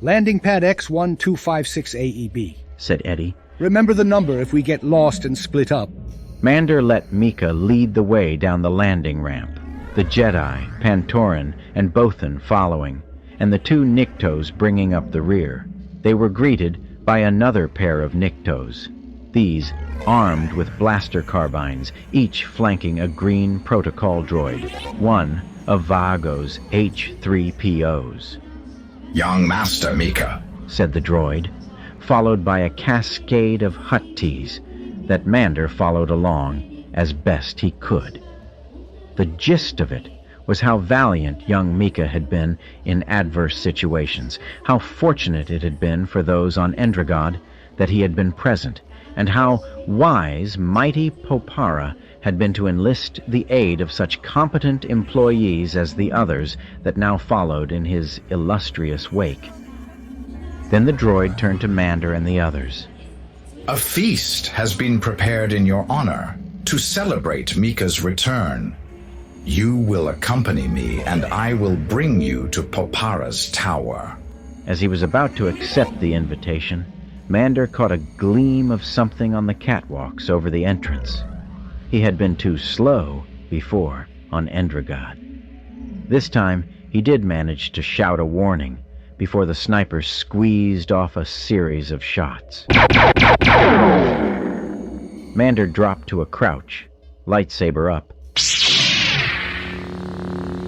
Landing pad X1256 AEB, said Eddie. Remember the number if we get lost and split up. Mander let Mika lead the way down the landing ramp, the Jedi, Pantoran, and Bothan following, and the two Niktos bringing up the rear. They were greeted by another pair of Niktos, these armed with blaster carbines, each flanking a green protocol droid, one of Vago's H-3POs. Young Master Mika, said the droid, followed by a cascade of Hutties that Mander followed along as best he could. The gist of it was how valiant young Mika had been in adverse situations, how fortunate it had been for those on Endrod that he had been present, and how wise mighty Popara had been to enlist the aid of such competent employees as the others that now followed in his illustrious wake. Then the droid turned to Mander and the others. A feast has been prepared in your honor to celebrate Mika's return. You will accompany me, and I will bring you to Popara's tower. As he was about to accept the invitation, Mander caught a gleam of something on the catwalks over the entrance. He had been too slow before on Endrod. This time, he did manage to shout a warning before the sniper squeezed off a series of shots. Mander dropped to a crouch, lightsaber up,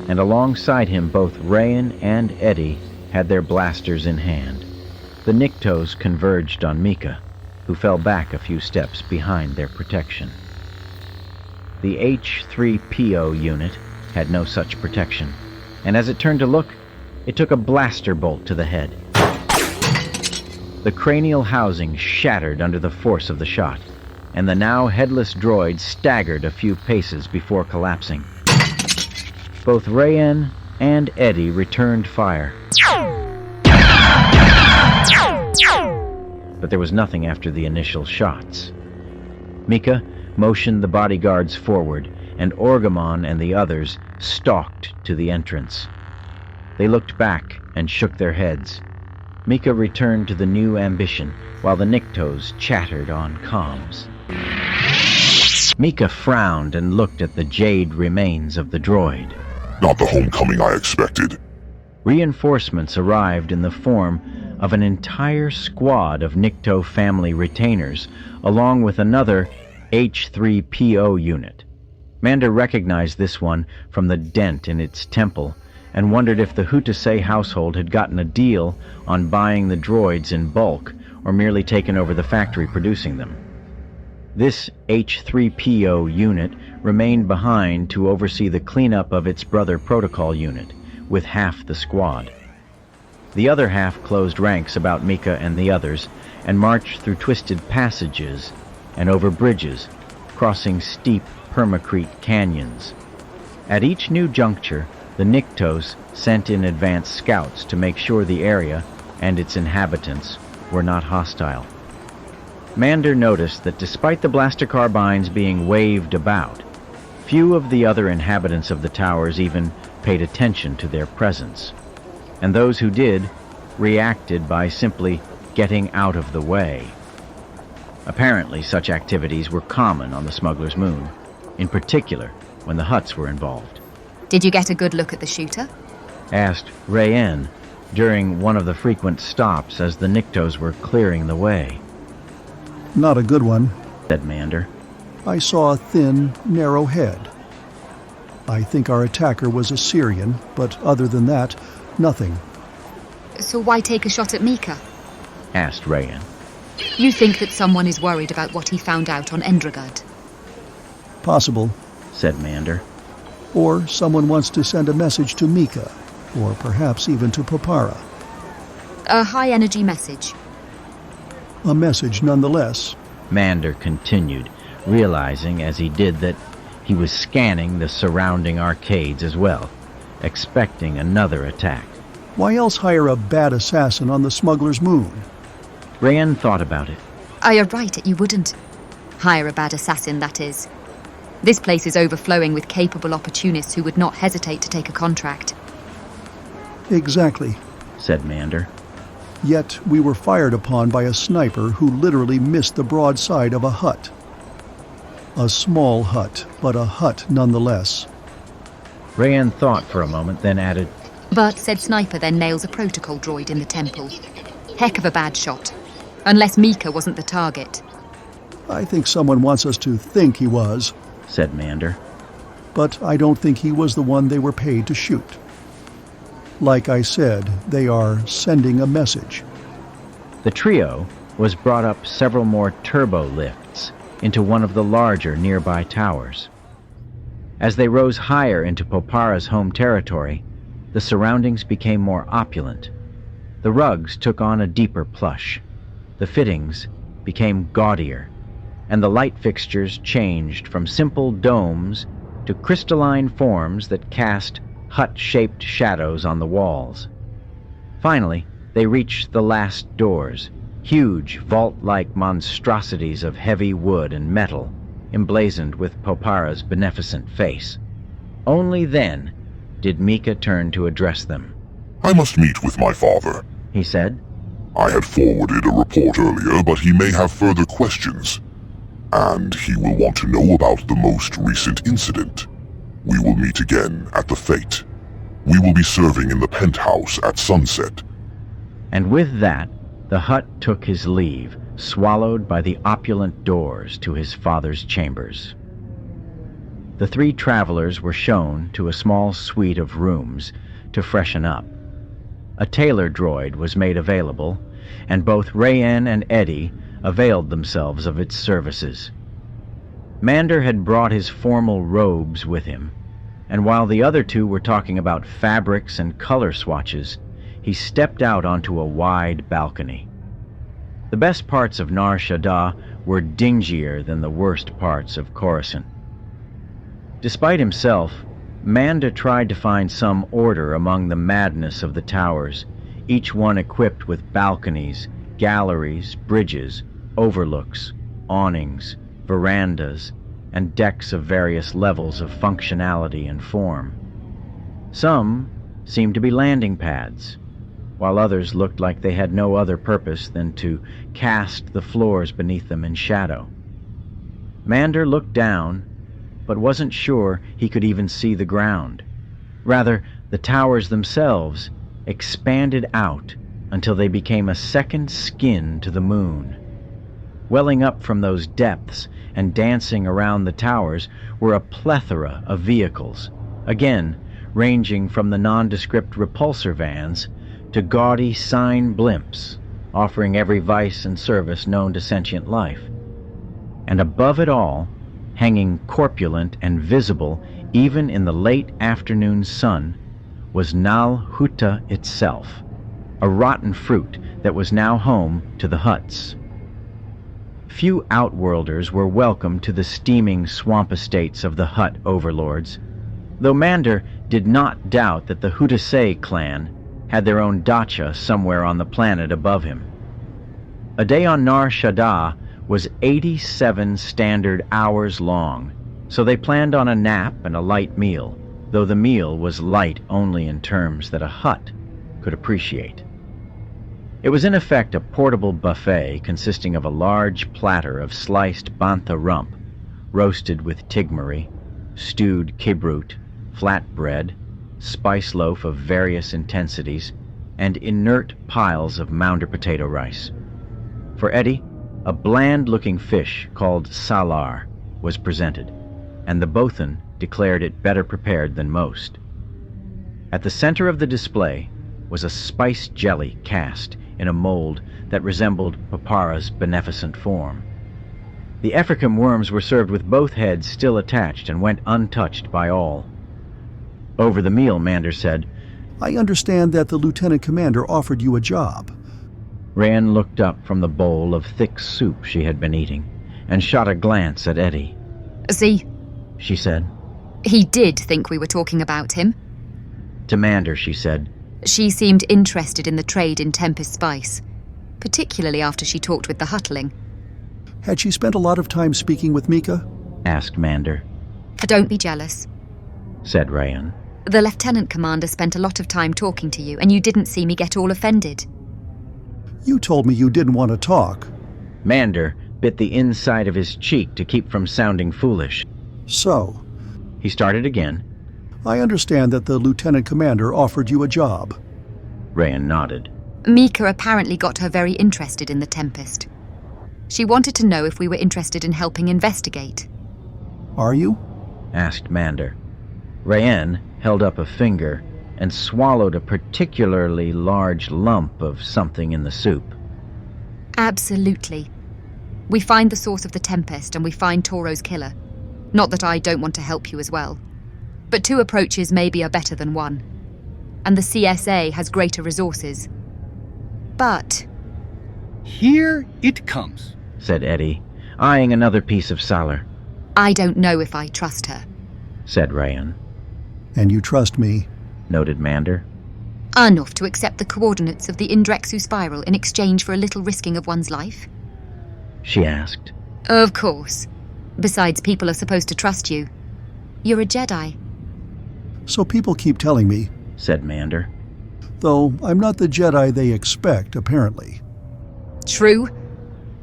and alongside him both Rayan and Eddie had their blasters in hand. The Niktos converged on Mika, who fell back a few steps behind their protection. The H-3PO unit had no such protection, and as it turned to look, it took a blaster bolt to the head. The cranial housing shattered under the force of the shot, and the now headless droid staggered a few paces before collapsing. Both Rayan and Eddie returned fire, but there was nothing after the initial shots. Mika motioned the bodyguards forward, and Orgamon and the others stalked to the entrance. They looked back and shook their heads. Mika returned to the new ambition, while the Niktos chattered on comms. Mika frowned and looked at the jade remains of the droid. Not the homecoming I expected. Reinforcements arrived in the form of an entire squad of Nikto family retainers, along with another H-3PO unit. Mander recognized this one from the dent in its temple, and wondered if the Hutasei household had gotten a deal on buying the droids in bulk, or merely taken over the factory producing them. This H-3PO unit remained behind to oversee the cleanup of its brother protocol unit, with half the squad. The other half closed ranks about Mika and the others, and marched through twisted passages and over bridges, crossing steep permacrete canyons. At each new juncture, the Niktos sent in advance scouts to make sure the area and its inhabitants were not hostile. Mander noticed that despite the blaster carbines being waved about, few of the other inhabitants of the towers even paid attention to their presence, and those who did reacted by simply getting out of the way. Apparently, such activities were common on the Smuggler's Moon, in particular when the Hutts were involved. Did you get a good look at the shooter? Asked Rayan during one of the frequent stops as the Niktos were clearing the way. Not a good one, said Mander. I saw a thin, narrow head. I think our attacker was a Syrian, but other than that, nothing. So why take a shot at Mika? Asked Rayan. You think that someone is worried about what he found out on Endrod? Possible, said Mander. Or someone wants to send a message to Mika, or perhaps even to Popara. A high-energy message. A message nonetheless. Mander continued, realizing as he did that he was scanning the surrounding arcades as well, expecting another attack. Why else hire a bad assassin on the smuggler's moon? Rayen thought about it. You're right, you wouldn't. Hire a bad assassin, that is. This place is overflowing with capable opportunists who would not hesitate to take a contract. Exactly, said Mander. Yet we were fired upon by a sniper who literally missed the broadside of a hut. A small hut, but a hut nonetheless. Rayen thought for a moment, then added, But said sniper then nails a protocol droid in the temple. Heck of a bad shot. Unless Mika wasn't the target. I think someone wants us to think he was, said Mander. But I don't think he was the one they were paid to shoot. Like I said, they are sending a message. The trio was brought up several more turbo lifts into one of the larger nearby towers. As they rose higher into Popara's home territory, the surroundings became more opulent. The rugs took on a deeper plush. The fittings became gaudier, and the light fixtures changed from simple domes to crystalline forms that cast hut-shaped shadows on the walls. Finally, they reached the last doors, huge vault-like monstrosities of heavy wood and metal, emblazoned with Popara's beneficent face. Only then did Mika turn to address them. I must meet with my father, he said. I had forwarded a report earlier, but he may have further questions. And he will want to know about the most recent incident. We will meet again at the Fate. We will be serving in the penthouse at sunset. And with that, the hut took his leave, swallowed by the opulent doors to his father's chambers. The three travelers were shown to a small suite of rooms to freshen up. A tailor droid was made available, and both Rayen and Eddie availed themselves of its services. Mander had brought his formal robes with him, and while the other two were talking about fabrics and color swatches, he stepped out onto a wide balcony. The best parts of Nar Shadaa were dingier than the worst parts of Coruscant. Despite himself, Mander tried to find some order among the madness of the towers, each one equipped with balconies, galleries, bridges, overlooks, awnings, verandas, and decks of various levels of functionality and form. Some seemed to be landing pads, while others looked like they had no other purpose than to cast the floors beneath them in shadow. Mander looked down, but wasn't sure he could even see the ground. Rather, the towers themselves expanded out until they became a second skin to the moon. Welling up from those depths and dancing around the towers were a plethora of vehicles, again ranging from the nondescript repulsor vans to gaudy sign blimps, offering every vice and service known to sentient life. And above it all, hanging corpulent and visible even in the late afternoon sun, was Nal Huta itself, a rotten fruit that was now home to the huts. Few outworlders were welcome to the steaming swamp estates of the hut overlords, though Mander did not doubt that the Hutasei clan had their own dacha somewhere on the planet above him. A day on Nar Shadaa was 87 standard hours long, so they planned on a nap and a light meal, though the meal was light only in terms that a hut could appreciate. It was in effect a portable buffet consisting of a large platter of sliced bantha rump, roasted with tigmari, stewed kibrut, flatbread, spice loaf of various intensities, and inert piles of Mander potato rice. For Eddie, a bland-looking fish called salar was presented, and the Bothan declared it better prepared than most. At the center of the display was a spice jelly cast in a mold that resembled Popara's beneficent form. The Efricum worms were served with both heads still attached and went untouched by all. Over the meal, Mander said, I understand that the Lieutenant Commander offered you a job. Rayan looked up from the bowl of thick soup she had been eating and shot a glance at Eddie. See? She said. He did think we were talking about him. To Mander, she said. She seemed interested in the trade in Tempest spice, particularly after she talked with the Huttling. Had she spent a lot of time speaking with Mika? Asked Mander. Don't be jealous, said Rayan. The Lieutenant Commander spent a lot of time talking to you, and you didn't see me get all offended. You told me you didn't want to talk. Mander bit the inside of his cheek to keep from sounding foolish. So? He started again. I understand that the Lieutenant Commander offered you a job. Rayan nodded. Mika apparently got her very interested in the Tempest. She wanted to know if we were interested in helping investigate. Are you? Asked Mander. Rayan held up a finger and swallowed a particularly large lump of something in the soup. Absolutely. We find the source of the Tempest and we find Toro's killer. Not that I don't want to help you as well. But 2 approaches maybe are better than 1. And the CSA has greater resources. But... Here it comes, said Eddie, eyeing another piece of salar. I don't know if I trust her, said Rayan. And you trust me, noted Mander. Enough to accept the coordinates of the Indrexu spiral in exchange for a little risking of one's life? She asked. Of course. Besides, people are supposed to trust you. You're a Jedi. So people keep telling me, said Mander. Though I'm not the Jedi they expect, apparently. True,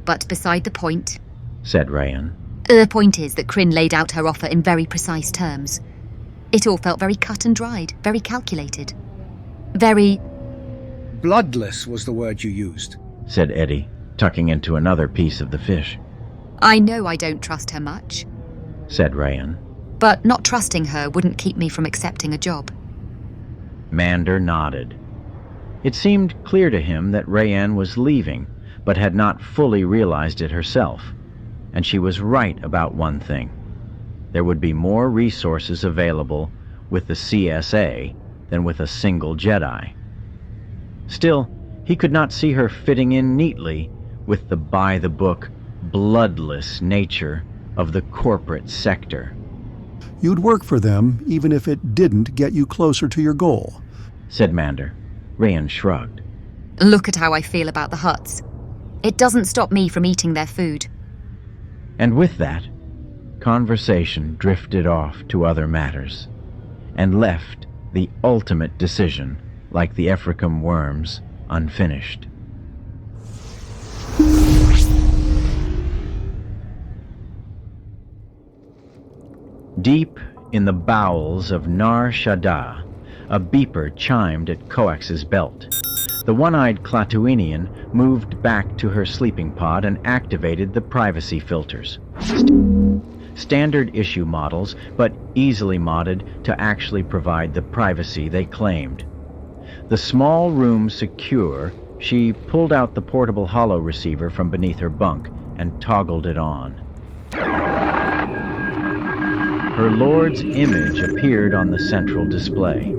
but beside the point, said Rayan. The point is that Kryn laid out her offer in very precise terms. It all felt very cut and dried, very calculated. Very... Bloodless was the word you used, said Eddie, tucking into another piece of the fish. I know I don't trust her much, said Rayan. But not trusting her wouldn't keep me from accepting a job. Mander nodded. It seemed clear to him that Rayan was leaving, but had not fully realized it herself. And she was right about one thing. There would be more resources available with the CSA than with a single Jedi. Still, he could not see her fitting in neatly with the by-the-book, bloodless nature of the corporate sector. You'd work for them even if it didn't get you closer to your goal, said Mander. Rayan shrugged. Look at how I feel about the Hutts. It doesn't stop me from eating their food. And with that, conversation drifted off to other matters, and left the ultimate decision, like the Ephraim worms, unfinished. Deep in the bowels of Nar Shadaa, a beeper chimed at Coax's belt. The one-eyed Clatuinian moved back to her sleeping pod and activated the privacy filters. Standard issue models, but easily modded to actually provide the privacy they claimed. The small room secure, she pulled out the portable holo receiver from beneath her bunk and toggled it on. Her lord's image appeared on the central display.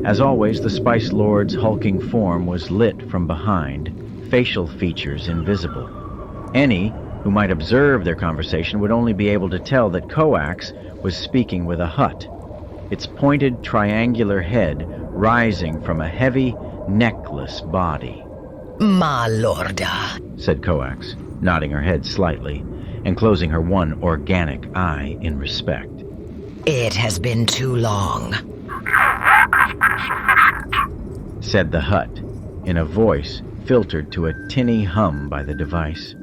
As always, the Spice Lord's hulking form was lit from behind, facial features invisible. Any who might observe their conversation would only be able to tell that Coax was speaking with a Hutt, its pointed triangular head rising from a heavy, neckless body. "My lorda," said Coax, nodding her head slightly and closing her one organic eye in respect. "It has been too long," said the Hutt, in a voice filtered to a tinny hum by the device.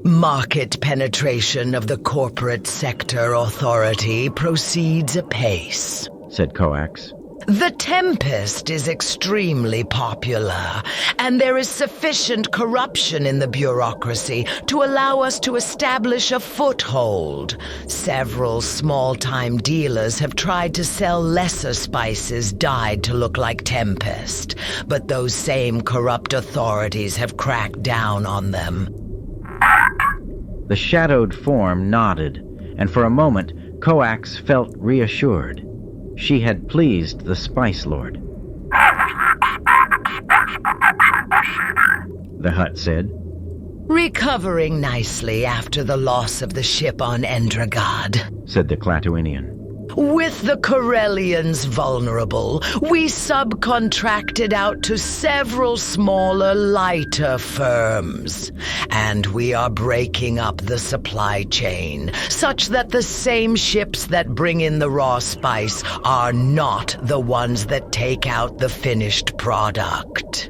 "Market penetration of the corporate sector authority proceeds apace," said Coax. "The Tempest is extremely popular, and there is sufficient corruption in the bureaucracy to allow us to establish a foothold. Several small-time dealers have tried to sell lesser spices dyed to look like Tempest, but those same corrupt authorities have cracked down on them." The shadowed form nodded, and for a moment Coax felt reassured. She had pleased the Spice Lord. The Hutt said. Recovering nicely after the loss of the ship on Endrod, said the Clatuinian. With the Corellians vulnerable, we subcontracted out to several smaller, lighter firms. And we are breaking up the supply chain, such that the same ships that bring in the raw spice are not the ones that take out the finished product.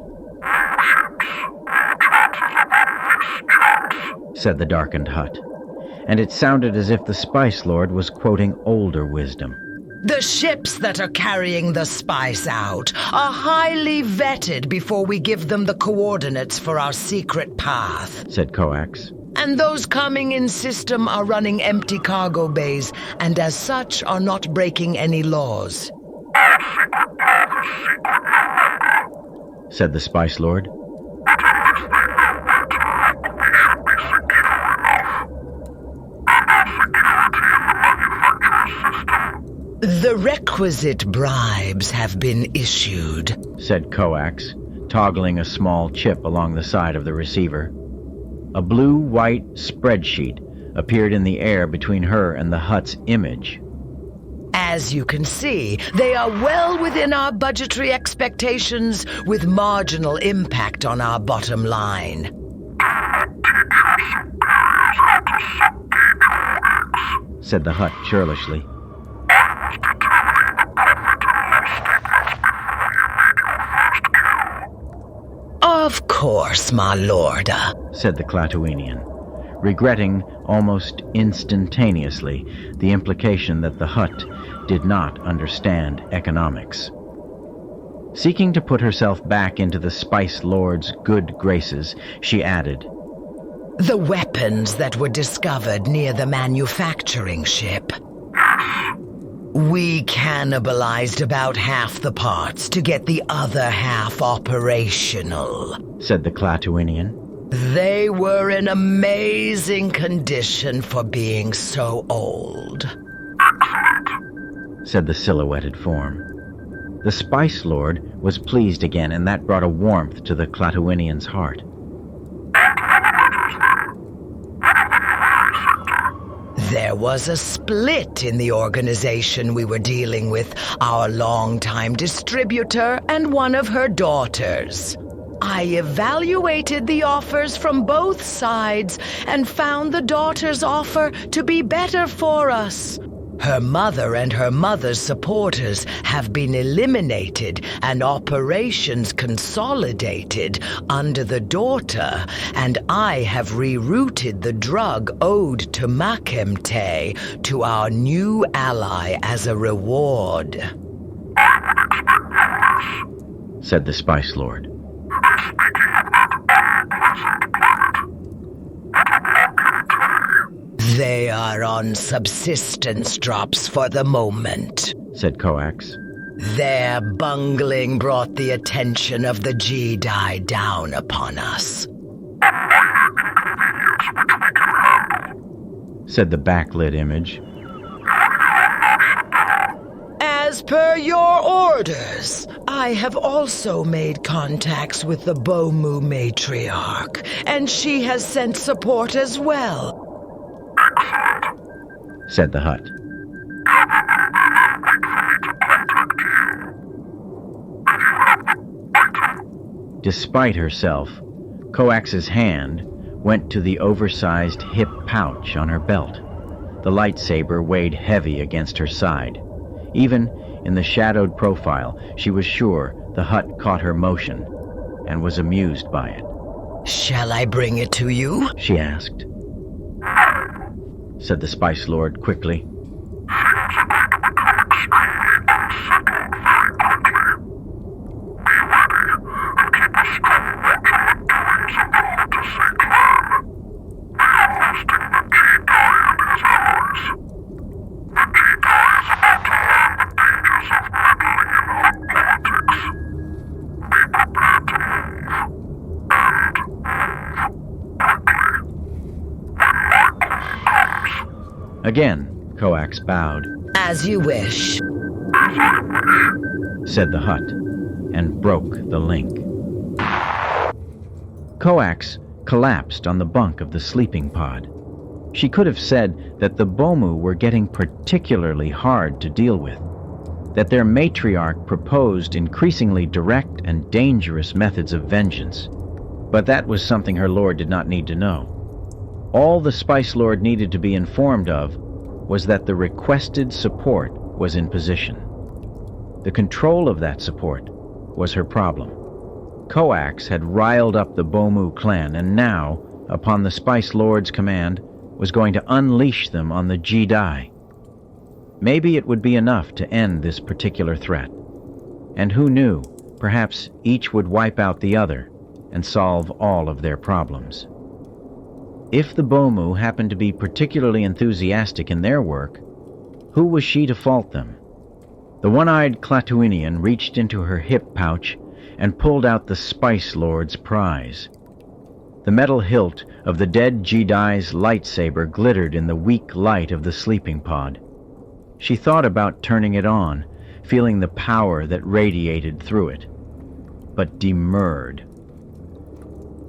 Said the darkened Hutt, and it sounded as if the Spice Lord was quoting older wisdom. The ships that are carrying the spice out are highly vetted before we give them the coordinates for our secret path, said Coax. And those coming in system are running empty cargo bays, and as such are not breaking any laws, said the Spice Lord. The requisite bribes have been issued, said Coax, toggling a small chip along the side of the receiver. A blue-white spreadsheet appeared in the air between her and the Hutt's image. As you can see, they are well within our budgetary expectations, with marginal impact on our bottom line. Said the Hutt churlishly. Of course, my lorda, said the Clatuinian, regretting almost instantaneously the implication that the Hutt did not understand economics. Seeking to put herself back into the Spice Lord's good graces, she added, The weapons that were discovered near the manufacturing ship. We cannibalized about half the parts to get the other half operational, said the Clatuinian. They were in amazing condition for being so old, said the silhouetted form. The Spice Lord was pleased again, and that brought a warmth to the Clatuinian's heart. There was a split in the organization we were dealing with, our longtime distributor and one of her daughters. I evaluated the offers from both sides and found the daughter's offer to be better for us. Her mother and her mother's supporters have been eliminated and operations consolidated under the daughter, and I have rerouted the drug owed to Makemte to our new ally as a reward, said the Spice Lord. They are on subsistence drops for the moment, said Coax. Their bungling brought the attention of the Jedi down upon us, said the backlit image. As per your orders, I have also made contacts with the Bomu matriarch, and she has sent support as well, said the Hutt. Despite herself, Coax's hand went to the oversized hip pouch on her belt. The lightsaber weighed heavy against her side. Even in the shadowed profile, she was sure the Hutt caught her motion and was amused by it. Shall I bring it to you? She asked. Said the Spice Lord quickly. Again, Coax bowed. As you wish, said the hut, and broke the link. Coax collapsed on the bunk of the sleeping pod. She could have said that the Bomu were getting particularly hard to deal with, that their matriarch proposed increasingly direct and dangerous methods of vengeance, but that was something her lord did not need to know. All the Spice Lord needed to be informed of was that the requested support was in position. The control of that support was her problem. Coax had riled up the Bomu clan, and now, upon the Spice Lord's command, was going to unleash them on the Jedi. Maybe it would be enough to end this particular threat. And who knew, perhaps each would wipe out the other and solve all of their problems. If the Bomu happened to be particularly enthusiastic in their work, who was she to fault them? The one-eyed Klatooinian reached into her hip pouch and pulled out the Spice Lord's prize. The metal hilt of the dead Jedi's lightsaber glittered in the weak light of the sleeping pod. She thought about turning it on, feeling the power that radiated through it, but demurred.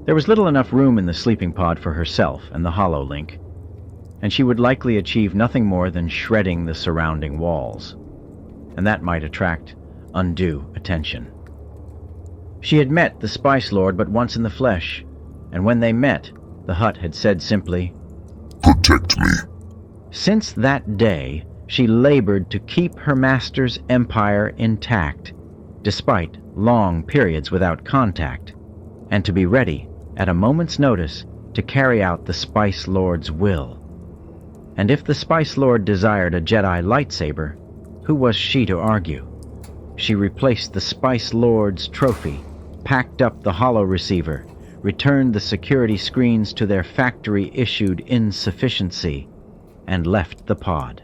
There was little enough room in the sleeping pod for herself and the HoloLink, and she would likely achieve nothing more than shredding the surrounding walls, and that might attract undue attention. She had met the Spice Lord but once in the flesh, and when they met, the hut had said simply, "Protect me." Since that day, she labored to keep her master's empire intact, despite long periods without contact, and to be ready, at a moment's notice, to carry out the Spice Lord's will. And if the Spice Lord desired a Jedi lightsaber, who was she to argue? She replaced the Spice Lord's trophy, packed up the holo receiver, returned the security screens to their factory-issued insufficiency, and left the pod.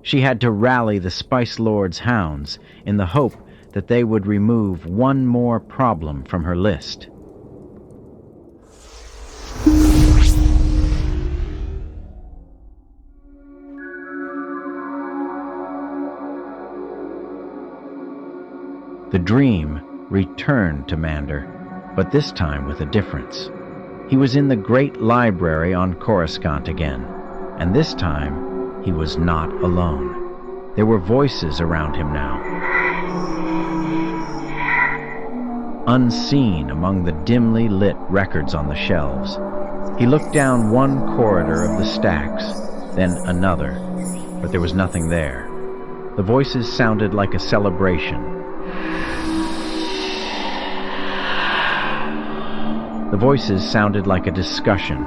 She had to rally the Spice Lord's hounds in the hope that they would remove one more problem from her list. The dream returned to Mander, but this time with a difference. He was in the great library on Coruscant again, and this time he was not alone. There were voices around him now. Unseen among the dimly lit records on the shelves, he looked down one corridor of the stacks, then another, but there was nothing there. The voices sounded like a celebration. The voices sounded like a discussion.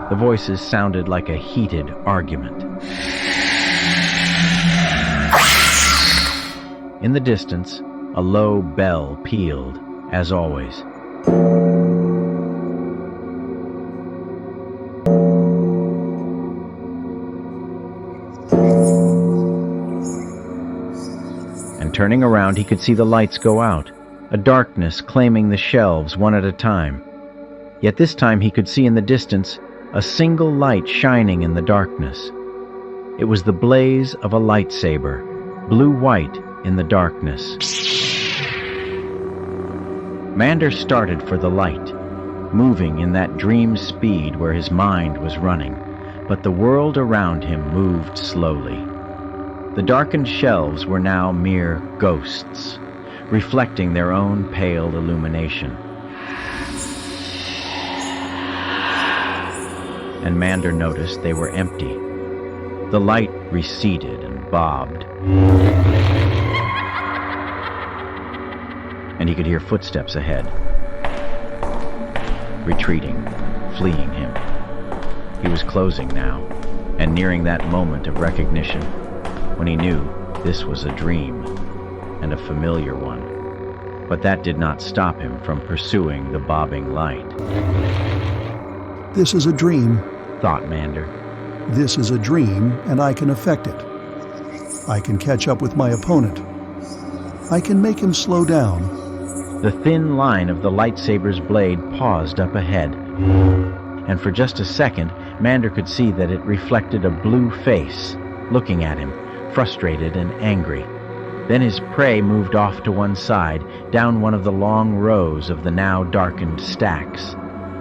The voices sounded like a heated argument. In the distance, a low bell pealed, as always. And turning around, he could see the lights go out, a darkness claiming the shelves one at a time. Yet this time he could see in the distance a single light shining in the darkness. It was the blaze of a lightsaber, blue-white in the darkness. Mander started for the light, moving in that dream speed where his mind was running, but the world around him moved slowly. The darkened shelves were now mere ghosts, reflecting their own pale illumination. And Mander noticed they were empty. The light receded and bobbed. And he could hear footsteps ahead, retreating, fleeing him. He was closing now, and nearing that moment of recognition, when he knew this was a dream, and a familiar one. But that did not stop him from pursuing the bobbing light. This is a dream, thought Mander. This is a dream, and I can affect it. I can catch up with my opponent. I can make him slow down. The thin line of the lightsaber's blade paused up ahead, and for just a second, Mander could see that it reflected a blue face, looking at him, frustrated and angry. Then his prey moved off to one side, down one of the long rows of the now darkened stacks.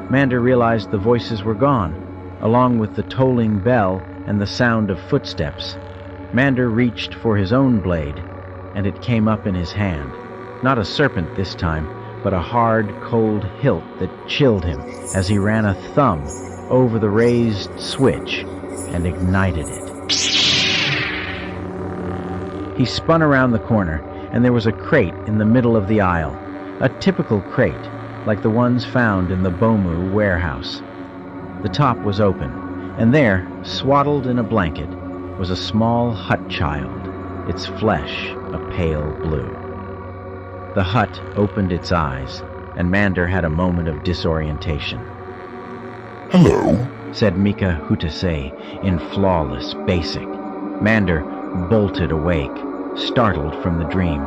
Mander realized the voices were gone, along with the tolling bell and the sound of footsteps. Mander reached for his own blade, and it came up in his hand. Not a serpent this time, but a hard, cold hilt that chilled him as he ran a thumb over the raised switch and ignited it. He spun around the corner, and there was a crate in the middle of the aisle, a typical crate, like the ones found in the Bomu warehouse. The top was open, and there, swaddled in a blanket, was a small hut child, its flesh a pale blue. The hut opened its eyes, and Mander had a moment of disorientation. "Hello," said Mika Hutasei in flawless basic. Mander bolted awake, startled from the dream.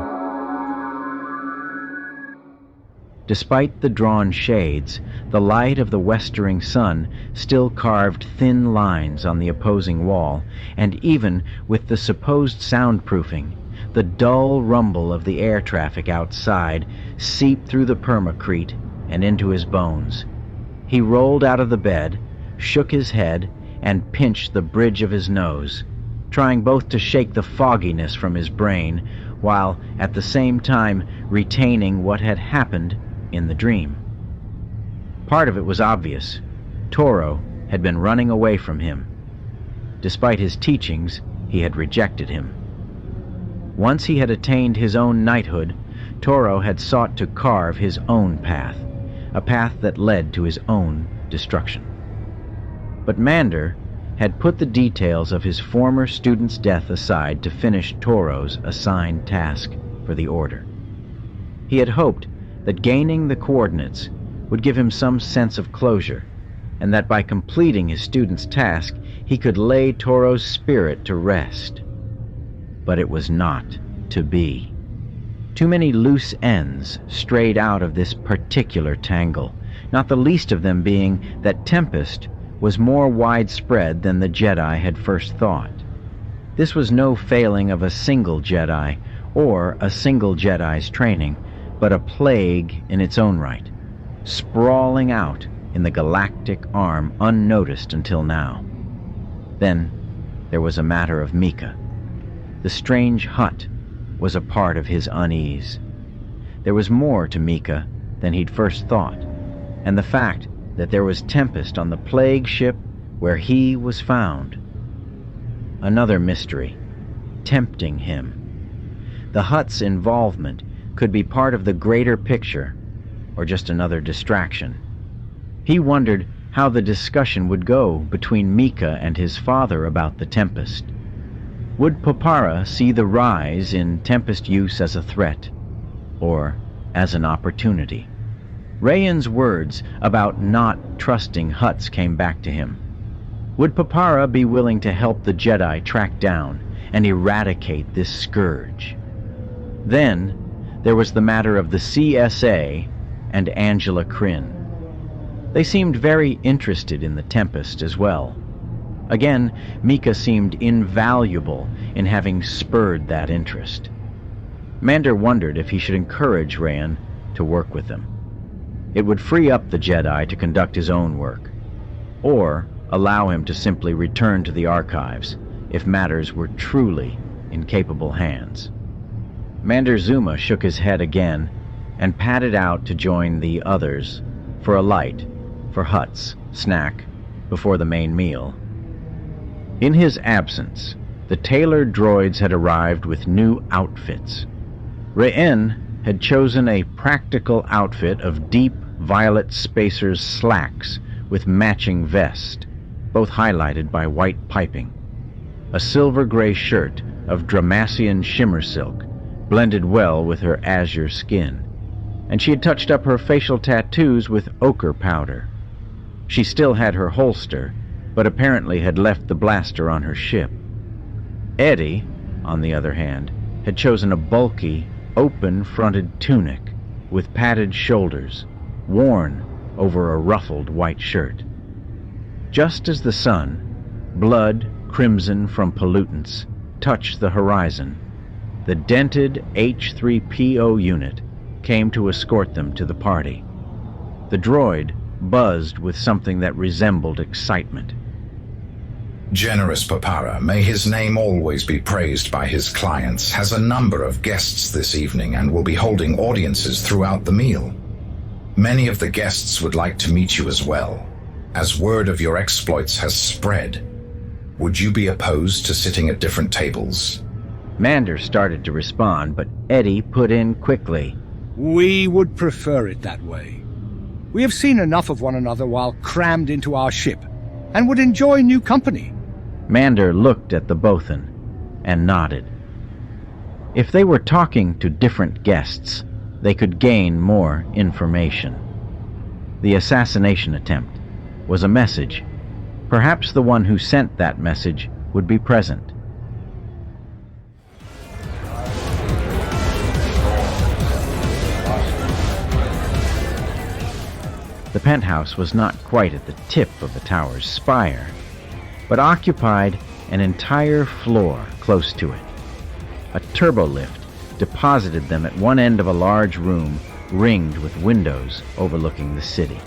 Despite the drawn shades, the light of the westering sun still carved thin lines on the opposing wall, and even with the supposed soundproofing, the dull rumble of the air traffic outside seeped through the permacrete and into his bones. He rolled out of the bed, shook his head, and pinched the bridge of his nose, trying both to shake the fogginess from his brain, while at the same time retaining what had happened in the dream. Part of it was obvious. Toro had been running away from him. Despite his teachings, he had rejected him. Once he had attained his own knighthood, Toro had sought to carve his own path, a path that led to his own destruction. But Mander had put the details of his former student's death aside to finish Toro's assigned task for the Order. He had hoped that gaining the coordinates would give him some sense of closure, and that by completing his student's task, he could lay Toro's spirit to rest. But it was not to be. Too many loose ends strayed out of this particular tangle, not the least of them being that Tempest was more widespread than the Jedi had first thought. This was no failing of a single Jedi, or a single Jedi's training, but a plague in its own right, sprawling out in the galactic arm unnoticed until now. Then there was a matter of Mika. The strange hut was a part of his unease. There was more to Mika than he'd first thought, and the fact that there was Tempest on the plague ship where he was found. Another mystery, tempting him. The hut's involvement could be part of the greater picture, or just another distraction. He wondered how the discussion would go between Mika and his father about the Tempest. Would Popara see the rise in Tempest use as a threat, or as an opportunity? Rayan's words about not trusting huts came back to him. Would Popara be willing to help the Jedi track down and eradicate this scourge? Then there was the matter of the CSA and Angela Kryn. They seemed very interested in the Tempest as well. Again, Mika seemed invaluable in having spurred that interest. Mander wondered if he should encourage Rayan to work with them. It would free up the Jedi to conduct his own work, or allow him to simply return to the archives if matters were truly in capable hands. Mander Zuma shook his head again and padded out to join the others for a light, for Hut's snack before the main meal. In his absence, the tailored droids had arrived with new outfits. Rayan had chosen a practical outfit of deep violet spacer's slacks with matching vest, both highlighted by white piping. A silver-gray shirt of Dramasian shimmer silk blended well with her azure skin, and she had touched up her facial tattoos with ochre powder. She still had her holster, but apparently had left the blaster on her ship. Eddie, on the other hand, had chosen a bulky, open-fronted tunic with padded shoulders, worn over a ruffled white shirt. Just as the sun, blood crimson from pollutants, touched the horizon, the dented H3PO unit came to escort them to the party. The droid buzzed with something that resembled excitement. Generous Popara, may his name always be praised by his clients, has a number of guests this evening and will be holding audiences throughout the meal. Many of the guests would like to meet you as well, as word of your exploits has spread. Would you be opposed to sitting at different tables? Mander started to respond, but Eddie put in quickly. We would prefer it that way. We have seen enough of one another while crammed into our ship, and would enjoy new company. Mander looked at the Bothan and nodded. If they were talking to different guests, they could gain more information. The assassination attempt was a message. Perhaps the one who sent that message would be present. The penthouse was not quite at the tip of the tower's spire, but occupied an entire floor close to it. A turbolift deposited them at one end of a large room ringed with windows overlooking the city.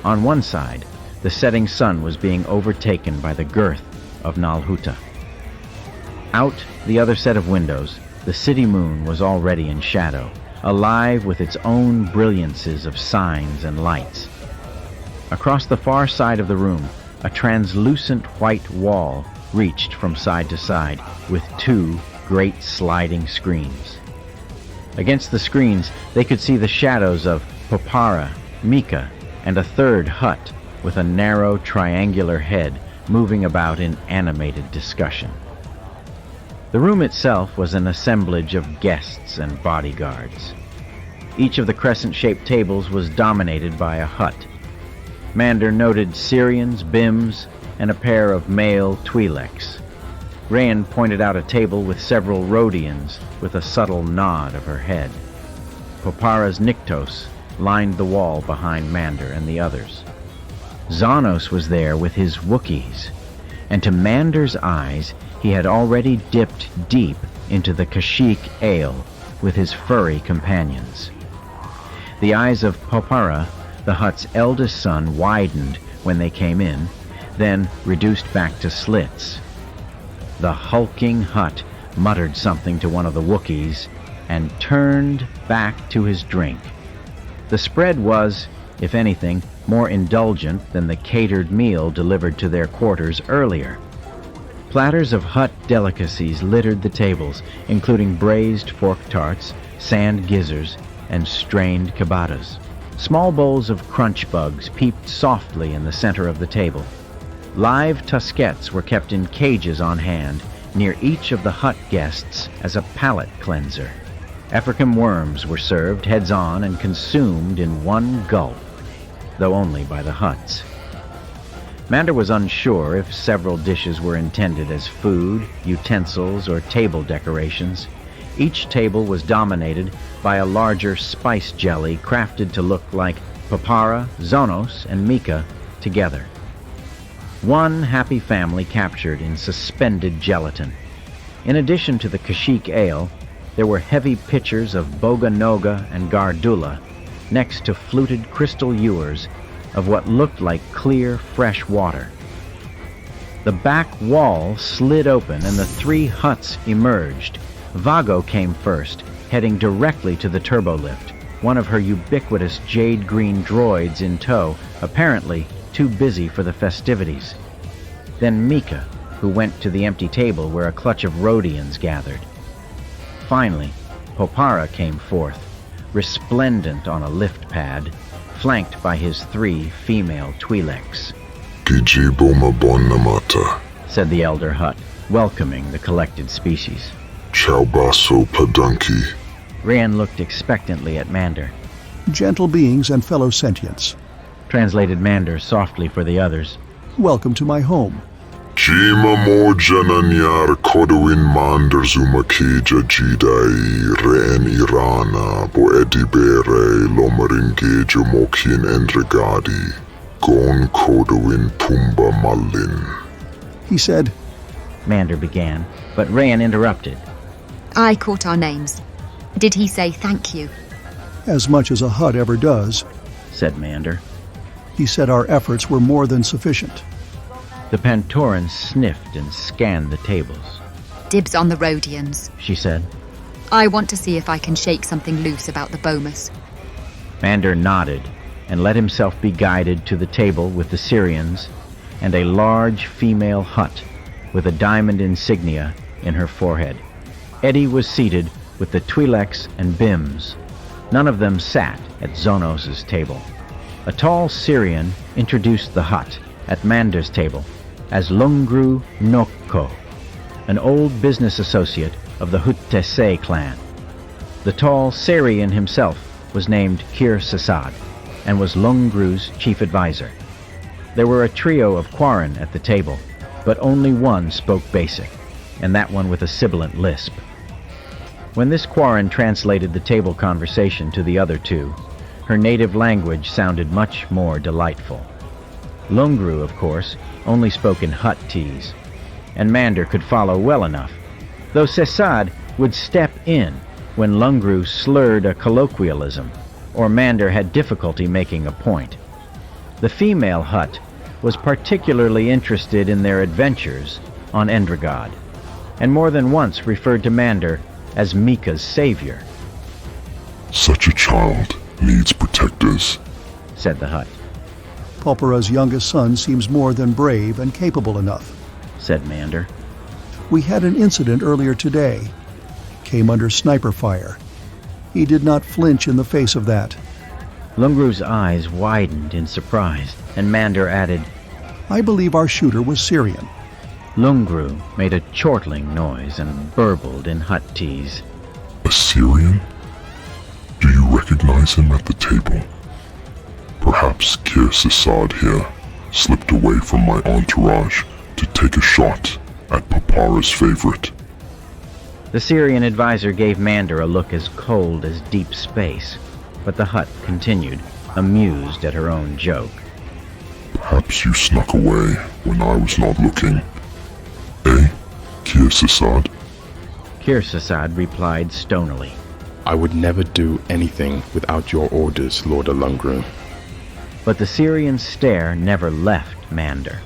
On one side, the setting sun was being overtaken by the girth of Nalhuta. Out the other set of windows, the city moon was already in shadow, alive with its own brilliances of signs and lights. Across the far side of the room, a translucent white wall reached from side to side with two great sliding screens. Against the screens, they could see the shadows of Popara, Mika, and a third hut with a narrow triangular head moving about in animated discussion. The room itself was an assemblage of guests and bodyguards. Each of the crescent-shaped tables was dominated by a hut. Mander noted Syrians, Bims, and a pair of male Twi'leks. Rayan pointed out a table with several Rhodians with a subtle nod of her head. Popara's Nyktos lined the wall behind Mander and the others. Xanos was there with his Wookiees, and to Mander's eyes, he had already dipped deep into the Kashyyyk ale with his furry companions. The eyes of Popara, the hut's eldest son, widened when they came in, then reduced back to slits. The hulking hut muttered something to one of the Wookiees and turned back to his drink. The spread was, if anything, more indulgent than the catered meal delivered to their quarters earlier. Platters of hut delicacies littered the tables, including braised fork tarts, sand gizzards, and strained ciabattas. Small bowls of crunch bugs peeped softly in the center of the table. Live tusquets were kept in cages on hand near each of the hut guests as a palate cleanser. African worms were served heads on and consumed in one gulp, though only by the huts. Mander was unsure if several dishes were intended as food, utensils, or table decorations. Each table was dominated by a larger spice jelly crafted to look like Popara, Xanos, and Mika together. One happy family captured in suspended gelatin. In addition to the Kashyyyk ale, there were heavy pitchers of Boga Noga and Gardula, next to fluted crystal ewers of what looked like clear, fresh water. The back wall slid open and the three huts emerged. Vago came first, heading directly to the turbolift, one of her ubiquitous jade-green droids in tow, apparently too busy for the festivities. Then Mika, who went to the empty table where a clutch of Rhodians gathered. Finally, Popara came forth, resplendent on a lift pad, flanked by his three female Twi'leks. Kijiboma Bonamata, said the elder hut, welcoming the collected species. Chaubaso Padunki. Rayan looked expectantly at Mander. Gentle beings and fellow sentients, translated Mander softly for the others. Welcome to my home. Shima mojananyar kodowin Mander Zuma keja jidai ren irana bo edibere lomaringejo mokin endregadi gon kodowin pumba mallin. He said, Mander began, but Rayan interrupted. I caught our names. Did he say thank you? as much as a Hutt ever does, said Mander. He said our efforts were more than sufficient. The Pantoran sniffed and scanned the tables. Dibs on the Rhodians, she said. I want to see if I can shake something loose about the Bomas. Mander nodded and let himself be guided to the table with the Syrians and a large female Hutt with a diamond insignia in her forehead. Eddie was seated with the Twi'leks and Bims. None of them sat at Zonos's table. A tall Syrian introduced the Hutt at Mander's table as Lungru Nokko, an old business associate of the Huttese clan. The tall Syrian himself was named Kir Sasad and was Lungru's chief advisor. There were a trio of Quarren at the table, but only one spoke basic, and that one with a sibilant lisp. When this Quarren translated the table conversation to the other two, her native language sounded much more delightful. Lungru, of course, only spoke in Huttese, and Mander could follow well enough, though Sasad would step in when Lungru slurred a colloquialism, or Mander had difficulty making a point. The female Hutt was particularly interested in their adventures on Endrod, and more than once referred to Mander as Mika's savior. Such a child needs protectors, said the Hutt. Pulpera's youngest son seems more than brave and capable enough, said Mander. We had an incident earlier today. Came under sniper fire. He did not flinch in the face of that. Lungru's eyes widened in surprise, and Mander added, I believe our shooter was Syrian. Lungru made a chortling noise and burbled in Huttese. A Syrian? Do you recognize him at the table? Perhaps Kir Sasad here slipped away from my entourage to take a shot at Papara's favorite. The Syrian advisor gave Mander a look as cold as deep space, but the Hutt continued, amused at her own joke. Perhaps you snuck away when I was not looking. Eh, Kir Sasad? Kir Sasad replied stonily. I would never do anything without your orders, Lord Lungru. But the Syrian's stare never left Mander.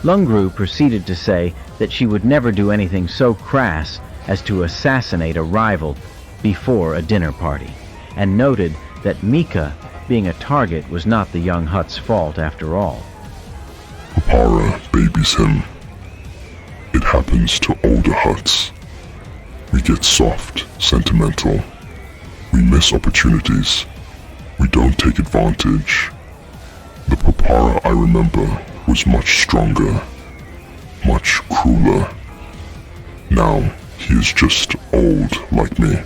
Lungru proceeded to say that she would never do anything so crass as to assassinate a rival before a dinner party, and noted that Mika being a target was not the young Hutt's fault after all. Papara babies him. It happens to older Hutts. We get soft, sentimental. We miss opportunities. We don't take advantage. The Papara I remember was much stronger, much crueler. Now he is just old like me.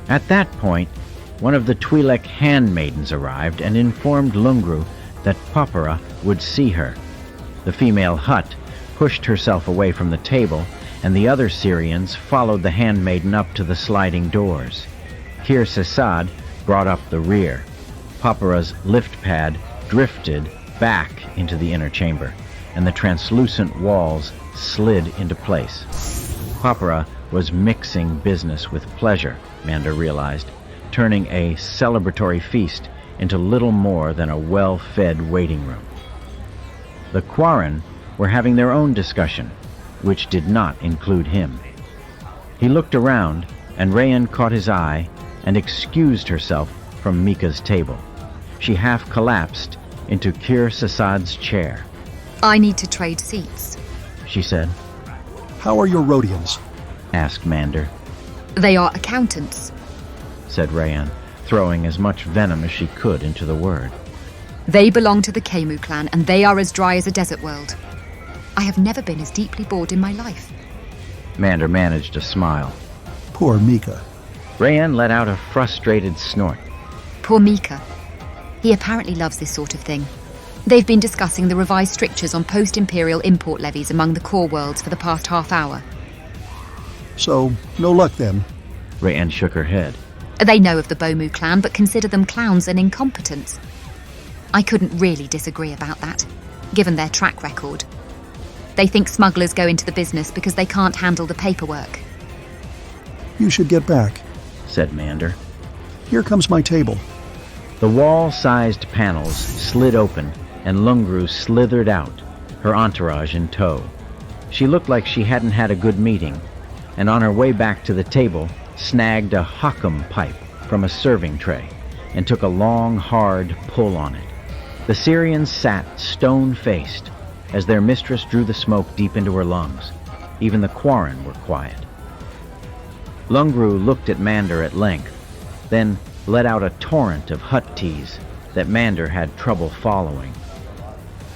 At that point, one of the Twi'lek handmaidens arrived and informed Lungru that Papara would see her. The female Hutt pushed herself away from the table, and the other Syrians followed the handmaiden up to the sliding doors. Kir Sasad brought up the rear. Papara's lift pad drifted back into the inner chamber, and the translucent walls slid into place. Papara was mixing business with pleasure, Mander realized, turning a celebratory feast into little more than a well-fed waiting room. The Quarren were having their own discussion, which did not include him. He looked around, and Rayan caught his eye and excused herself from Mika's table. She half collapsed into Kir Sasad's chair. I need to trade seats, she said. How are your Rhodians? Asked Mander. They are accountants, said Rayan, throwing as much venom as she could into the word. They belong to the Kemu clan, and they are as dry as a desert world. I have never been as deeply bored in my life. Mander managed a smile. Poor Mika. Rayan let out a frustrated snort. Poor Mika. He apparently loves this sort of thing. They've been discussing the revised strictures on post-imperial import levies among the core worlds for the past half hour. So, no luck then. Rayanne shook her head. They know of the Bomu clan, but consider them clowns and incompetents. I couldn't really disagree about that, given their track record. They think smugglers go into the business because they can't handle the paperwork. You should get back, said Mander. Here comes my table. The wall-sized panels slid open, and Lungru slithered out, her entourage in tow. She looked like she hadn't had a good meeting, and on her way back to the table, snagged a hokum pipe from a serving tray and took a long, hard pull on it. The Syrians sat stone-faced as their mistress drew the smoke deep into her lungs. Even the Quarren were quiet. Lungru looked at Mander at length, then let out a torrent of hut-teas that Mander had trouble following.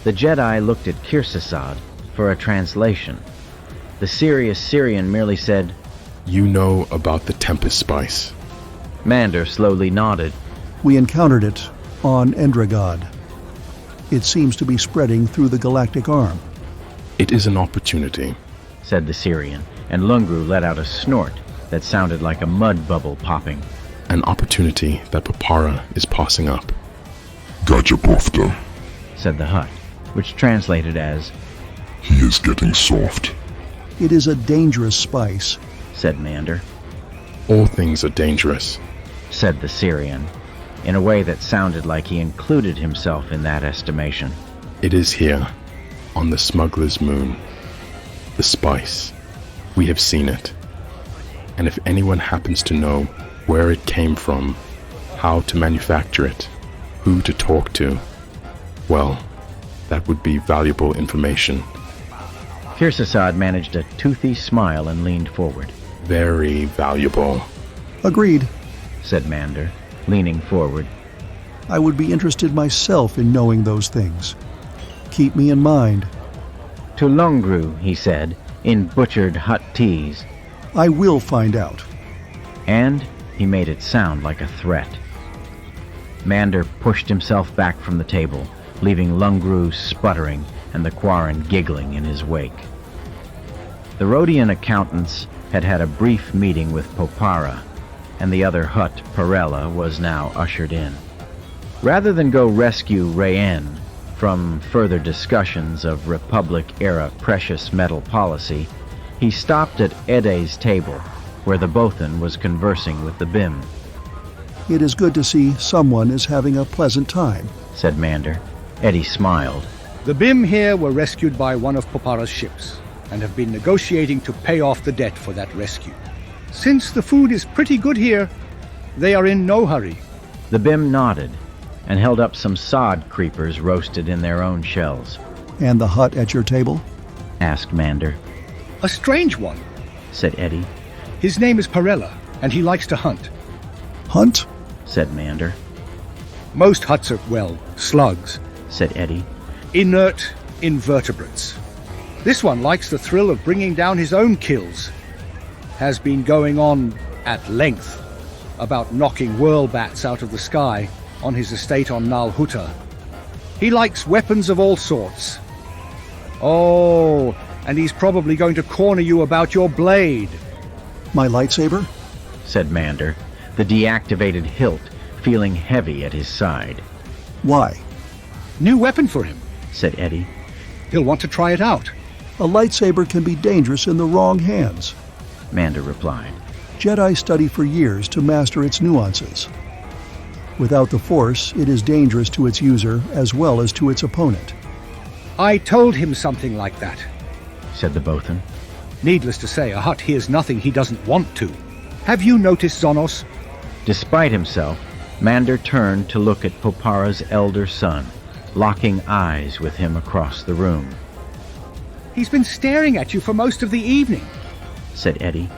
The Jedi looked at Kirsasad for a translation. The serious Syrian merely said, "You know about the Tempest spice." Mander slowly nodded. We encountered it on Endrod. It seems to be spreading through the galactic arm. "It is an opportunity," said the Syrian, and Lungru let out a snort that sounded like a mud bubble popping. "An opportunity that Popara is passing up." "Gotcha, Pofta," said the hut, which translated as, "He is getting soft." "It is a dangerous spice," said Mander. "All things are dangerous," said the Syrian, in a way that sounded like he included himself in that estimation. "It is here, on the smuggler's moon. The spice. We have seen it. And if anyone happens to know where it came from, how to manufacture it, who to talk to, well, that would be valuable information." Kirsasad managed a toothy smile and leaned forward. "Very valuable." "Agreed," said Mander, leaning forward. "I would be interested myself in knowing those things. Keep me in mind." To Lungru, he said, in butchered hut teas, "I will find out." And he made it sound like a threat. Mander pushed himself back from the table, leaving Lungru sputtering and the Quarren giggling in his wake. The Rhodian accountants had had a brief meeting with Popara, and the other hut, Perella, was now ushered in. Rather than go rescue Rayanne from further discussions of Republic-era precious metal policy, he stopped at Ede's table, where the Bothan was conversing with the Bim. "It is good to see someone is having a pleasant time," said Mander. Eddie smiled. "The Bim here were rescued by one of Popara's ships, and have been negotiating to pay off the debt for that rescue. Since the food is pretty good here, they are in no hurry." The Bim nodded, and held up some sod creepers roasted in their own shells. "And the hut at your table?" asked Mander. "A strange one," said Eddie. "His name is Perella, and he likes to hunt." "Hunt?" said Mander. "Most huts are, well, slugs," said Eddie. "Inert invertebrates. This one likes the thrill of bringing down his own kills. Has been going on at length about knocking whirlbats out of the sky on his estate on Nal Hutta. He likes weapons of all sorts. Oh, and he's probably going to corner you about your blade." "My lightsaber?" said Mander, the deactivated hilt feeling heavy at his side. "Why?" "New weapon for him," said Eddie. "He'll want to try it out." "A lightsaber can be dangerous in the wrong hands," Mander replied. "Jedi study for years to master its nuances. Without the Force, it is dangerous to its user as well as to its opponent." "I told him something like that," said the Bothan. "Needless to say, a hut hears nothing he doesn't want to. Have you noticed, Zonos?" Despite himself, Mander turned to look at Popara's elder son, locking eyes with him across the room. "He's been staring at you for most of the evening," said Eddie.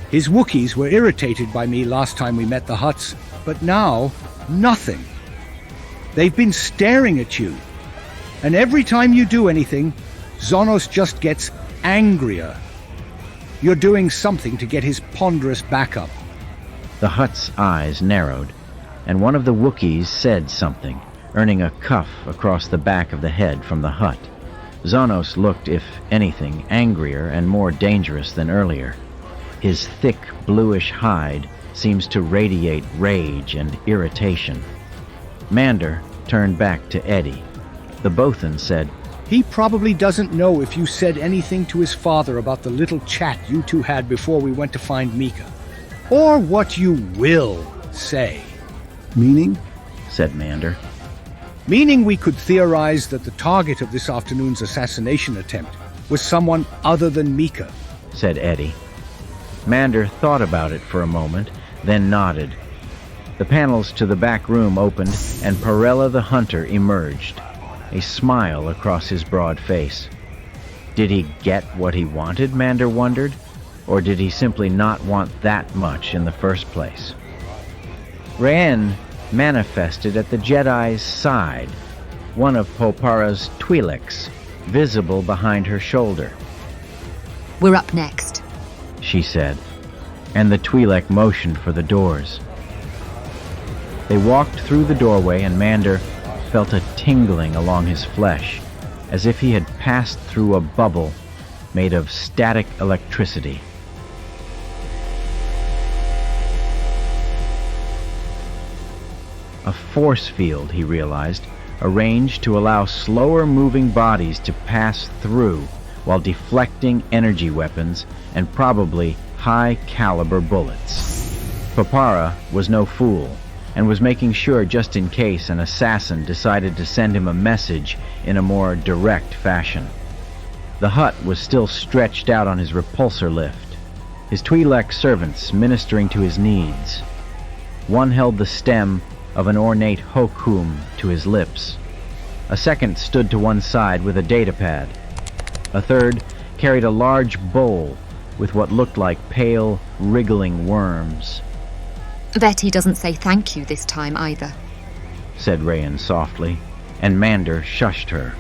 "His Wookiees were irritated by me last time we met the huts, but now, nothing. They've been staring at you. And every time you do anything, Zonos just gets angrier. You're doing something to get his ponderous back up." The hut's eyes narrowed, and one of the Wookiees said something, earning a cuff across the back of the head from the hut. Zonos looked, if anything, angrier and more dangerous than earlier. His thick, bluish hide seems to radiate rage and irritation. Mander turned back to Eddie. The Bothan said, "He probably doesn't know if you said anything to his father about the little chat you two had before we went to find Mika. Or what you will say." "Meaning?" said Mander. "Meaning we could theorize that the target of this afternoon's assassination attempt was someone other than Mika," said Eddie. Mander thought about it for a moment, then nodded. The panels to the back room opened, and Perella the Hunter emerged, a smile across his broad face. Did he get what he wanted, Mander wondered, or did he simply not want that much in the first place? Raen manifested at the Jedi's side, one of Popara's Twi'leks, visible behind her shoulder. "We're up next," she said, and the Twi'lek motioned for the doors. They walked through the doorway, and Mander felt a tingling along his flesh, as if he had passed through a bubble made of static electricity. A force field, he realized, arranged to allow slower-moving bodies to pass through while deflecting energy weapons and probably high-caliber bullets. Popara was no fool, and was making sure just in case an assassin decided to send him a message in a more direct fashion. The hut was still stretched out on his repulsor lift, his Twi'lek servants ministering to his needs. One held the stem of an ornate hokum to his lips. A second stood to one side with a datapad. A third carried a large bowl with what looked like pale, wriggling worms. "Bet he doesn't say thank you this time either," said Raen softly, and Mander shushed her.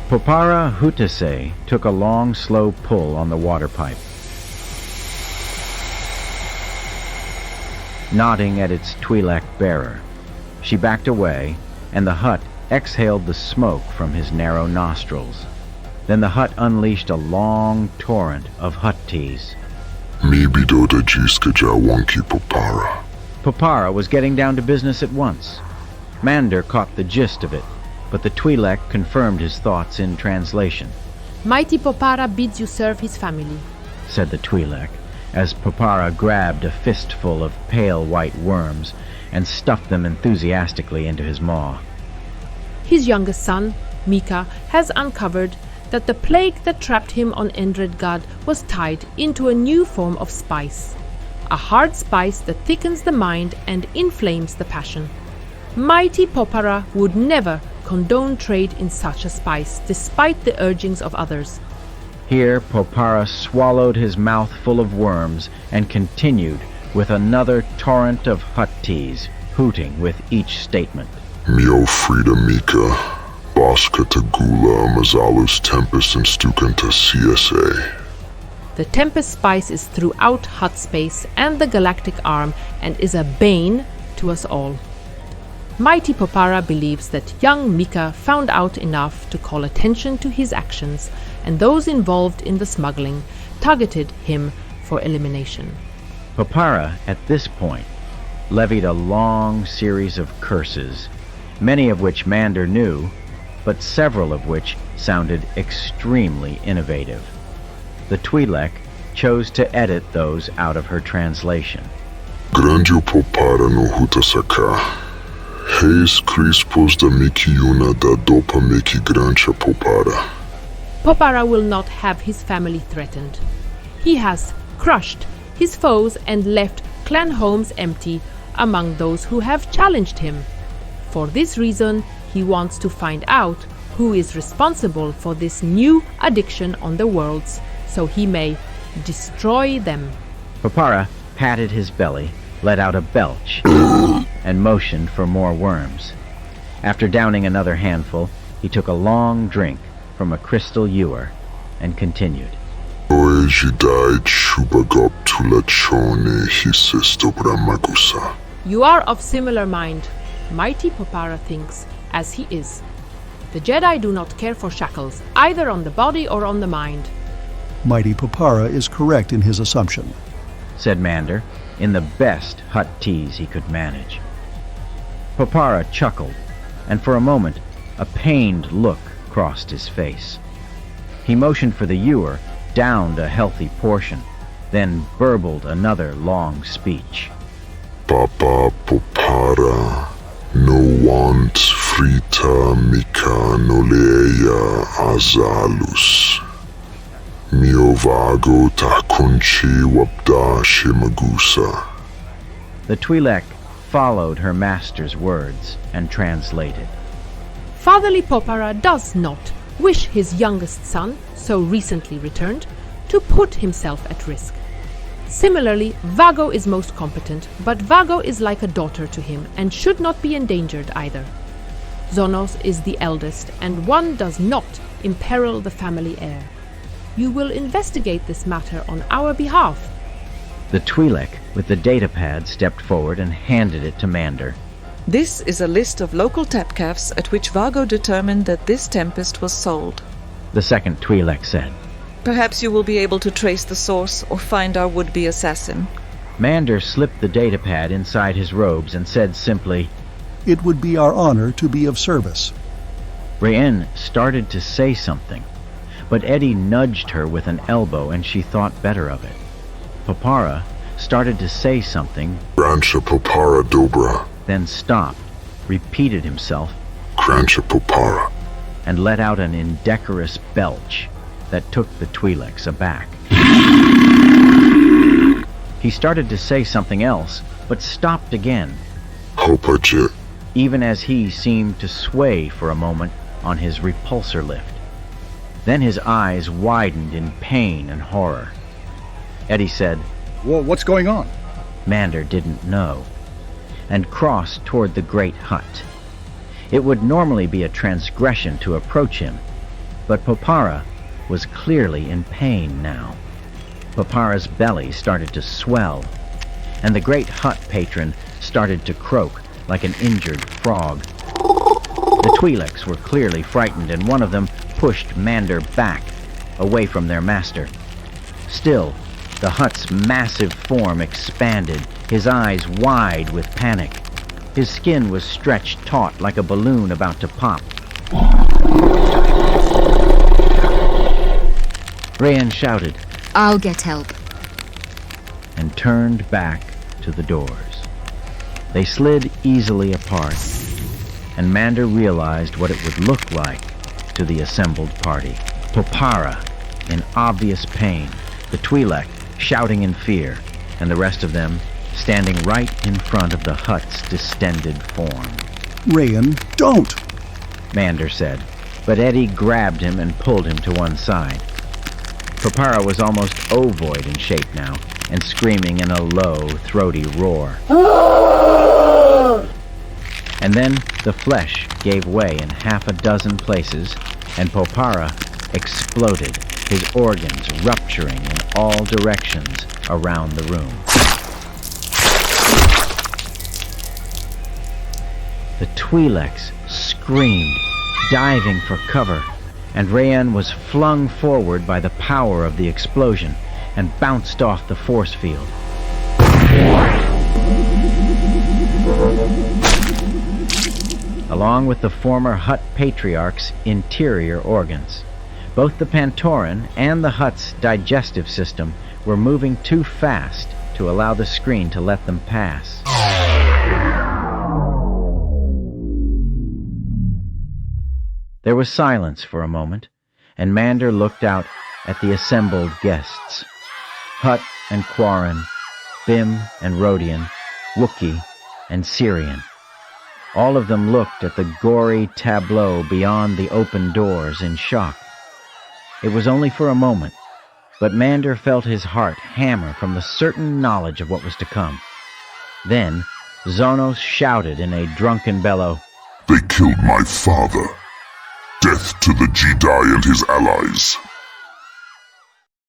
Popara Hutase took a long, slow pull on the water pipe. Nodding at its Twi'lek bearer, she backed away, and the hut exhaled the smoke from his narrow nostrils. Then the hut unleashed a long torrent of hut-teas. Mibidoda jiskaja wonki Popara. Popara was getting down to business at once. Mander caught the gist of it, but the Twi'lek confirmed his thoughts in translation. "Mighty Popara bids you serve his family," said the Twi'lek, as Popara grabbed a fistful of pale white worms and stuffed them enthusiastically into his maw. "His youngest son, Mika, has uncovered that the plague that trapped him on Endrod was tied into a new form of spice. A hard spice that thickens the mind and inflames the passion. Mighty Popara would never condone trade in such a spice, despite the urgings of others." Here Popara swallowed his mouth full of worms and continued with another torrent of hut-teas, hooting with each statement. Mio Frida Mika, Boskata Gula Amazalus Tempest and Stukanta CSA. The Tempest spice is throughout hut space and the galactic arm and is a bane to us all. Mighty Popara believes that young Mika found out enough to call attention to his actions, and those involved in the smuggling targeted him for elimination. Popara, at this point, levied a long series of curses, many of which Mander knew, but several of which sounded extremely innovative. The Twi'lek chose to edit those out of her translation. Grandio Popara no Hutasaka. Heis Crispos da Mikiuna da Dopa Miki Grancha Popara. Popara will not have his family threatened. He has crushed his foes and left clan homes empty among those who have challenged him. For this reason, he wants to find out who is responsible for this new addiction on the worlds, so he may destroy them. Popara patted his belly, let out a belch, and motioned for more worms. After downing another handful, he took a long drink from a crystal ewer and continued. You are of similar mind. Mighty Popara thinks as he is. The Jedi do not care for shackles, either on the body or on the mind. Mighty Popara is correct in his assumption, said Mander, in the best Hutt tease he could manage. Popara chuckled, and for a moment a pained look crossed his face. He motioned for the ewer, downed a healthy portion, then burbled another long speech. Papa Popara, no want frita mika noleia azalus. Mio vago takunchi wabda shimagusa. The Twi'lek followed her master's words and translated. Fatherly Popara does not wish his youngest son, so recently returned, to put himself at risk. Similarly, Vago is most competent, but Vago is like a daughter to him and should not be endangered either. Zonos is the eldest, and one does not imperil the family heir. You will investigate this matter on our behalf. The Twi'lek with the datapad stepped forward and handed it to Mander. This is a list of local tapcafes at which Vago determined that this Tempest was sold. The second Twi'lek said. Perhaps you will be able to trace the source or find our would-be assassin. Mander slipped the datapad inside his robes and said simply, "It would be our honor to be of service." Rayen started to say something, but Eddie nudged her with an elbow and she thought better of it. Popara started to say something, Crancha Popara Dobra, then stopped, repeated himself, Crancha Popara, and let out an indecorous belch that took the Twi'leks aback. He started to say something else, but stopped again, Hopajit, even as he seemed to sway for a moment on his repulsor lift. Then his eyes widened in pain and horror. Eddie said, What's going on? Mander didn't know, and crossed toward the great hut. It would normally be a transgression to approach him, but Popara was clearly in pain now. Popara's belly started to swell, and the great hut patron started to croak like an injured frog. The Twi'leks were clearly frightened, and one of them pushed Mander back, away from their master. Still, the hut's massive form expanded, his eyes wide with panic. His skin was stretched taut like a balloon about to pop. Rayen shouted, "I'll get help," and turned back to the doors. They slid easily apart, and Mander realized what it would look like to the assembled party. Popara in obvious pain, the Twi'lek shouting in fear, and the rest of them standing right in front of the hut's distended form. Rayen, don't! Mander said, but Eddie grabbed him and pulled him to one side. Popara was almost ovoid in shape now, and screaming in a low, throaty roar. And then the flesh gave way in half a dozen places, and Popara exploded, his organs rupturing in all directions around the room. The Twi'leks screamed, diving for cover, and Rayen was flung forward by the power of the explosion and bounced off the force field. Along with the former Hutt patriarch's interior organs. Both the Pantoran and the Hutt's digestive system were moving too fast to allow the screen to let them pass. There was silence for a moment, and Mander looked out at the assembled guests. Hutt and Quarren, Bim and Rodian, Wookiee and Syrian. All of them looked at the gory tableau beyond the open doors in shock. It was only for a moment, but Mander felt his heart hammer from the certain knowledge of what was to come. Then, Zonos shouted in a drunken bellow, "They killed my father. Death to the Jedi and his allies."